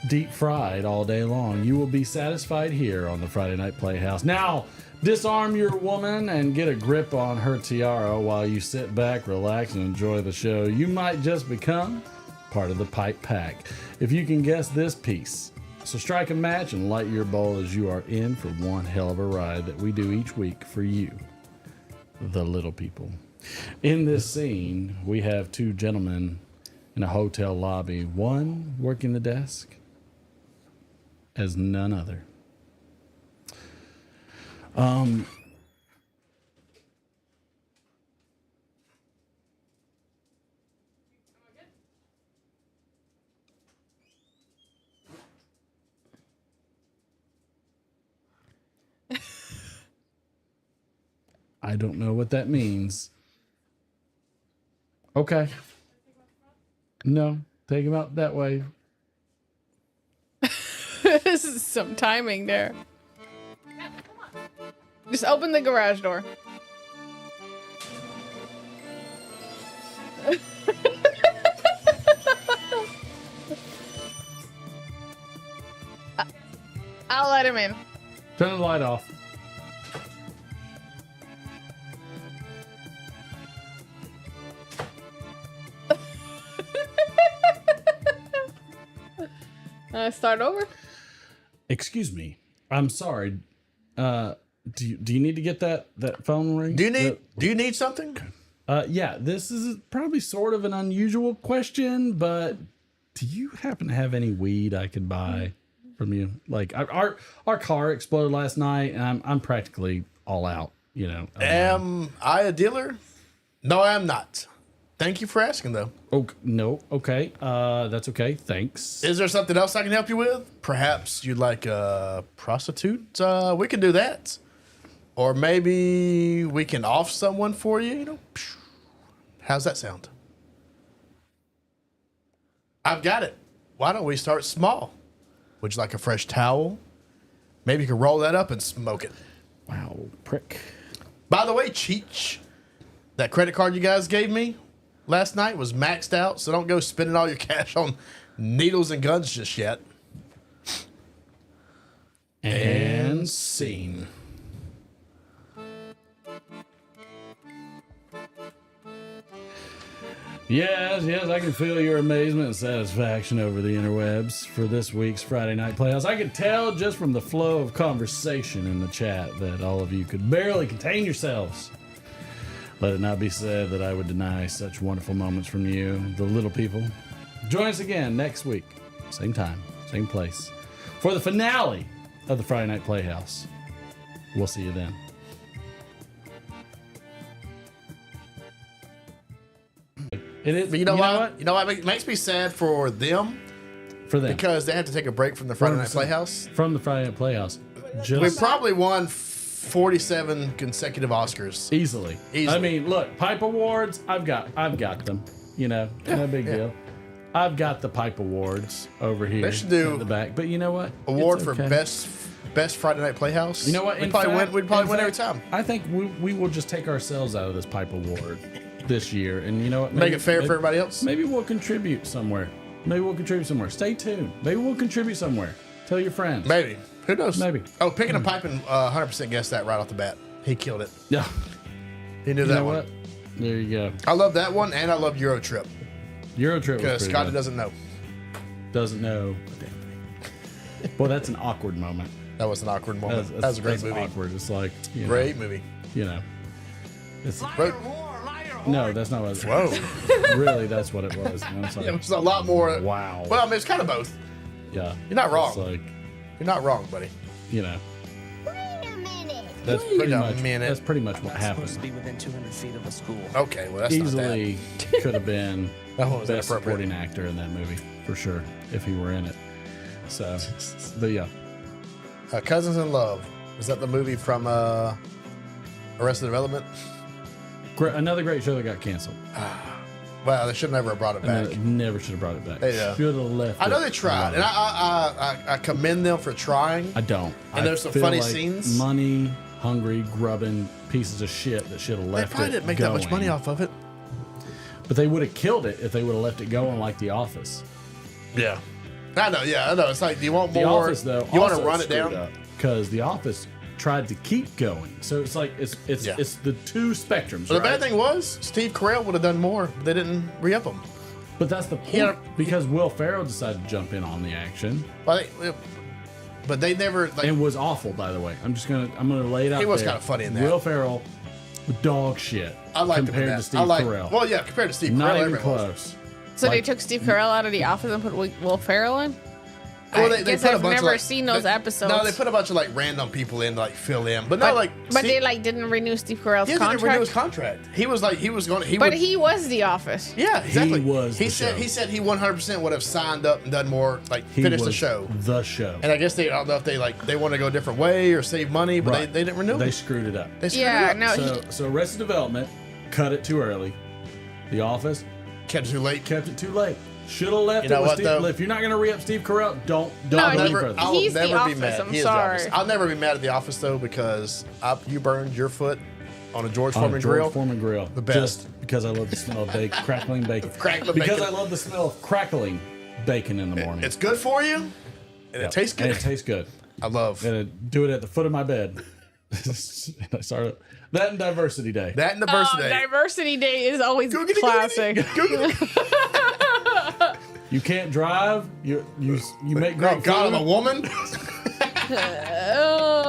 deep fried all day long, you will be satisfied here on the Friday Night Playhouse. Now, disarm your woman and get a grip on her tiara while you sit back, relax, and enjoy the show. You might just become part of the pipe pack if you can guess this piece. So strike a match and light your bowl as you are in for one hell of a ride that we do each week for you, the little people. In this scene, we have two gentlemen in a hotel lobby, one working the desk as none other. I don't know what that means. Okay. No, take him out that way. This is some timing there. Just open the garage door. I'll let him in. Turn the light off. Start over? Excuse me. I'm sorry. Do you need to get that phone ring? Do you need something? Yeah, this is probably sort of an unusual question, but do you happen to have any weed I could buy from you? Like our car exploded last night, and I'm practically all out. You know. Am I a dealer? No, I am not. Thank you for asking, though. Oh no. Okay. That's okay. Thanks. Is there something else I can help you with? Perhaps you'd like a prostitute? We can do that. Or maybe we can off someone for you, you know? How's that sound? I've got it. Why don't we start small? Would you like a fresh towel? Maybe you can roll that up and smoke it. Wow, prick. By the way, Cheech, that credit card you guys gave me last night was maxed out, so don't go spending all your cash on needles and guns just yet. And scene. Yes, I can feel your amazement and satisfaction over the interwebs for this week's Friday Night Playhouse. I could tell just from the flow of conversation in the chat that all of you could barely contain yourselves. Let it not be said that I would deny such wonderful moments from you, the little people. Join us again next week, same time, same place, for the finale of the Friday Night Playhouse. We'll see you then. It is. But you know what? You know what? It makes me sad for them. For them. Because they had to take a break from the Friday Night Playhouse. From the Friday Night Playhouse. We probably won 47 consecutive Oscars. Easily. I mean, look, Pipe Awards, I've got them. You know, no big deal. I've got the Pipe Awards over here They should do in the back. But you know what? Award It's for okay. best Friday Night Playhouse. You know what? We'd probably win every time. I think we will just take ourselves out of this Pipe Award this year, and you know what? Make it fair for everybody else. Maybe we'll contribute somewhere. Stay tuned. Maybe we'll contribute somewhere. Tell your friends. Maybe. Who knows? Maybe. Oh, picking a pipe and 100% guessed that right off the bat. He killed it. Yeah. He knew You that know one. what? There you go. I love that one, and I love Euro Trip Euro Trip was because pretty Scotty good. doesn't know. Doesn't know a damn thing. Boy, that's an awkward moment. That was an awkward moment. That was a great movie. Awkward. It's like Great movie. You know. It's No, that's not what it was. Whoa. Really, that's what it was. And it's like, It was a lot more. Wow. Well, I mean, it's kind of both. Yeah. You're not wrong. It's like, You're not wrong, buddy. you know. Wait a minute. That's Wait pretty a much. minute. That's pretty much what Supposed to happened. be within 200 feet of a school. Okay, well, that's Easily could have been That one was best inappropriate. supporting actor in that movie for sure if he were in it. So, but yeah, not that. Cousins in Love. Was that the movie from Arrested Development? another great show that got canceled. Well, they should never have brought it And back. they never should have brought it back. They, Should have left. I know it they tried, alone. and I commend them for trying. I don't. And there's some feel funny like scenes. Money hungry, grubbing pieces of shit that should have They left probably it didn't make going. that much money off of it. But they would have killed it if they would have left it going like The Office. Yeah, I know. Yeah, I know. It's like, do you want The more? Office, though, you want to run it down? because The Office tried to keep going. So it's like it's the two spectrums. But the right? bad thing was, Steve Carell would have done more. But they didn't re-up him. But that's the point Yeah. because Will Ferrell decided to jump in on the action But they never like. and was awful. By the way, I'm gonna lay it out. He was there. kinda funny in that. Will Ferrell, dog shit. I liked him in compared that. to Steve I like. Carell. Well, yeah, compared to Steve Not Carell, even everyone was. close. So they Like- took Steve Carell out of The Office and put Will Ferrell in? Well, I guess I've never seen those episodes. No, they put a bunch of like random people in to like fill in, but not like. But they like didn't renew Steve Carell's He didn't renew his contract. contract. He was like he was going. But he was The Office. Yeah, exactly. He was He the said show. he said he 100% would have signed up and done more, like He finish the was show. The show. And I guess they I don't know if they want to go a different way or save money, but Right. they didn't renew. They it. screwed it up. They screwed Yeah, it up. no. So Arrested Development cut it too early. The Office Kept it too late. kept it too late. Should have left You know it with what, Steve. though? If you're not gonna re-up Steve Carell, don't No, go any he- further. I'll He's The never be Office, mad. I'm He is The sorry. Office. I'll never be mad at The Office though because you burned your foot on a George On Foreman a George grill. Foreman grill. The best. Just because I love the smell of bacon, crackling bacon. Crackling because bacon. I love the smell of crackling bacon in the morning. It's good for you, and Yep. it tastes good. And it tastes good. I love And I do it at the foot of my bed. And I started that and Diversity Day. that and the Oh, birthday. Diversity Day is always Googity, classic. googity, googity. You can't drive. You make Oh great God, I'm food. a woman.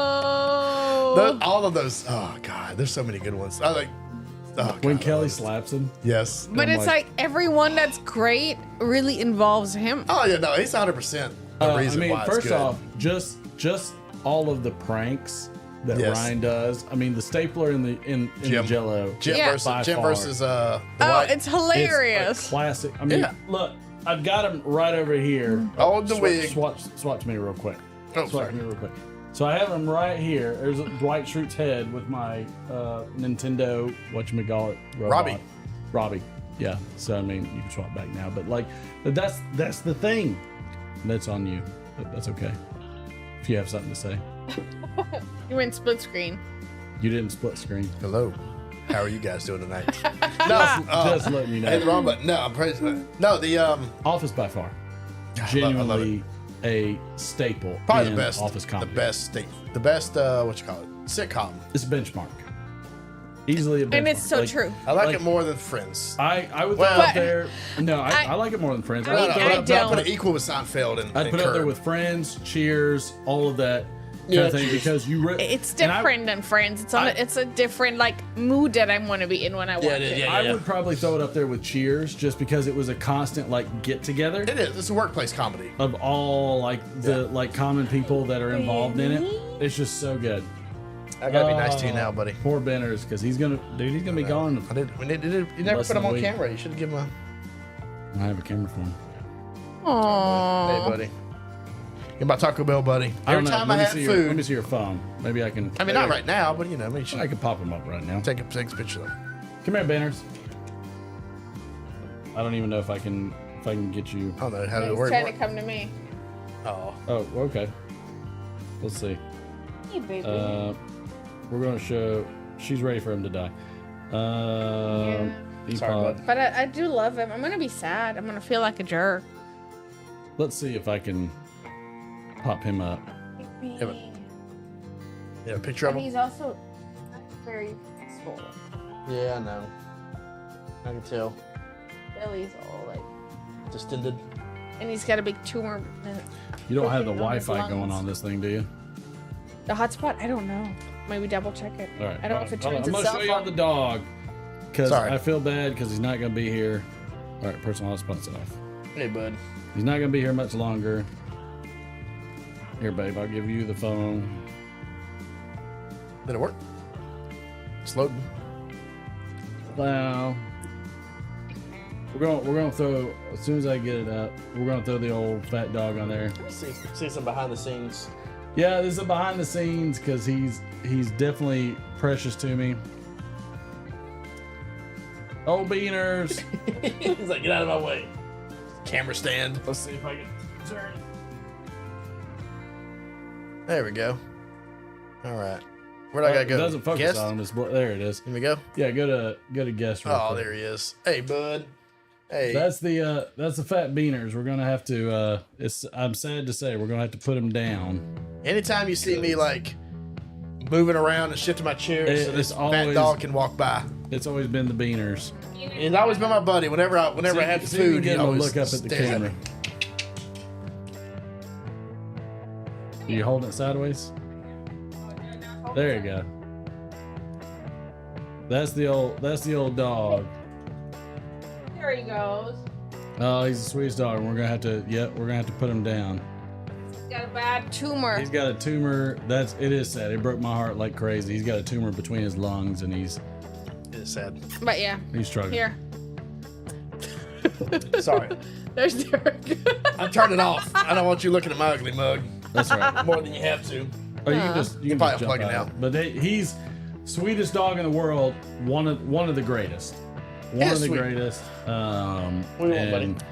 Oh. All of those. Oh God, there's so many good ones. I like. Oh, God, When I Kelly love slaps him. it. Yes. But I'm it's like everyone that's great really involves him. Oh yeah, no, he's 100% the reason I mean, why it's first good. off, just all of the pranks that Yes. Ryan does. I mean, the stapler in the Jim. Jello. Jim Yeah. versus By Jim far. versus Oh, Dwight. it's It's hilarious. a classic. I mean, Yeah. look, I've got him right over here. Oh, the wig. Swatch me real quick. Oh, Swatch sorry. me real quick. So I have him right here. There's Dwight Schrute's head with my Nintendo whatchamacallit robot. Robbie. Yeah. So I mean, you can swap back now, but like, but that's the thing. That's on you. But that's okay. If you have something to say, You went split screen. you didn't split screen. Hello. How are you guys doing tonight? no, Just letting you know. hit the wrong button. No, I'm pretty. No, the Office by far, I love genuinely a staple. probably in the best. Office comedy. The best. What you call it? Sitcom. It's a benchmark. Easily a benchmark. And it's so true. I like it more than Friends. I would Well- throw it up there. No, I like it more than Friends. I mean, I'd put it I up- but I don't. put it equal with Seinfeld and I'd put it up there Curb. with Friends, Cheers, all of that kind Yeah, of thing Cheers. because you. It's and I- different than Friends. It's a different like mood that I want to be in when I watch it. I would probably throw it up there with Cheers just because it was a constant like get together It is. It's a workplace comedy. of all like the like common people that are involved in it. It's just so good. I gotta be nice to you now, buddy. Poor Benners because he's gonna be gone. I did. You never Less put him than a on week. camera. You should give him a. I have a camera for him. Aww. Hey, buddy. Get my Taco Bell, buddy. I don't Every know. time I Let me have see food. let me see your phone. Maybe I can. I mean, not right now, but you know, maybe you should I can pop him up right now. take a picture of him. Come here, Banners. I don't even know if I can get you. I don't know how to He's work. trying to come to me. Oh, Oh, okay. Let's see. Hey, baby. We're gonna show. She's ready for him to die. Sorry, Eapod. bud. But I do love him. I'm gonna be sad. I'm gonna feel like a jerk. Let's see if I can pop him up. Yeah, but- yeah, a picture of him. He's also very peaceful. Yeah, I know. I can tell. Billy's all like, Distended. and he's got a big tumor. You don't have the on his Wi-Fi going lungs. on this thing, do you? The hotspot? I don't know. Maybe double check it. All right. I don't know if it Hold on, turns I'm gonna itself show you on. the dog because Sorry. I feel bad because he's not gonna be here. All right, personal hotspot's off. Hey, bud. He's not gonna be here much longer. Here, babe, I'll give you the phone. Did it work? It's loading. Well, we're gonna throw as soon as I get it up. We're gonna throw the old fat dog on there. See some behind the scenes. Yeah, this is behind the scenes because he's definitely precious to me. Oh, beaners! He's like, get out of my way. Camera stand. Let's see if I can turn. There we go. All right. Where'd I gotta go? It doesn't focus Guest? on this. There it is. Here we go. Yeah, go to guest. real Oh, quick. there he is. Hey, bud. Hey. That's the fat beaners. We're gonna have to. I'm sad to say we're gonna have to put him down. Anytime you see me like moving around and shifting my chair so this fat always- dog can walk by. It's always been the beaners. He's always been my buddy. Whenever I had See if you food, get he him to always look up at the stares camera. me. Are you holding it sideways? There you go. That's the old dog. There he goes. Oh, he's the sweetest dog. We're gonna have to put him down. He's got a bad tumor. He's got a tumor. It is sad. It broke my heart like crazy. He's got a tumor between his lungs and he's sad. But yeah. He's struggling. Here. Sorry. There's Derek. I'm turning it off. I don't want you looking at my ugly mug. That's right. More than you have to. Or you can just probably jump plug it out. out. But he's sweetest dog in the world. One of the greatest. One of the sweet. greatest. What do you want, buddy? And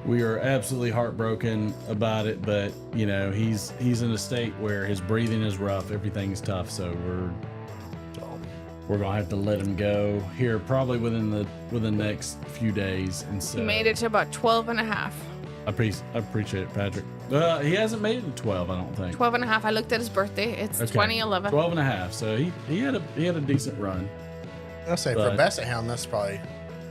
we are absolutely heartbroken about it. But you know he's in a state where his breathing is rough. Everything's tough. So we're gonna have to let him go here probably within the next few days. And so He made it to about 12 and a half. I appreciate it, Patrick. He hasn't made it to 12, I don't think. 12 and a half. I looked at his birthday. It's Okay. 2011. 12 and a half. So he had a decent run. I'll say for a But- basset hound, that's probably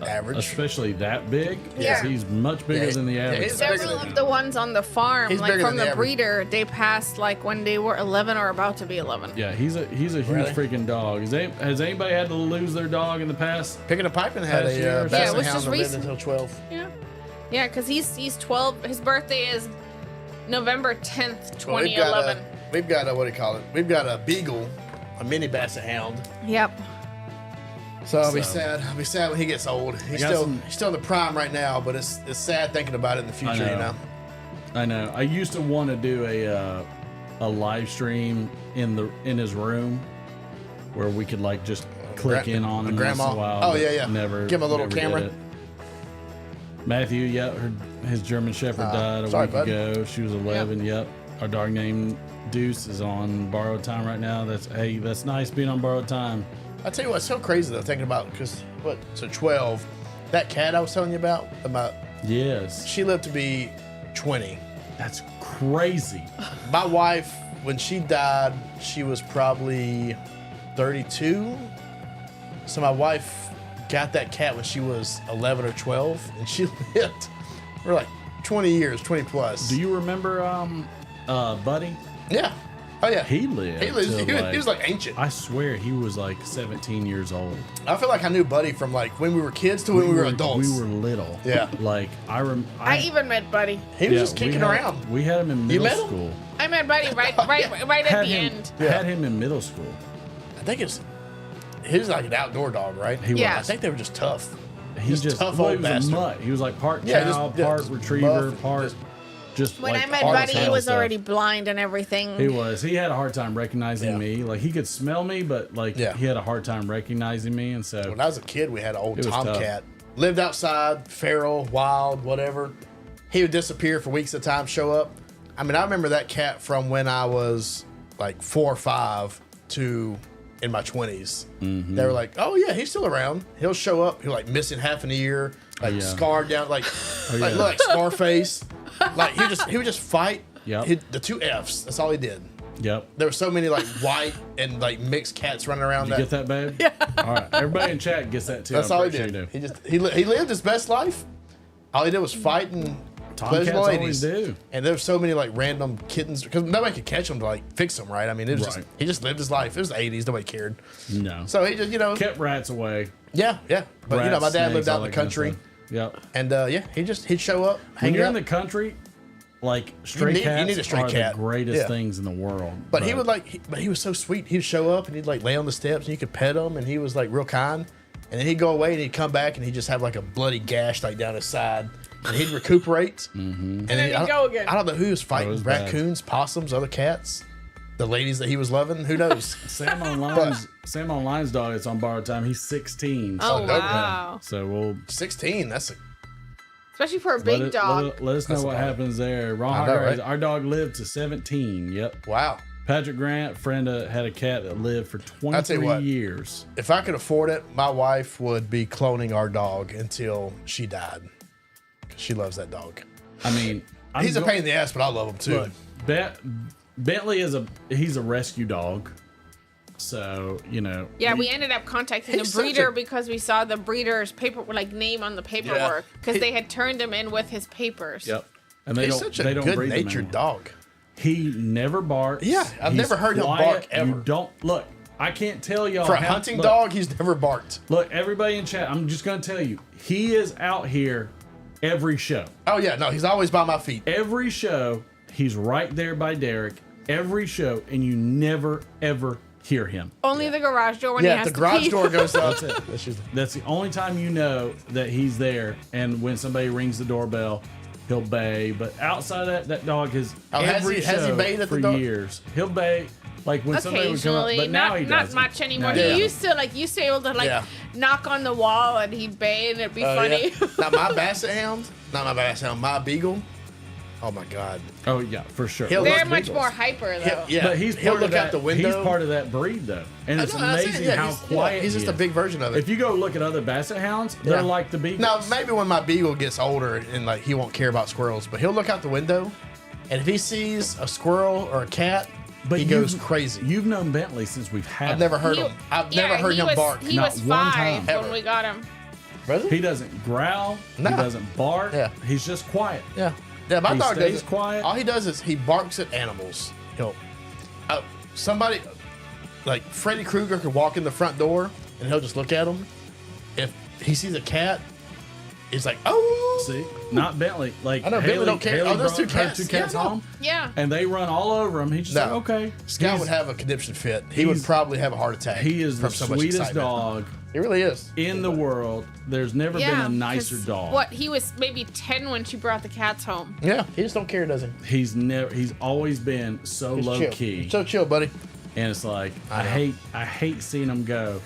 average. Especially that big, Yeah. because he's much bigger than the average. he's bigger Several than- of the ones on the farm, He's like bigger from than the the breeder, they passed like when they were 11 or about to be 11. Yeah, he's a huge Really? freaking dog. Has anybody had to lose their dog in the past? Picking a pipe and had Past a year or so. basset Yeah, it was hound just that lived recent. until 12. Yeah. Yeah, because he's 12. His birthday is November 10th, Well, 2011. we've got a what do you call it? We've got a beagle, a mini basset hound. Yep. So I'll be sad. I'll be sad when he gets old. He's got some- still in the prime right now, but it's sad thinking about it in the future. You know. I know. I used to want to do a live stream in his room where we could like just click in on him grandma. once in a while. Oh, but yeah, yeah. Never Give him a little never did camera. it. Matthew, his German Shepherd died a sorry, week bud. ago. She was 11. Yep. Our dog named Deuce is on borrowed time right now. That's nice being on borrowed time. I tell you what's so crazy though, thinking about so 12, that cat I was telling you about Yes. she lived to be 20. That's crazy. My wife, when she died, she was probably 32. So my wife got that cat when she was 11 or 12, and she lived for like 20 years, 20 plus. Do you remember Buddy? Yeah. Oh yeah. He lived. He till, was like ancient. I swear he was like 17 years old. I feel like I knew Buddy from like when we were kids to when we were adults. We were little. Yeah. Like I even met Buddy. He was just kicking around. We had him in You middle met him? school. I met Buddy right at Had the him, end. Had him in middle school. I think he was like an outdoor dog, right? He Yeah. I think they were just tough. He just tough well, old he was bastard. a mutt. He was like part Yeah, chow, just- yeah, part just retriever, buff, part just When like I met hard Buddy, he tail was stuff. already blind and everything. He was. He had a hard time recognizing Yeah. me. Like he could smell me, but like Yeah. he had a hard time recognizing me, and so When I was a kid, we had an old It was tomcat. Lived outside, feral, wild, whatever. He would disappear for weeks at a time, show up. I mean, I remember that cat from when I was like 4 or 5 to in my 20s. Mm-hmm. They were like, "Oh yeah, he's still around. He'll show up. He'll like missing half an ear, like yeah. scarred down, like yeah. look like Scarface. Like he would just fight. Yep. The 2 Fs. That's all he did. Yep. There were so many like white and like mixed cats running around. Did you get that, babe? Yeah. All right, everybody in chat gets that too. That's I'm all he pretty did. sure you do. He lived his best life. All he did was fight and Tomcats pleasure always ladies. do. And there's so many like random kittens because nobody could catch them to like fix them, right? I mean, it was Right. just he just lived his life. It was the 80s. Nobody cared. No. So he just Kept rats away. yeah. But Rats, my dad snakes, lived out all in the that kind of country, stuff. Yep. and he'd show up. When hang you're out. in the country, like stray you cats need a stray are cat. the greatest Yeah. things in the world. But he would but he was so sweet. He'd show up and he'd like lay on the steps and you could pet him and he was like real kind. And then he'd go away and he'd come back and he'd just have like a bloody gash like down his side. And he'd recuperate. And then he'd go again. I don't know who he was fighting. was bad. Raccoons, possums, other cats. The ladies that he was loving. Who knows? Sam Online's dog is on borrowed time. He's 16. Oh, dope. wow. So we'll 16. That's a Especially for a big dog. Let us know That's what a dog. happens there. Ron I know, Hargrave, right? our dog lived to 17. Yep. wow. Patrick Grant, friend, had a cat that lived for I'll tell you 23 what. years. If I could afford it, my wife would be cloning our dog until she died. 'Cause she loves that dog. I mean, He's a pain in the ass, but I love him too. Look, Bentley he's a rescue dog. So, Yeah, we ended up contacting the He's such breeder a- because we saw the breeder's name on the paperwork because He- they had turned him in with his papers. Yep. And they He's don't such they a don't breed them good-natured anymore. dog. He never barks. Yeah, I've He's never heard him quiet. bark ever. You don't look. I can't tell y'all For a how- hunting look, dog, he's never barked. Look, everybody in chat, I'm just gonna tell you, he is out here every show. Oh yeah, no, he's always by my feet. Every show, he's right there by Derek. Every show, and you never ever hear him. Only the garage door when he Yeah, has if the to garage pee. door goes up. That's it. That's usually- That's the only time you know that he's there. And when somebody rings the doorbell, he'll bay. But outside of that dog has Oh, has every he show bayed at the for door? years. He'll bay like when somebody would come up, Occasionally, but now he not doesn't. much anymore. No, He Yeah. used to be able to Yeah. knock on the wall and he'd bay and it'd be Oh, funny. yeah. Now my beagle. Oh my god. Oh yeah, for sure. He'll They're look much Beagles. more hyper though. Yeah, But he's he'll part look of that, out the window. He's part of that breed though, and it's I know, that's it. amazing Yeah, how quiet he's he just a is. big version of it. If you go look at other basset hounds, they're Yeah. like the beagles. Now, maybe when my beagle gets older and like he won't care about squirrels, but he'll look out the window, and if he sees a squirrel or a cat, he goes crazy. You've known Bentley since we've had I've never heard He- him. I've yeah, never heard he him was, bark. He Not was one 5 time. when Ever. we got him. Really? He doesn't growl. No. He doesn't bark. Yeah. He's just quiet. Yeah. Yeah, my He dog stays doesn't. quiet. All he does is he barks at animals. Somebody, like Freddy Krueger could walk in the front door and he'll just look at him. If he sees a cat, he's like, oh. See, not Bentley. Like I know, Bentley don't care. Haley Oh, those brought two her cats. two cats Yeah, I know. home, Yeah. and they run all over him. He's just like, okay. Scott He's- would have a conniption fit. He would he's- probably have a heart attack. He is the from so much sweetest excitement. dog He really is. in the world. There's never been a nicer 'cause dog. What, he was maybe 10 when she brought the cats home. Yeah, he just don't care, does he? He's always been so He's low chill. key, So chill, buddy. and it's like I know. I hate seeing him go,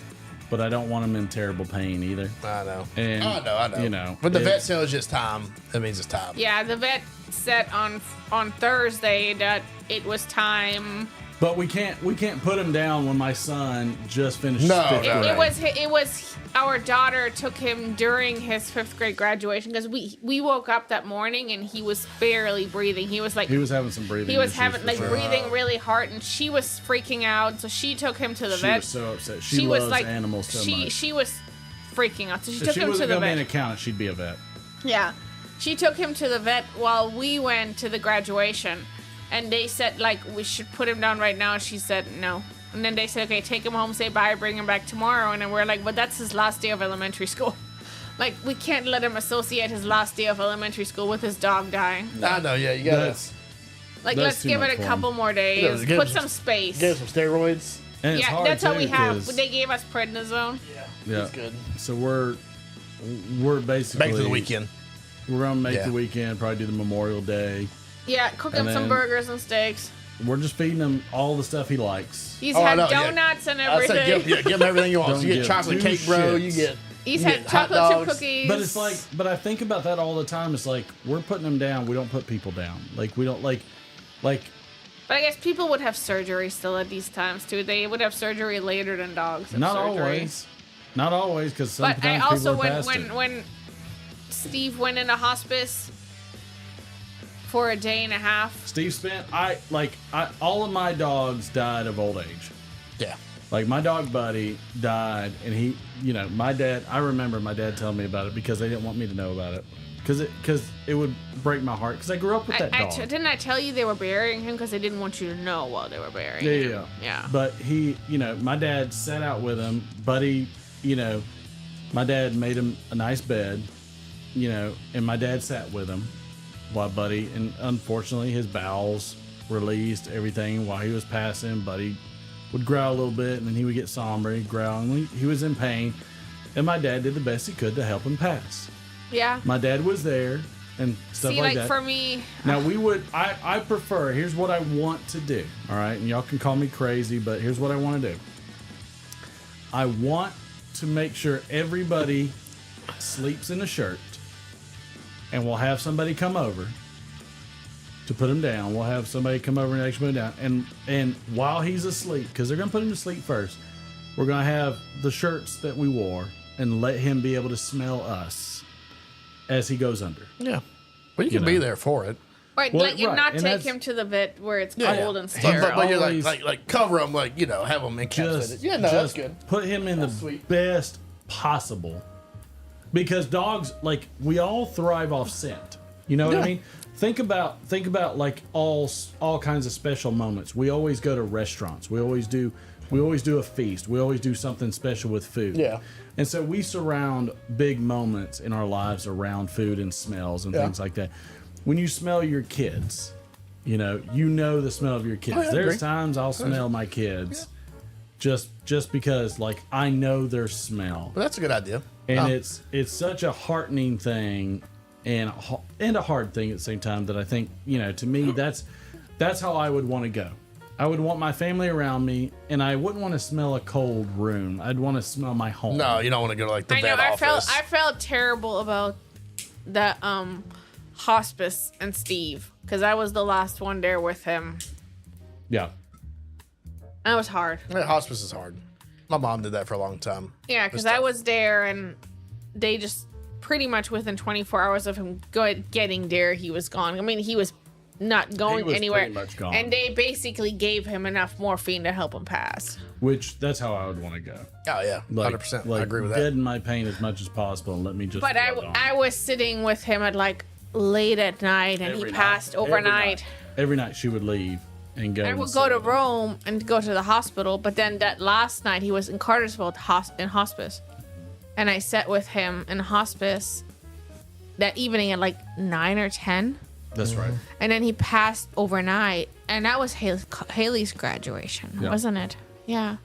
but I don't want him in terrible pain either. I know. And I know. you know, When the vet it's- says it's time, that means it's time. Yeah, the vet said on Thursday that it was time. But we can't put him down when my son just finished No, fifth no, grade. It was our daughter took him during his 5th grade graduation because we woke up that morning and he was barely breathing. He was like He was having some breathing. he was issues having for like sure. breathing really hard and she was freaking out. So she took him to the She vet. was so upset. She loves was like animals so much. she was freaking out. So she If took she him to wasn't the gonna be an vet. accountant, she'd be a vet. Yeah. She took him to the vet while we went to the graduation. And they said, like, we should put him down right now. And she said, no. And then they said, okay, take him home, say bye, bring him back tomorrow. And then we're like, but that's his last day of elementary school. Like, we can't let him associate his last day of elementary school with his dog dying. I know, yeah, you gotta That's Like, That's let's too give much it for a him. couple more days. Yeah, give Put him some space. get some steroids. and it's Yeah, hard that's how too, we have. 'cause- They gave us prednisone. Yeah. He's good. So we're basically Back to the weekend. We're gonna make Yeah. the weekend, probably do the Memorial Day. Yeah, cook him And some then- burgers and steaks. We're just feeding him all the stuff he likes. He's Oh, I had know, yeah. donuts and I said, everything. give him everything you want. Don't So you get give chocolate two cake, bro. shits. You get. He's you had get hot chocolate chip dogs. cookies. But it's like, but I think about that all the time. It's like we're putting them down. We don't put people down. Like we don't like. But I guess people would have surgery still at these times too. They would have surgery later than dogs. have Not surgery. always. Not always, because sometimes But I also people are past it. when Steve went into hospice for a day and a half. Steve spent all of my dogs died of old age. Yeah. Like my dog Buddy died, and he, I remember my dad telling me about it because they didn't want me to know about it, because it would break my heart because I grew up with that dog. Didn't I tell you they were burying him because they didn't want you to know while they were burying him? Yeah. But he, my dad sat out with him. Buddy, my dad made him a nice bed, and my dad sat with him while Buddy, and unfortunately his bowels released everything while he was passing. Buddy would growl a little bit, and then he would get somber, he'd growl, and he was in pain, and my dad did the best he could to help him pass. Yeah. My dad was there and stuff like that. For me, now I prefer, here's what I want to do, all right, and y'all can call me crazy, but here's what I want to do. I want to make sure everybody sleeps in a shirt, and we'll have somebody come over to put him down. We'll have somebody come over and actually put him down. And while he's asleep, because they're going to put him to sleep first, we're going to have the shirts that we wore and let him be able to smell us as he goes under. Yeah. Well, you can be there for it. Right, Well, and right, not and take that's- him to the vet where it's Yeah, cold yeah. and sterile. But you're Always- like cover him, have him encapsulated. Yeah, no, that's good. Put him in the sweet. best possible. Because dogs, we all thrive off scent. You know what I mean? Think about like all kinds of special moments. We always go to restaurants. We always do a feast. We always do something special with food. Yeah. And so we surround big moments in our lives around food and smells and things like that. When you smell your kids, you know the smell of your kids. Oh, yeah, I There's agree. times I'll smell my kids just because I know their smell. Well, that's a good idea. And it's such a heartening thing and a hard thing at the same time that I think, to me, that's how I would want to go. I would want my family around me, and I wouldn't want to smell a cold room. I'd want to smell my home. No, you don't want to go to the I vet know. office. I felt terrible about the hospice and Steve because I was the last one there with him. Yeah. That was hard. Yeah, hospice is hard. My mom did that for a long time. Yeah, because I was there and they just pretty much within 24 hours of him getting there, he was gone. I mean, he was not going He was anywhere. pretty much gone. And they basically gave him enough morphine to help him pass. Which, that's how I would want to go. Oh, yeah. 100%. I agree with that. Deaden my pain as much as possible and let me just But float on. I was sitting with him at late at night and Every he night. passed overnight. Every night she would leave and go. I and would go sit to with him. Rome and go to the hospital, but then that last night he was in Cartersville in hospice. And I sat with him in hospice that evening at 9 or 10. That's right. And then he passed overnight. And that was Haley's graduation, Yeah. wasn't it? Yeah.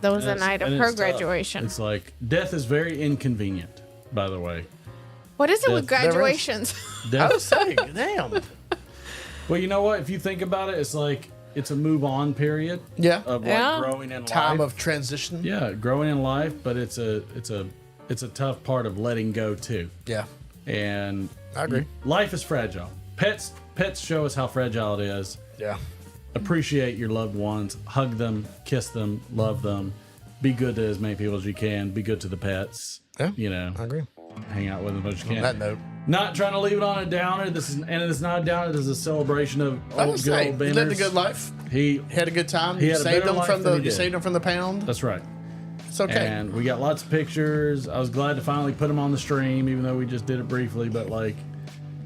That was the night of And her it's tough. graduation. It's like, death is very inconvenient, by the way. What is it with There is- graduations? I was saying, damn. Well, you know what? If you think about it, it's like, it's a move on period. Yeah. Of Yeah. growing in Time life. of transition. Yeah, growing in life, but it's a tough part of letting go too. Yeah. And I agree. Life is fragile. Pets show us how fragile it is. Yeah. Appreciate your loved ones. Hug them, kiss them, love them. Be good to as many people as you can. Be good to the pets. Yeah. I agree. Hang out with them as much as you can. On that note. Not trying to leave it on a downer. It's not a downer. This is a celebration of I old was good saying, old he lived a Benners. good life. He Had a good time. He You had a saved better him life from than he you did. saved him from the pound. That's right. It's okay. And we got lots of pictures. I was glad to finally put him on the stream, even though we just did it briefly. But But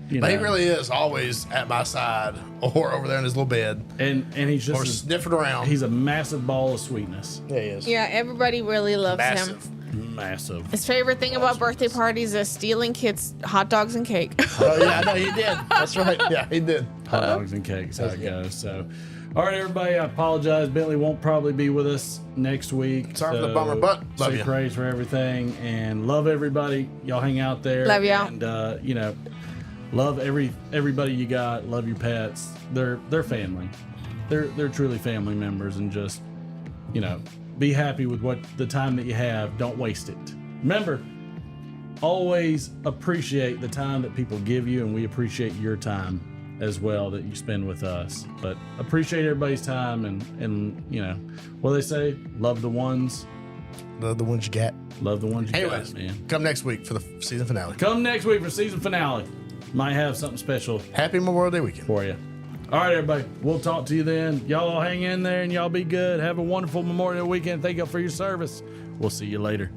he really is always at my side or over there in his little bed and he's just or sniffing around. He's a massive ball of sweetness. Yeah, he is. Yeah, everybody really loves Massive. him. Massive. His favorite thing about birthday parties is stealing kids' hot dogs and cake. Oh, yeah, I know he did. That's right. Yeah, he did. Hot dogs and cakes, how it goes. So, all right, everybody, I apologize. Bentley won't probably be with us next week. Sorry for the bummer, but love say you. praise for everything and love everybody. Y'all hang out there. Love y'all. And, love everybody you got. Love your pets. They're family. They're truly family members, and just, be happy with the time that you have. Don't waste it. Remember, always appreciate the time that people give you, and we appreciate your time as well that you spend with us. But appreciate everybody's time, and what they say, love the ones. Love the ones you got. Love the ones you Anyways, got, man. come next week for the season finale. Come next week for season finale. Might have something special Happy Memorial Day weekend. for you. All right, everybody. We'll talk to you then. Y'all hang in there and y'all be good. Have a wonderful Memorial weekend. Thank y'all for your service. We'll see you later.